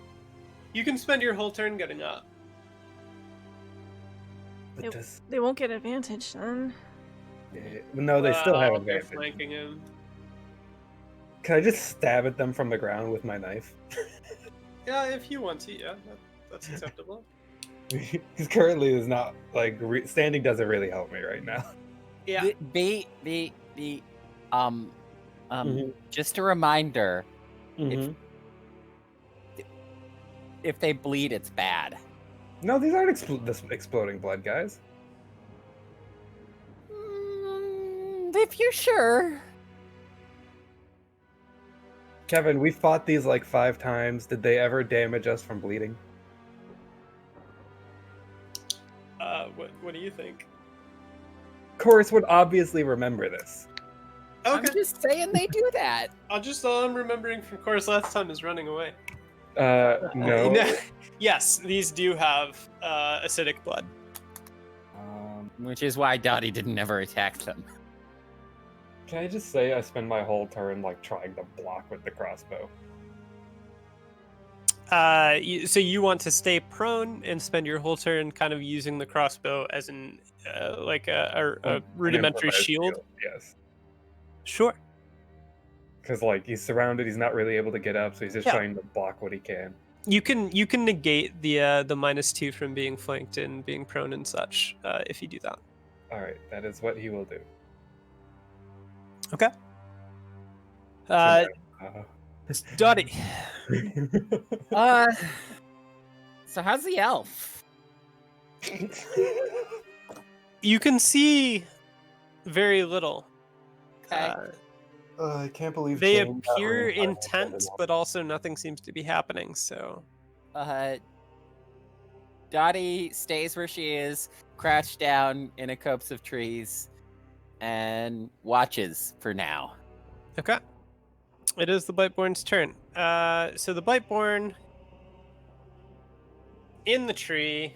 You can spend your whole turn getting up. But does, They won't get advantage then. no, they still have They're advantage. flanking him. Can I just stab at them from the ground with my knife? Yeah, if you want to, yeah, that's acceptable. Because currently is not like standing doesn't really help me right now. Yeah. Just a reminder, Mhm. if they bleed, it's bad. No, these aren't this exploding blood, guys. If you're sure. Kevin, we fought these like 5 times. Did they ever damage us from bleeding? What do you think? Chorus would obviously remember this. Okay. I'm just saying they do that. All I'm remembering from course last time is running away. No. Yes, these do have acidic blood. Which is why Dati didn't ever attack them. Can I just say I spend my whole turn like trying to block with the crossbow? So you want to stay prone and spend your whole turn kind of using the crossbow as an like a rudimentary Improvised shield? Yes. Sure. Because like he's surrounded, he's not really able to get up, so he's just trying to block what he can. You can negate the -2 from being flanked and being prone and such if you do that. All right, that is what he will do. Okay. Dottie. So how's the elf? You can see very little. Okay. I can't believe They Jane got appear rid of my intent, weapon. but also nothing seems to be happening. So Dottie stays where she is, crouched down in a copse of trees, and watches for now. okay, it is the Blightborn's turn. So the Blightborn in the tree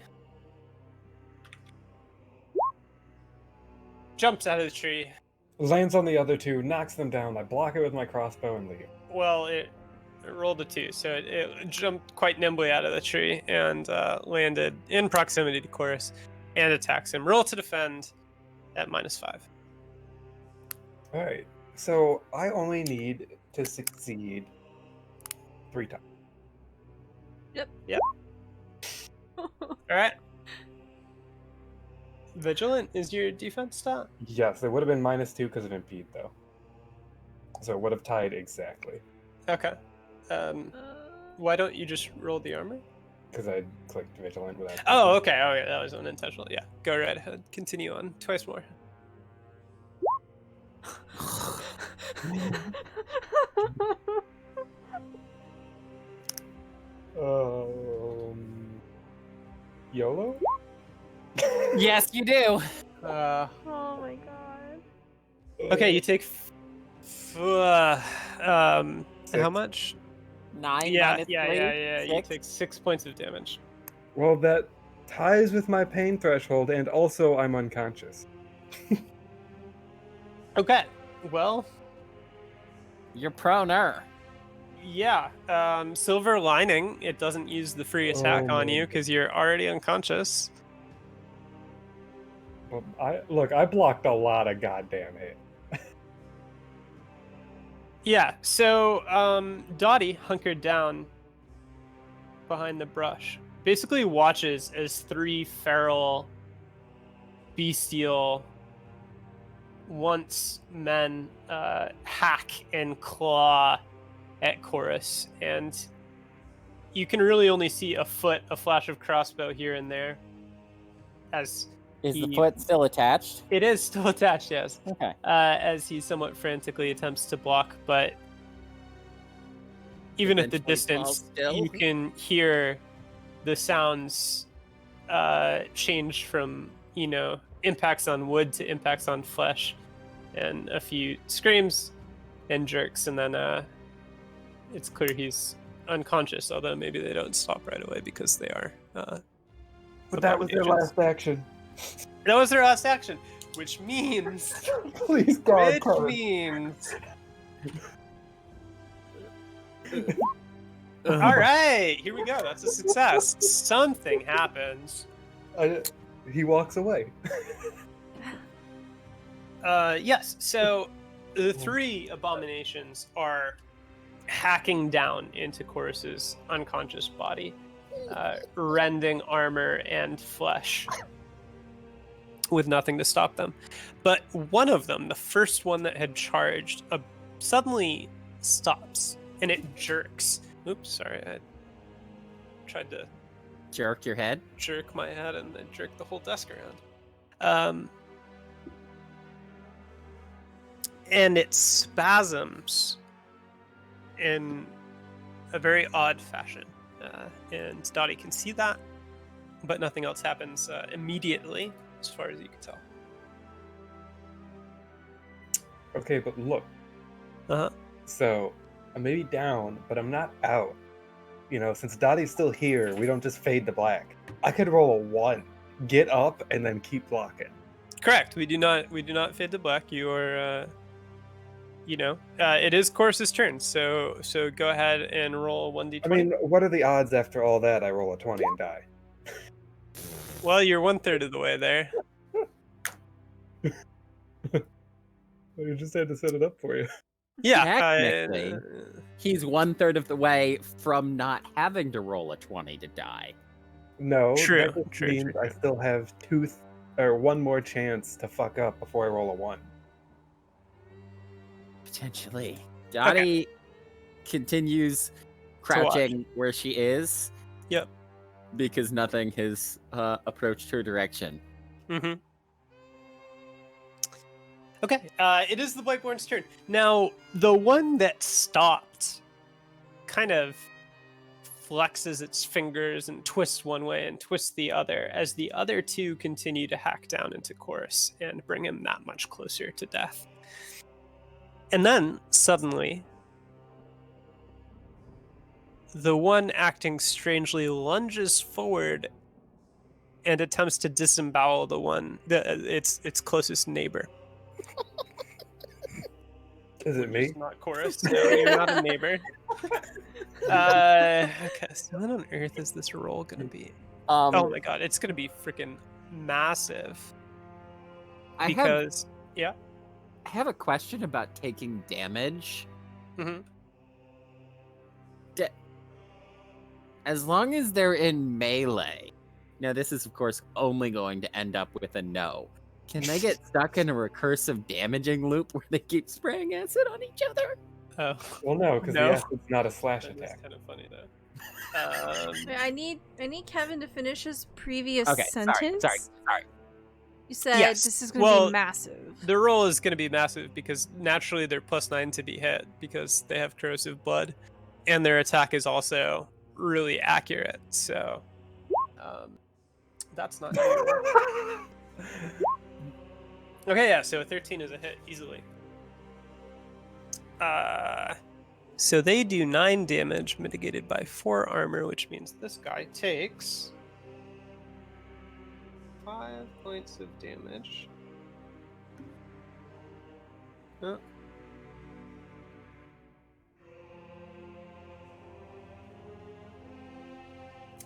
jumps out of the tree. Lands on the other 2, knocks them down. I block it with my crossbow and leave. Well, it rolled a 2, so it jumped quite nimbly out of the tree and landed in proximity to Chorus and attacks him. Roll to defend at -5. All right, so I only need to succeed 3 times. Yep. All right. Vigilant is your defense stat? Yes, it would have been -2 because of impede, though. So it would have tied exactly. Okay. Why don't you just roll the armor? Because I clicked vigilant without. Oh, okay. Oh, yeah, that was unintentional. Yeah. Go right ahead. Continue on. Twice more. YOLO? Yes, you do. Oh my god. Okay, you take. How much? 9 Yeah. minus 3. You 6. take 6 points of damage. Well, that ties with my pain threshold, and also I'm unconscious. Okay. Well, You're proner. yeah. Silver lining. It doesn't use the free attack on you because you're already unconscious. Well, I blocked a lot of goddamn hit. Yeah, so Dottie, hunkered down behind the brush, basically watches as 3 feral, bestial, once men hack and claw at Chorus, and you can really only see a flash of crossbow here and there. As Is the foot still attached? it is still attached, yes. Okay. As he somewhat frantically attempts to block, but even at the Eventually falls distance, still. you can hear the sounds change from, impacts on wood to impacts on flesh, and a few screams and jerks, and then it's clear he's unconscious, although maybe they don't stop right away because they are. But that was their last action. That was their last action, which means. Please, God, which Kory. means. All right, here we go. That's a success. Something happens. He walks away. Yes. So the 3 abominations are hacking down into Chorus's unconscious body, rending armor and flesh with nothing to stop them. But one of them, the first one that had charged, suddenly stops and it jerks. Oops, sorry. I tried to Jerk your head? jerk my head and then jerk the whole desk around. And it spasms in a very odd fashion. And Dati can see that, but nothing else happens immediately, as far as you can tell. Okay, but look. Uh-huh. So, I may be down, but I'm not out. You know, since Dotty's still here, we don't just fade to black. I could roll a 1, get up, and then keep blocking. Correct. We do not fade to black. You are, it is Chorus's turn. So go ahead and roll 1d20. I mean, what are the odds after all that I roll a 20 and die? Well, you're 1/3 of the way there. You just had to set it up for you. Yeah. Technically, he's 1/3 of the way from not having to roll a 20 to die. No, True, that just true, means true. I still have 1 more chance to fuck up before I roll a 1. Potentially. Dottie continues crouching where she is. Yep. Because nothing has approached her direction. Mm-hmm. Okay, it is the Blightborn's turn. Now, the one that stopped kind of flexes its fingers and twists one way and twists the other as the other 2 continue to hack down into Chorus and bring him that much closer to death. And then, suddenly, the one acting strangely lunges forward and attempts to disembowel the one, its closest neighbor. Is it me? It's not Chorus. No, you're not a neighbor. Okay, so what on earth is this roll going to be? Oh my god, it's going to be freaking massive. I yeah. have a question about taking damage. Mm-hmm. As long as they're in melee, now this is of course only going to end up with a no. Can they get stuck in a recursive damaging loop where they keep spraying acid on each other? Oh. Well, no, because No. the acid's not a slash That is attack. kind of funny though. Wait, I need Kevin to finish his previous Okay, sentence. sorry. You said Yes, this is going to be massive. The roll is going to be massive because naturally they're +9 to be hit because they have corrosive blood, and their attack is also really accurate. So, that's not. Okay, yeah. So a 13 is a hit easily. So they do 9 damage, mitigated by 4 armor, which means this guy takes 5 points of damage. Oh.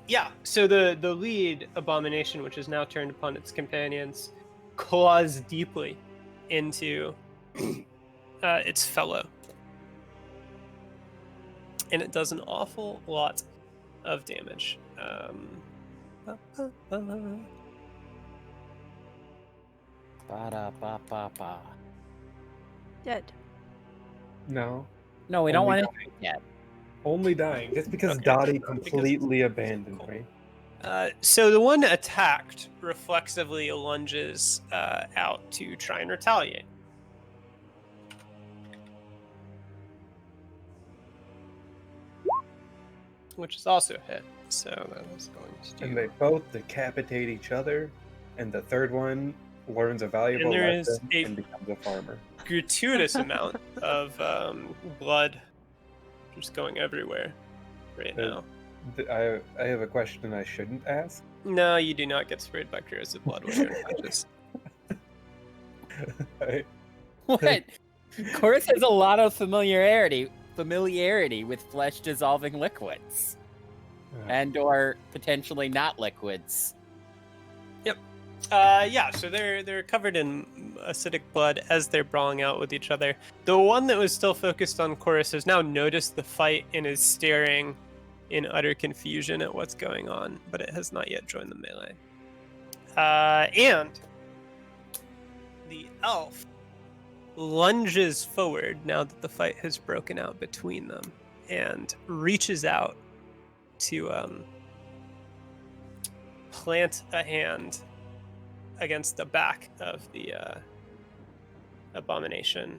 Yeah, so the lead abomination, which is now turned upon its companions, claws deeply into its fellow. And it does an awful lot of damage. Ba-da-ba-ba-ba. Dead. No. No, we don't Only want to yet. Only dying. Just because Okay. Dottie completely abandoned Cool. me. So the one attacked reflexively lunges out to try and retaliate. Which is also a hit. So that is going to do. And they both decapitate each other, and the third one learns a valuable And there is lesson a- and becomes a farmer. Gratuitous amount of blood just going everywhere. right now. I have a question I shouldn't ask. No, you do not get sprayed by corrosive blood when you're unconscious. What? Chorus has a lot of familiarity with flesh dissolving liquids, and or potentially not liquids. Yeah, so they're covered in acidic blood as they're brawling out with each other. The one that was still focused on Chorus has now noticed the fight and is staring in utter confusion at what's going on, but it has not yet joined the melee. And the elf lunges forward now that the fight has broken out between them and reaches out to plant a hand against the back of the abomination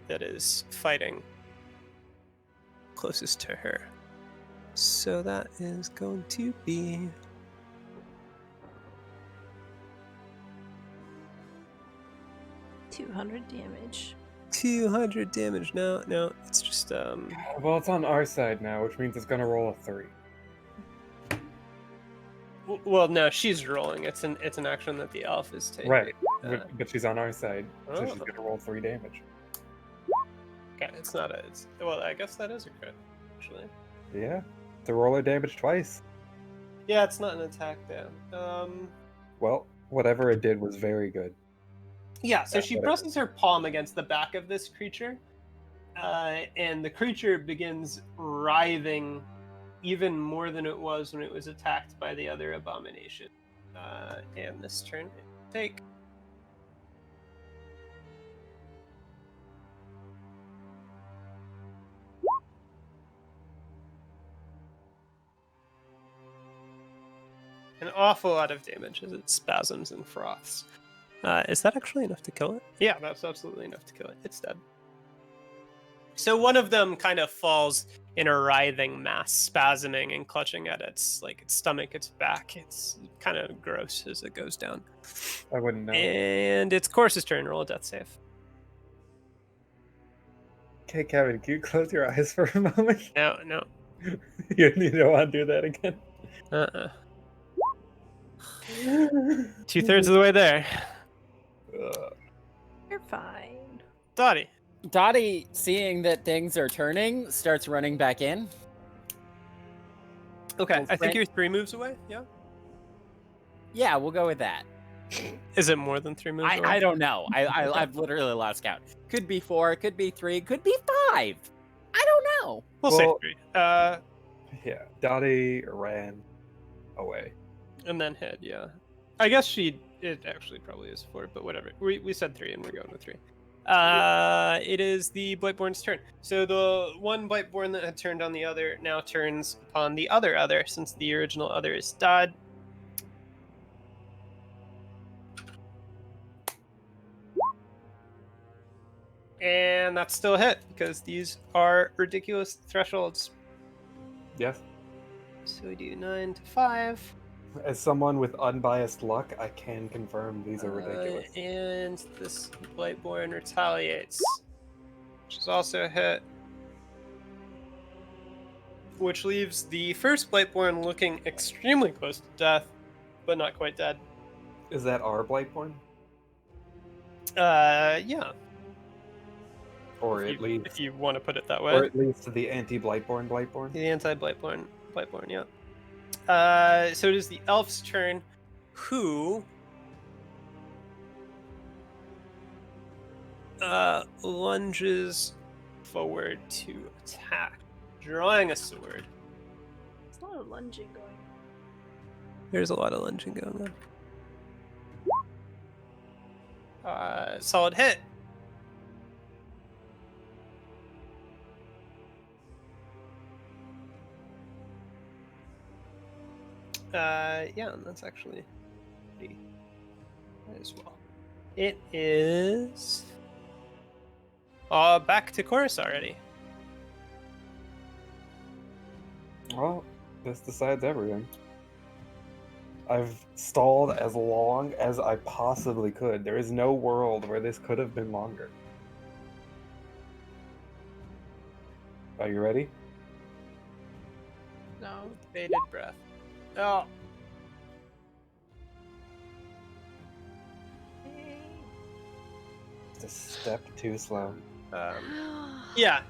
that is fighting closest to her. So that is going to be 200 damage. 200 damage. No, it's just Well, it's on our side now, which means it's gonna roll a 3. well, no, she's rolling. It's an action that the elf is taking. Right, but she's on our side, so she's Oh. gonna roll 3 damage. Okay, it's not a. Well, I guess that is a crit, actually. Yeah, to roll her damage twice. Yeah, it's not an attack down. Well, whatever it did was very good. Yeah, so That's she what it presses her palm against the back of this creature, and the creature begins writhing even more than it was when it was attacked by the other abomination. And this turn, take. An awful lot of damage as it spasms and froths. Is that actually enough to kill it? Yeah, that's absolutely enough to kill it. It's dead. So one of them kind of falls in a writhing mass, spasming and clutching at its stomach, its back. It's kind of gross as it goes down. I wouldn't know. And it's Chorus's turn. Roll a death save. Okay, Kevin, can you close your eyes for a moment? No. You don't want to do that again? 2/3 of the way there. You're fine. Dati. Dati, seeing that things are turning, starts running back in. Okay, Well, I think Frank- you're 3 moves away. Yeah. Yeah, we'll go with that. Is it more than 3 moves away? I don't know. I've literally lost count. Could be 4, could be 3, could be 5. I don't know. We'll say Well- 3. Yeah, Dottie ran away. And then hit, yeah. I guess it actually probably is 4, but whatever. We said 3 and we're going with 3. It is the Blightborn's turn. So the one Blightborn that had turned on the other now turns upon the other, since the original other is dead. And that's still a hit, because these are ridiculous thresholds. Yes. So we do 9 to 5. As someone with unbiased luck, I can confirm these are ridiculous. And this Blightborn retaliates, which is also a hit. Which leaves the first Blightborn looking extremely close to death, but not quite dead. Is that our Blightborn? Yeah. Or If at least, if you want to put it that or way. at least the anti-Blightborn Blightborn? The anti-Blightborn, yeah. So it is the elf's turn, who lunges forward to attack, drawing a sword. There's a lot of lunging going on. There's a lot of lunging going on. Solid hit. Yeah, and that's actually pretty as well. It is back to chorus already. Well, this decides everything. I've stalled as long as I possibly could. There is no world where this could have been longer. Are you ready? with bated breath. Oh. Just a step too slow. Yeah,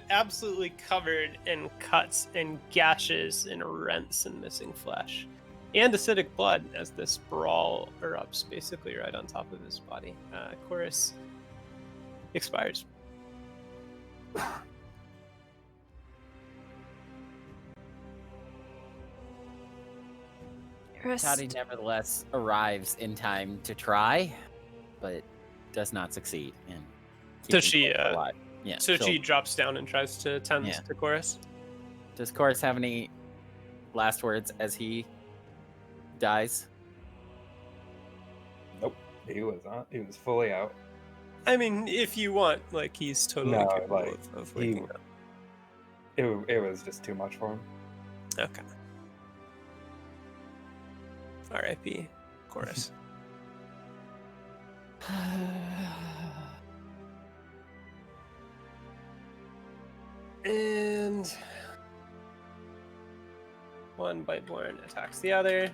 absolutely covered in cuts and gashes and rents and missing flesh. And acidic blood as this brawl erupts basically right on top of his body. Chorus expires. Dati nevertheless arrives in time to try, but does not succeed in Does keeping she, Chorus alive. Yeah. So she drops down and tries to tend Yeah. to Chorus. Does Chorus have any last words as he dies? Nope. He was fully out. I mean, if you want, like, he's totally No, capable like, of waking up. It was just too much for him. Okay. R.I.P. Chorus. And one Biteborn attacks the other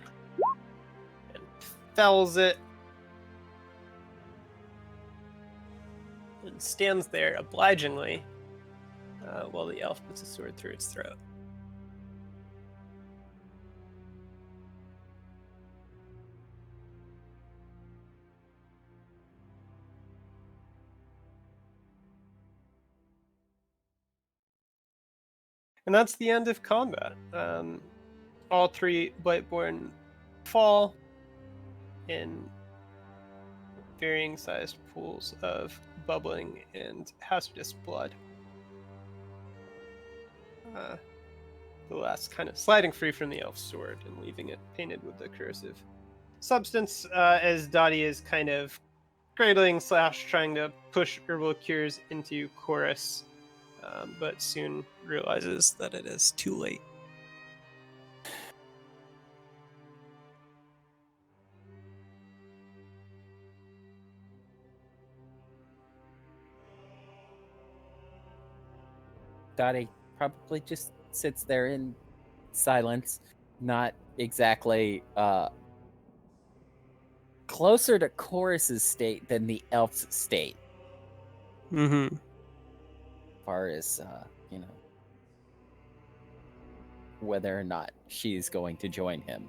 and fells it. And stands there obligingly while the elf puts a sword through its throat. And that's the end of combat. All three Blightborn fall in varying sized pools of bubbling and hazardous blood. The last kind of sliding free from the elf's sword and leaving it painted with the corrosive substance as Dati is kind of cradling / trying to push herbal cures into Chorus. But soon realizes that it is too late. Dati probably just sits there in silence, not exactly closer to Chorus's state than the elf's state. Mm-hmm. As far as whether or not she's going to join him.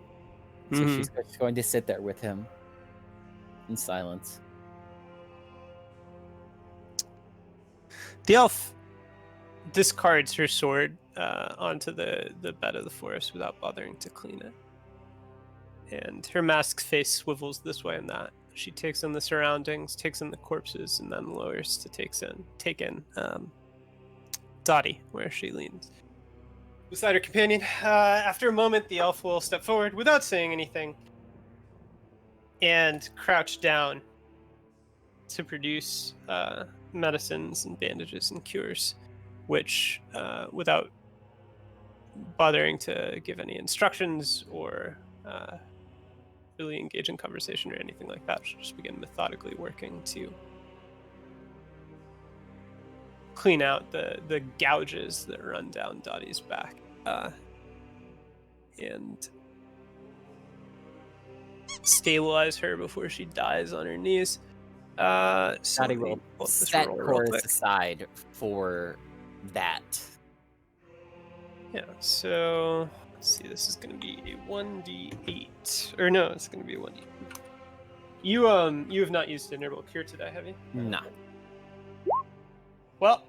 So she's just going to sit there with him in silence. The elf discards her sword onto the bed of the forest without bothering to clean it. And her masked face swivels this way and that. She takes in the surroundings, takes in the corpses, and then lowers to take in Dati, where she leans beside her companion. After a moment, the elf will step forward without saying anything and crouch down to produce medicines and bandages and cures, which, without bothering to give any instructions or really engage in conversation or anything like that, she'll just begin methodically working to clean out the gouges that run down Dati's back and stabilize her before she dies on her knees. Dati will set Chorus aside for that. Yeah, so let's see, this is going to be a 1d8. Or no, it's going to be a 1d8. You have not used Unbearable Cure today, have you? No. Well,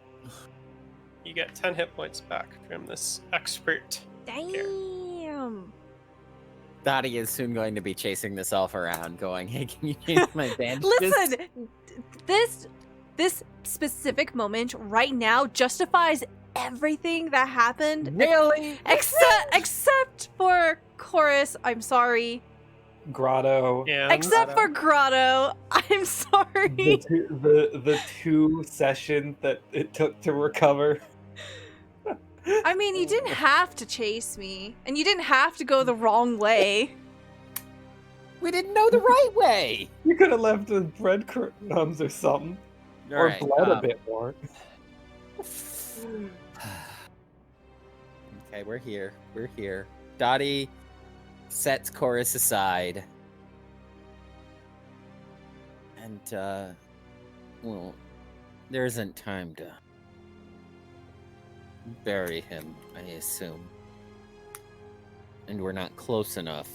you get 10 hit points back from this expert. Damn. Dati is soon going to be chasing this elf around, going, "Hey, can you change my bandages?" Listen, this specific moment right now justifies everything that happened. Really? Except for Chorus, I'm sorry. Grotto. Yeah. Except for Grotto, I'm sorry. The two sessions that it took to recover. I mean, you didn't have to chase me, and you didn't have to go the wrong way. We didn't know the right way. You could have left the breadcrumbs or something. All or right, bled a bit more. Okay. Okay, we're here. We're here. Dati sets Chorus aside. And, well, there isn't time to bury him, I assume. And we're not close enough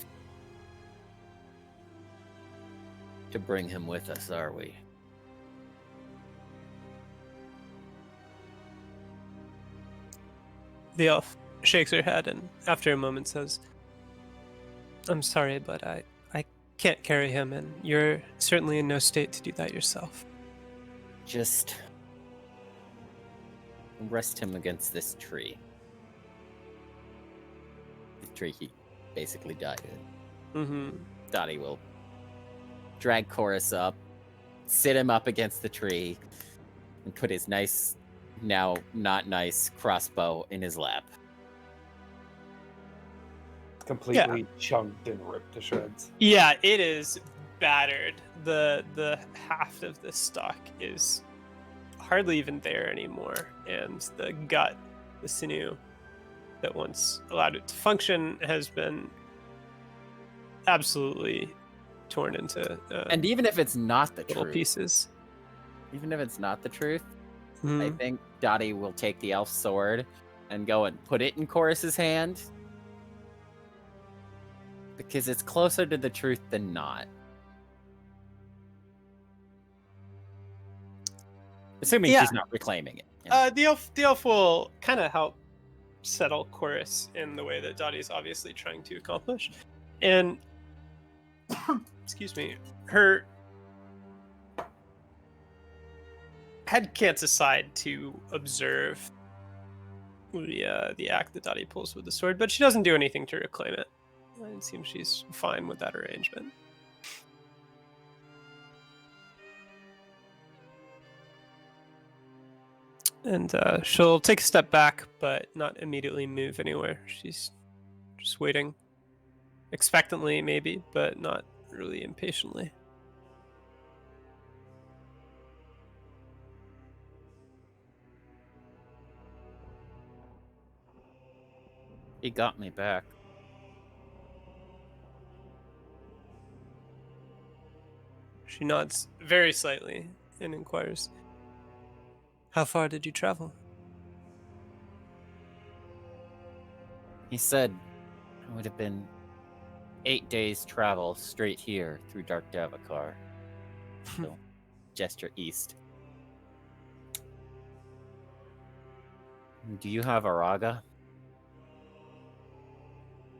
to bring him with us, are we? The elf shakes her head and after a moment says, I'm sorry, but I can't carry him, and you're certainly in no state to do that yourself. Just rest him against this tree. The tree he basically died in. Mm-hmm. Dati will drag Chorus up, sit him up against the tree, and put his nice, now not nice, crossbow in his lap. Completely chunked and ripped to shreds. Yeah, it is battered. The haft of the stock is hardly even there anymore, and the gut, the sinew that once allowed it to function, has been absolutely torn into And even if it's not the little truth, pieces. even if it's not the truth, I Mhm. think Dati will take the elf sword and go and put it in Chorus's hand. Because it's closer to the truth than not. Assuming Yeah. she's not reclaiming it. You know? The elf will kind of help settle Chorus in the way that Dottie's obviously trying to accomplish, and excuse me, her head cants aside to observe the act that Dati pulls with the sword, but she doesn't do anything to reclaim it. It seems she's fine with that arrangement. And she'll take a step back, but not immediately move anywhere. She's just waiting. Expectantly, maybe, but not really impatiently. He got me back. She nods very slightly and inquires, how far did you travel? He said it would have been 8 days travel straight here through Dark Davokar. So, gesture east. Do you have Araga?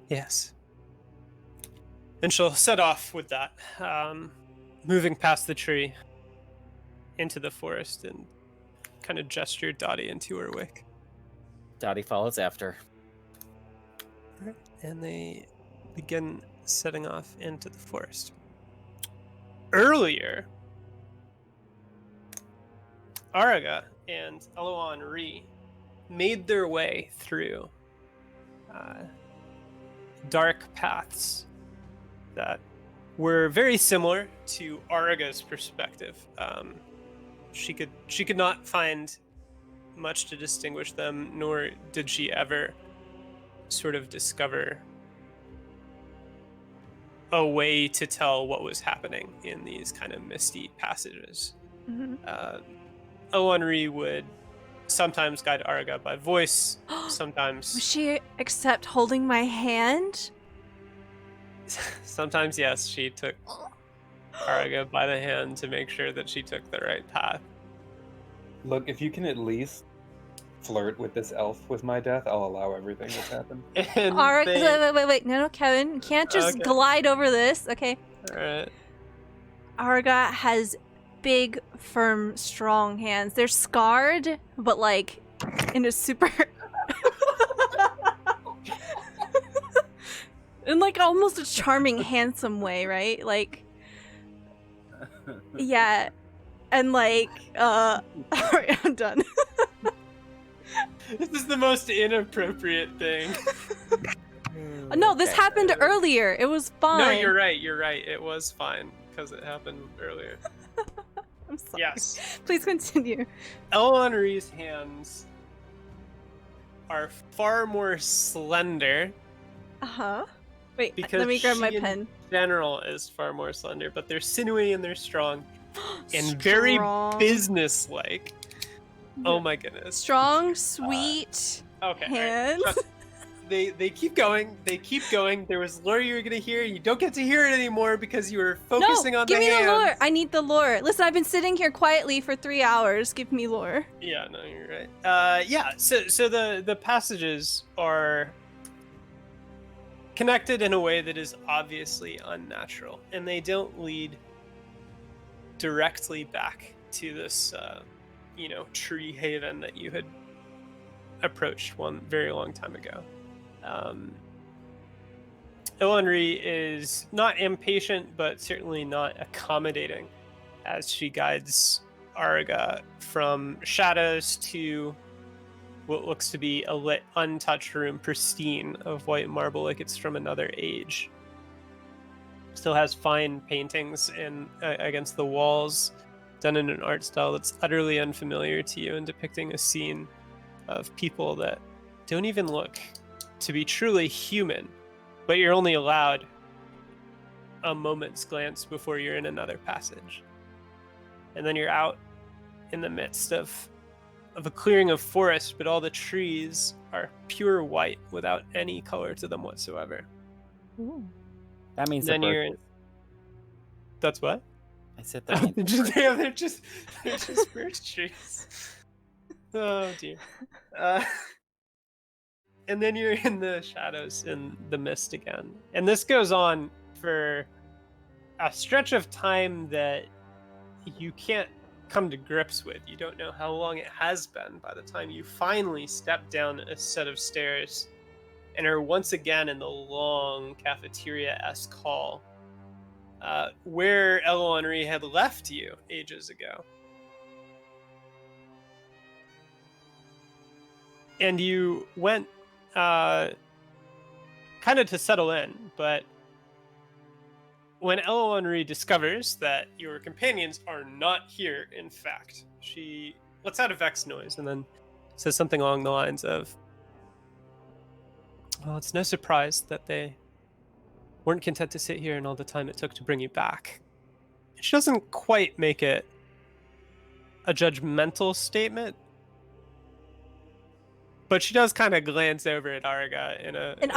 Yes. And she'll set off with that, moving past the tree into the forest and kind of gesture Dati into her wake. Dati follows after. And they begin setting off into the forest. Earlier, Araga and Eloan Ree made their way through dark paths that were very similar to Araga's perspective. She could not find much to distinguish them, nor did she ever sort of discover a way to tell what was happening in these kind of misty passages. Mm-hmm. Owenri would sometimes guide Araga by voice, sometimes Would she accept holding my hand? sometimes yes, she took Araga by the hand to make sure that she took the right path. Look, if you can at least flirt with this elf with my death, I'll allow everything that's happened. And Alright, they- wait. No, Kevin. You can't just Okay. glide over this. Okay. all right. Arga has big, firm, strong hands. They're scarred, but like in a super in like almost a charming, handsome way, right? Like yeah. And like alright, I'm done. This is the most inappropriate thing. No, this Okay. happened earlier. It was fine. No, you're right. It was fine because it happened earlier. I'm sorry. Yes. Please continue. Elonri's hands are far more slender. Uh-huh. Wait, Because let me grab my she in pen. general is far more slender, but they're sinewy and they're strong and very Strong. business-like. Oh my goodness. Strong, sweet Okay, hands. all right. They keep going. They keep going. There was lore you were gonna hear. You don't get to hear it anymore because you were focusing on give the me hands. the lore. I need the lore. Listen, I've been sitting here quietly for 3 hours. Give me lore. Yeah, no, you're right. Yeah. So the passages are connected in a way that is obviously unnatural, and they don't lead directly back to this, tree haven that you had approached one very long time ago. Ilonri is not impatient, but certainly not accommodating, as she guides Arga from shadows to what looks to be a lit, untouched room, pristine, of white marble like it's from another age. Still has fine paintings against the walls, done in an art style that's utterly unfamiliar to you and depicting a scene of people that don't even look to be truly human, but you're only allowed a moment's glance before you're in another passage. And then you're out in the midst of a clearing of forest, but all the trees are pure white without any color to them whatsoever. Ooh. That means Then they're you're in... That's what? I said that. they're just birch trees. Oh dear. And then you're in the shadows in the mist again. And this goes on for a stretch of time that you can't come to grips with. You don't know how long it has been by the time you finally step down a set of stairs and are once again in the long cafeteria-esque hall where Elonri had left you ages ago. And you went kind of to settle in, but when Elonri discovers that your companions are not here, in fact, she lets out a vexed noise and then says something along the lines of, well, it's no surprise that they weren't content to sit here and all the time it took to bring you back. She doesn't quite make it a judgmental statement, but she does kind of glance over at Arga in a way.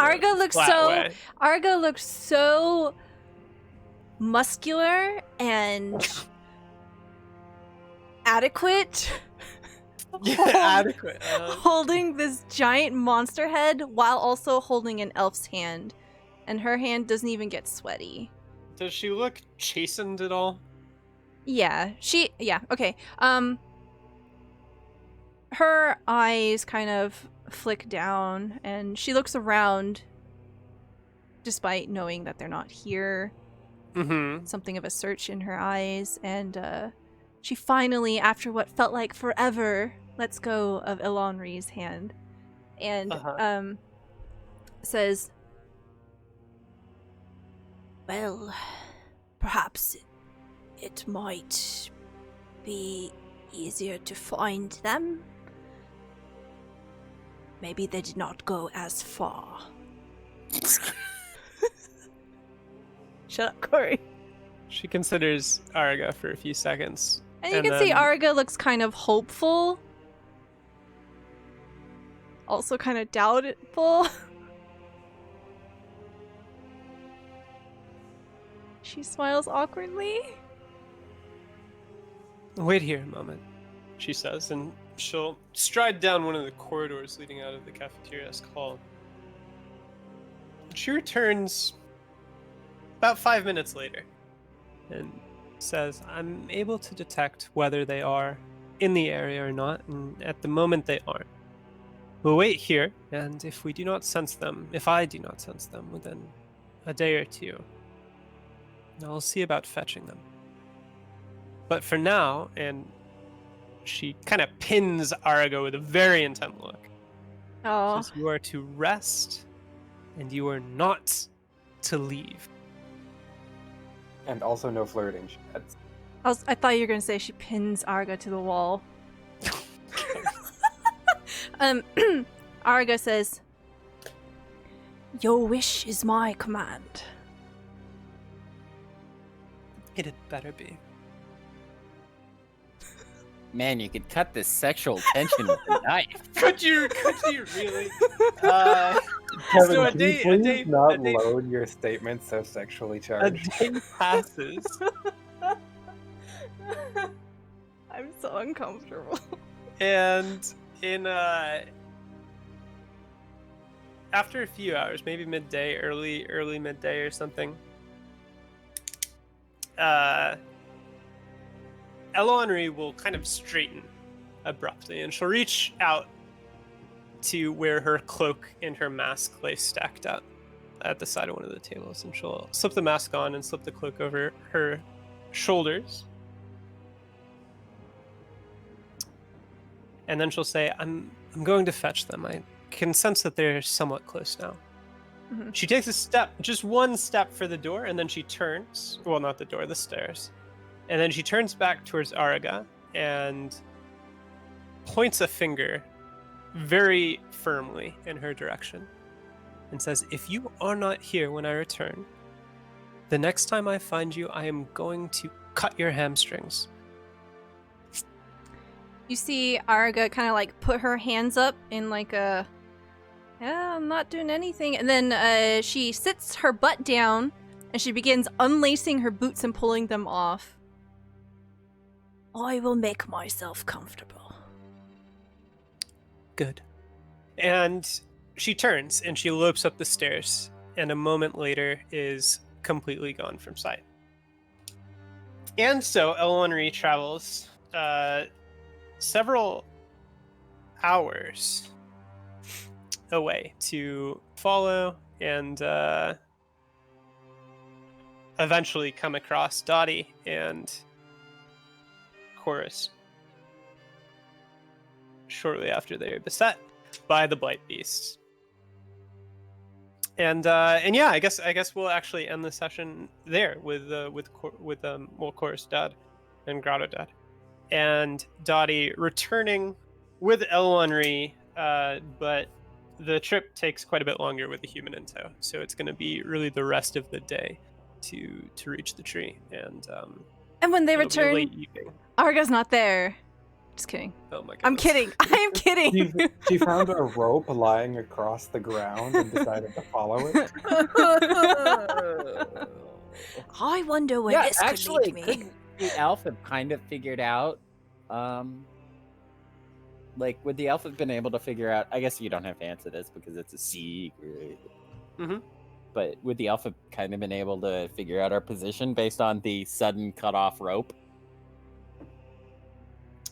Arga looks so muscular and adequate. Yeah, adequate. Holding this giant monster head while also holding an elf's hand, and her hand doesn't even get sweaty. Does she look chastened at all? Yeah, okay. Her eyes kind of flick down, and she looks around despite knowing that they're not here. Mm-hmm. Something of a search in her eyes, and she finally, after what felt like forever, lets go of Elonri's hand and says, well, perhaps it might be easier to find them. Maybe they did not go as far. Shut up, Kory. She considers Arga for a few seconds. And you can see Arga looks kind of hopeful. Also kind of doubtful. She smiles awkwardly. Wait here a moment, she says, and she'll stride down one of the corridors leading out of the cafeteria-esque hall. She returns about 5 minutes later and says, I'm able to detect whether they are in the area or not, and at the moment they aren't. We'll wait here, and if I do not sense them within a day or two, I'll see about fetching them. But for now, and she kind of pins Argo with a very intent look. Oh. Says, you are to rest, and you are not to leave. And also no flirting. She adds. I thought you were going to say she pins Arga to the wall. Arga says, "Your wish is my command." It had better be. Man, you could cut this sexual tension with a knife. Could you really? Kevin, So a can day- you a please day- not a day- load your statements so sexually A charged? day passes. I'm so uncomfortable. And in after a few hours, maybe midday, early midday or something, Eloanri will kind of straighten abruptly, and she'll reach out to where her cloak and her mask lay stacked up at the side of one of the tables, and she'll slip the mask on and slip the cloak over her shoulders. And then she'll say, I'm going to fetch them. I can sense that they're somewhat close now. Mhm. She takes a step, just one step for the door, and then she turns. Well, not the door, the stairs. And then she turns back towards Araga and points a finger very firmly in her direction and says, if you are not here when I return, the next time I find you, I am going to cut your hamstrings. You see Arga kind of like put her hands up in like a, yeah, I'm not doing anything. And then she sits her butt down and she begins unlacing her boots and pulling them off. I will make myself comfortable. Good. And she turns and she lopes up the stairs, and a moment later is completely gone from sight. And so Eloanri travels several hours away to follow and eventually come across Dati and Chorus shortly after they are beset by the Blight Beasts. And yeah, I guess we'll actually end the session there with Chorus Dad and Grotto Dad, and Dati returning with Eloanri, but the trip takes quite a bit longer with the human in tow, so it's going to be really the rest of the day to reach the tree, and when they it'll be a late return, evening. Arga's not there. Just kidding. Oh my god! I'm kidding. I am kidding. She found a rope lying across the ground and decided to follow it. I wonder where Yeah, this could actually, lead me. couldn't the elf have kind of figured out, like, would the elf have been able to figure out, I guess you don't have to answer this because it's a secret, but would the elf have kind of been able to figure out our position based on the sudden cut off rope?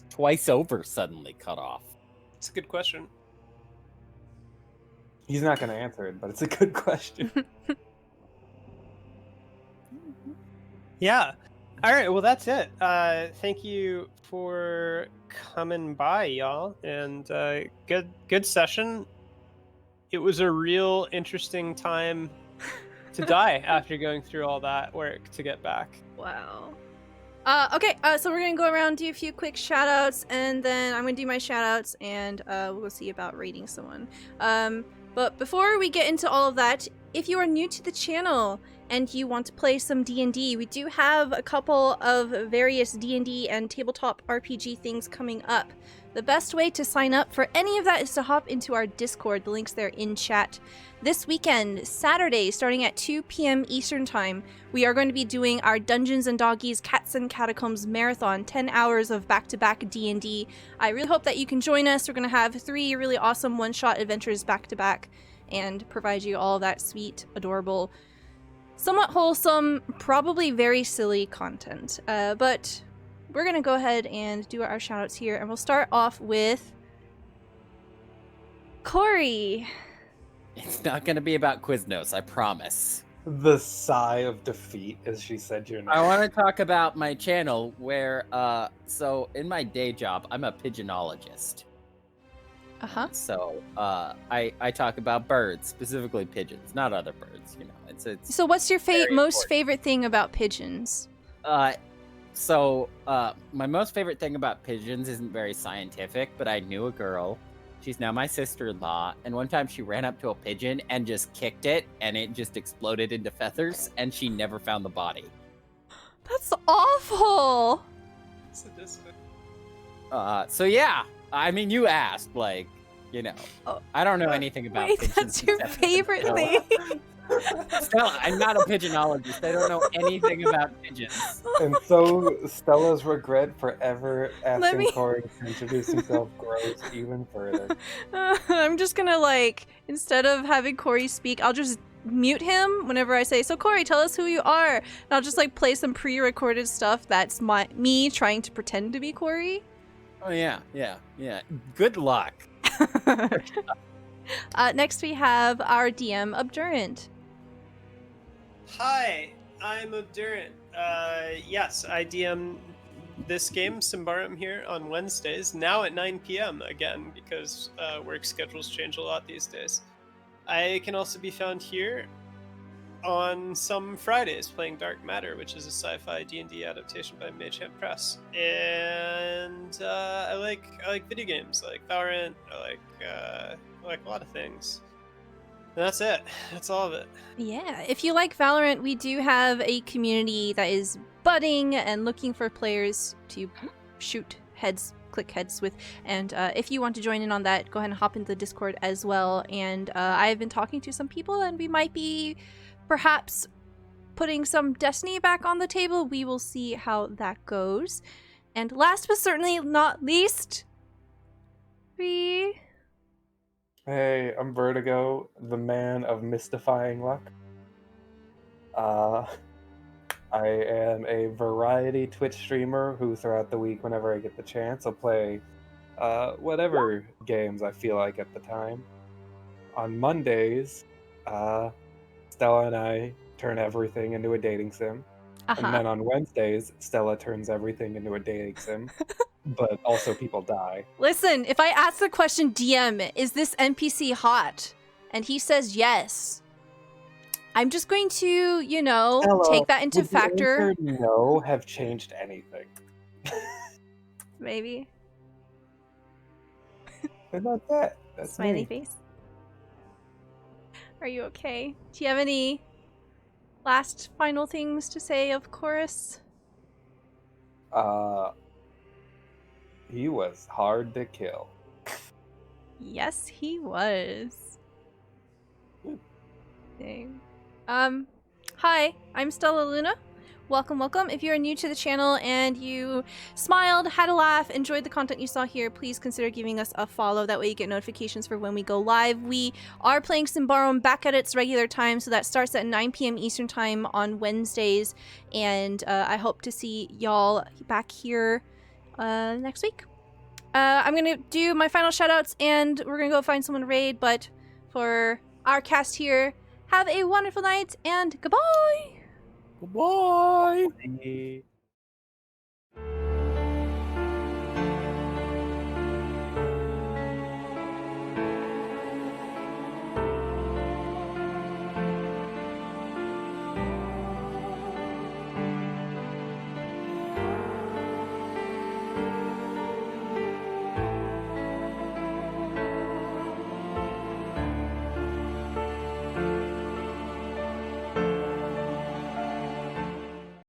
Twice over suddenly cut off. It's a good question. He's not going to answer it, but it's a good question. Yeah. All right. Well, that's it. Thank you for coming by, y'all, and good session. It was a real interesting time to die after going through all that work to get back. Wow. Okay, so we're gonna go around, do a few quick shout-outs, and then I'm gonna do my shout-outs, and we'll see about rating someone. But before we get into all of that, if you are new to the channel and you want to play some D&D, we do have a couple of various D&D and tabletop RPG things coming up. The best way to sign up for any of that is to hop into our Discord. The link's there in chat. This weekend, Saturday, starting at 2 p.m. Eastern Time, we are going to be doing our Dungeons & Doggies Cats and Catacombs Marathon, 10 hours of back-to-back D&D. I really hope that you can join us. We're going to have 3 really awesome one-shot adventures back-to-back and provide you all that sweet, adorable, somewhat wholesome, probably very silly content. But we're going to go ahead and do our shout-outs here, and we'll start off with Kory. It's not going to be about Quiznos, I promise. The sigh of defeat as she said your name. I want to talk about my channel where, so in my day job, I'm a pigeonologist. Uh-huh. So, I talk about birds, specifically pigeons, not other birds, you know. It's So what's your very most important. favorite thing about pigeons? my most favorite thing about pigeons isn't very scientific, but I knew a girl. She's now my sister-in-law, and one time she ran up to a pigeon and just kicked it, and it just exploded into feathers, and she never found the body. That's awful. Sadistic. So yeah, I mean, you asked, like, you know, I don't know anything about Wait, pigeons. that's your except favorite Stella. thing. Stella, I'm not a pigeonologist. I don't know anything about pigeons. And so Stella's regret for ever asking me- Kory to introduce himself grows even further. I'm just gonna, like, instead of having Kory speak, I'll just mute him whenever I say, so Kory, tell us who you are. And I'll just, like, play some pre-recorded stuff that's me trying to pretend to be Kory. Oh, yeah. Good luck. Next we have our DM, Obdurant. Hi, I'm Obdurant. Yes, I DM this game, Symbaroum, here on Wednesdays, now at 9 p.m. again, because work schedules change a lot these days. I can also be found here on some Fridays playing Dark Matter, which is a sci-fi D&D adaptation by Mage Hand Press. And I like video games, I like Valorant, I like a lot of things. And that's it. That's all of it. Yeah, if you like Valorant, we do have a community that is budding and looking for players to shoot heads, click heads with. And if you want to join in on that, go ahead and hop into the Discord as well. And I've been talking to some people, and we might be perhaps putting some Destiny back on the table. We will see how that goes. And last but certainly not least, we... Hey, I'm Vertigo, the man of mystifying luck. I am a variety Twitch streamer who throughout the week, whenever I get the chance, I'll play whatever games I feel like at the time. On Mondays, Stella and I turn everything into a dating sim. And then on Wednesdays, Stella turns everything into a dating sim. But also people die. Listen, if I ask the question, DM, is this NPC hot? And he says yes. I'm just going to, you know, Stella, take that into would the factor. answer no have changed anything? Maybe. And that's it. That's Smiley me. face. Are you okay? Do you have any last final things to say of Chorus? He was hard to kill. Yes, he was. Dang. Hi, I'm Stella Luna. Welcome, welcome. If you're new to the channel and you smiled, had a laugh, enjoyed the content you saw here, please consider giving us a follow. That way you get notifications for when we go live. We are playing Symbaroum back at its regular time, so that starts at 9 p.m. Eastern Time on Wednesdays. And I hope to see y'all back here next week. I'm going to do my final shoutouts, and we're going to go find someone to raid. But for our cast here, have a wonderful night, and goodbye! Goodbye. He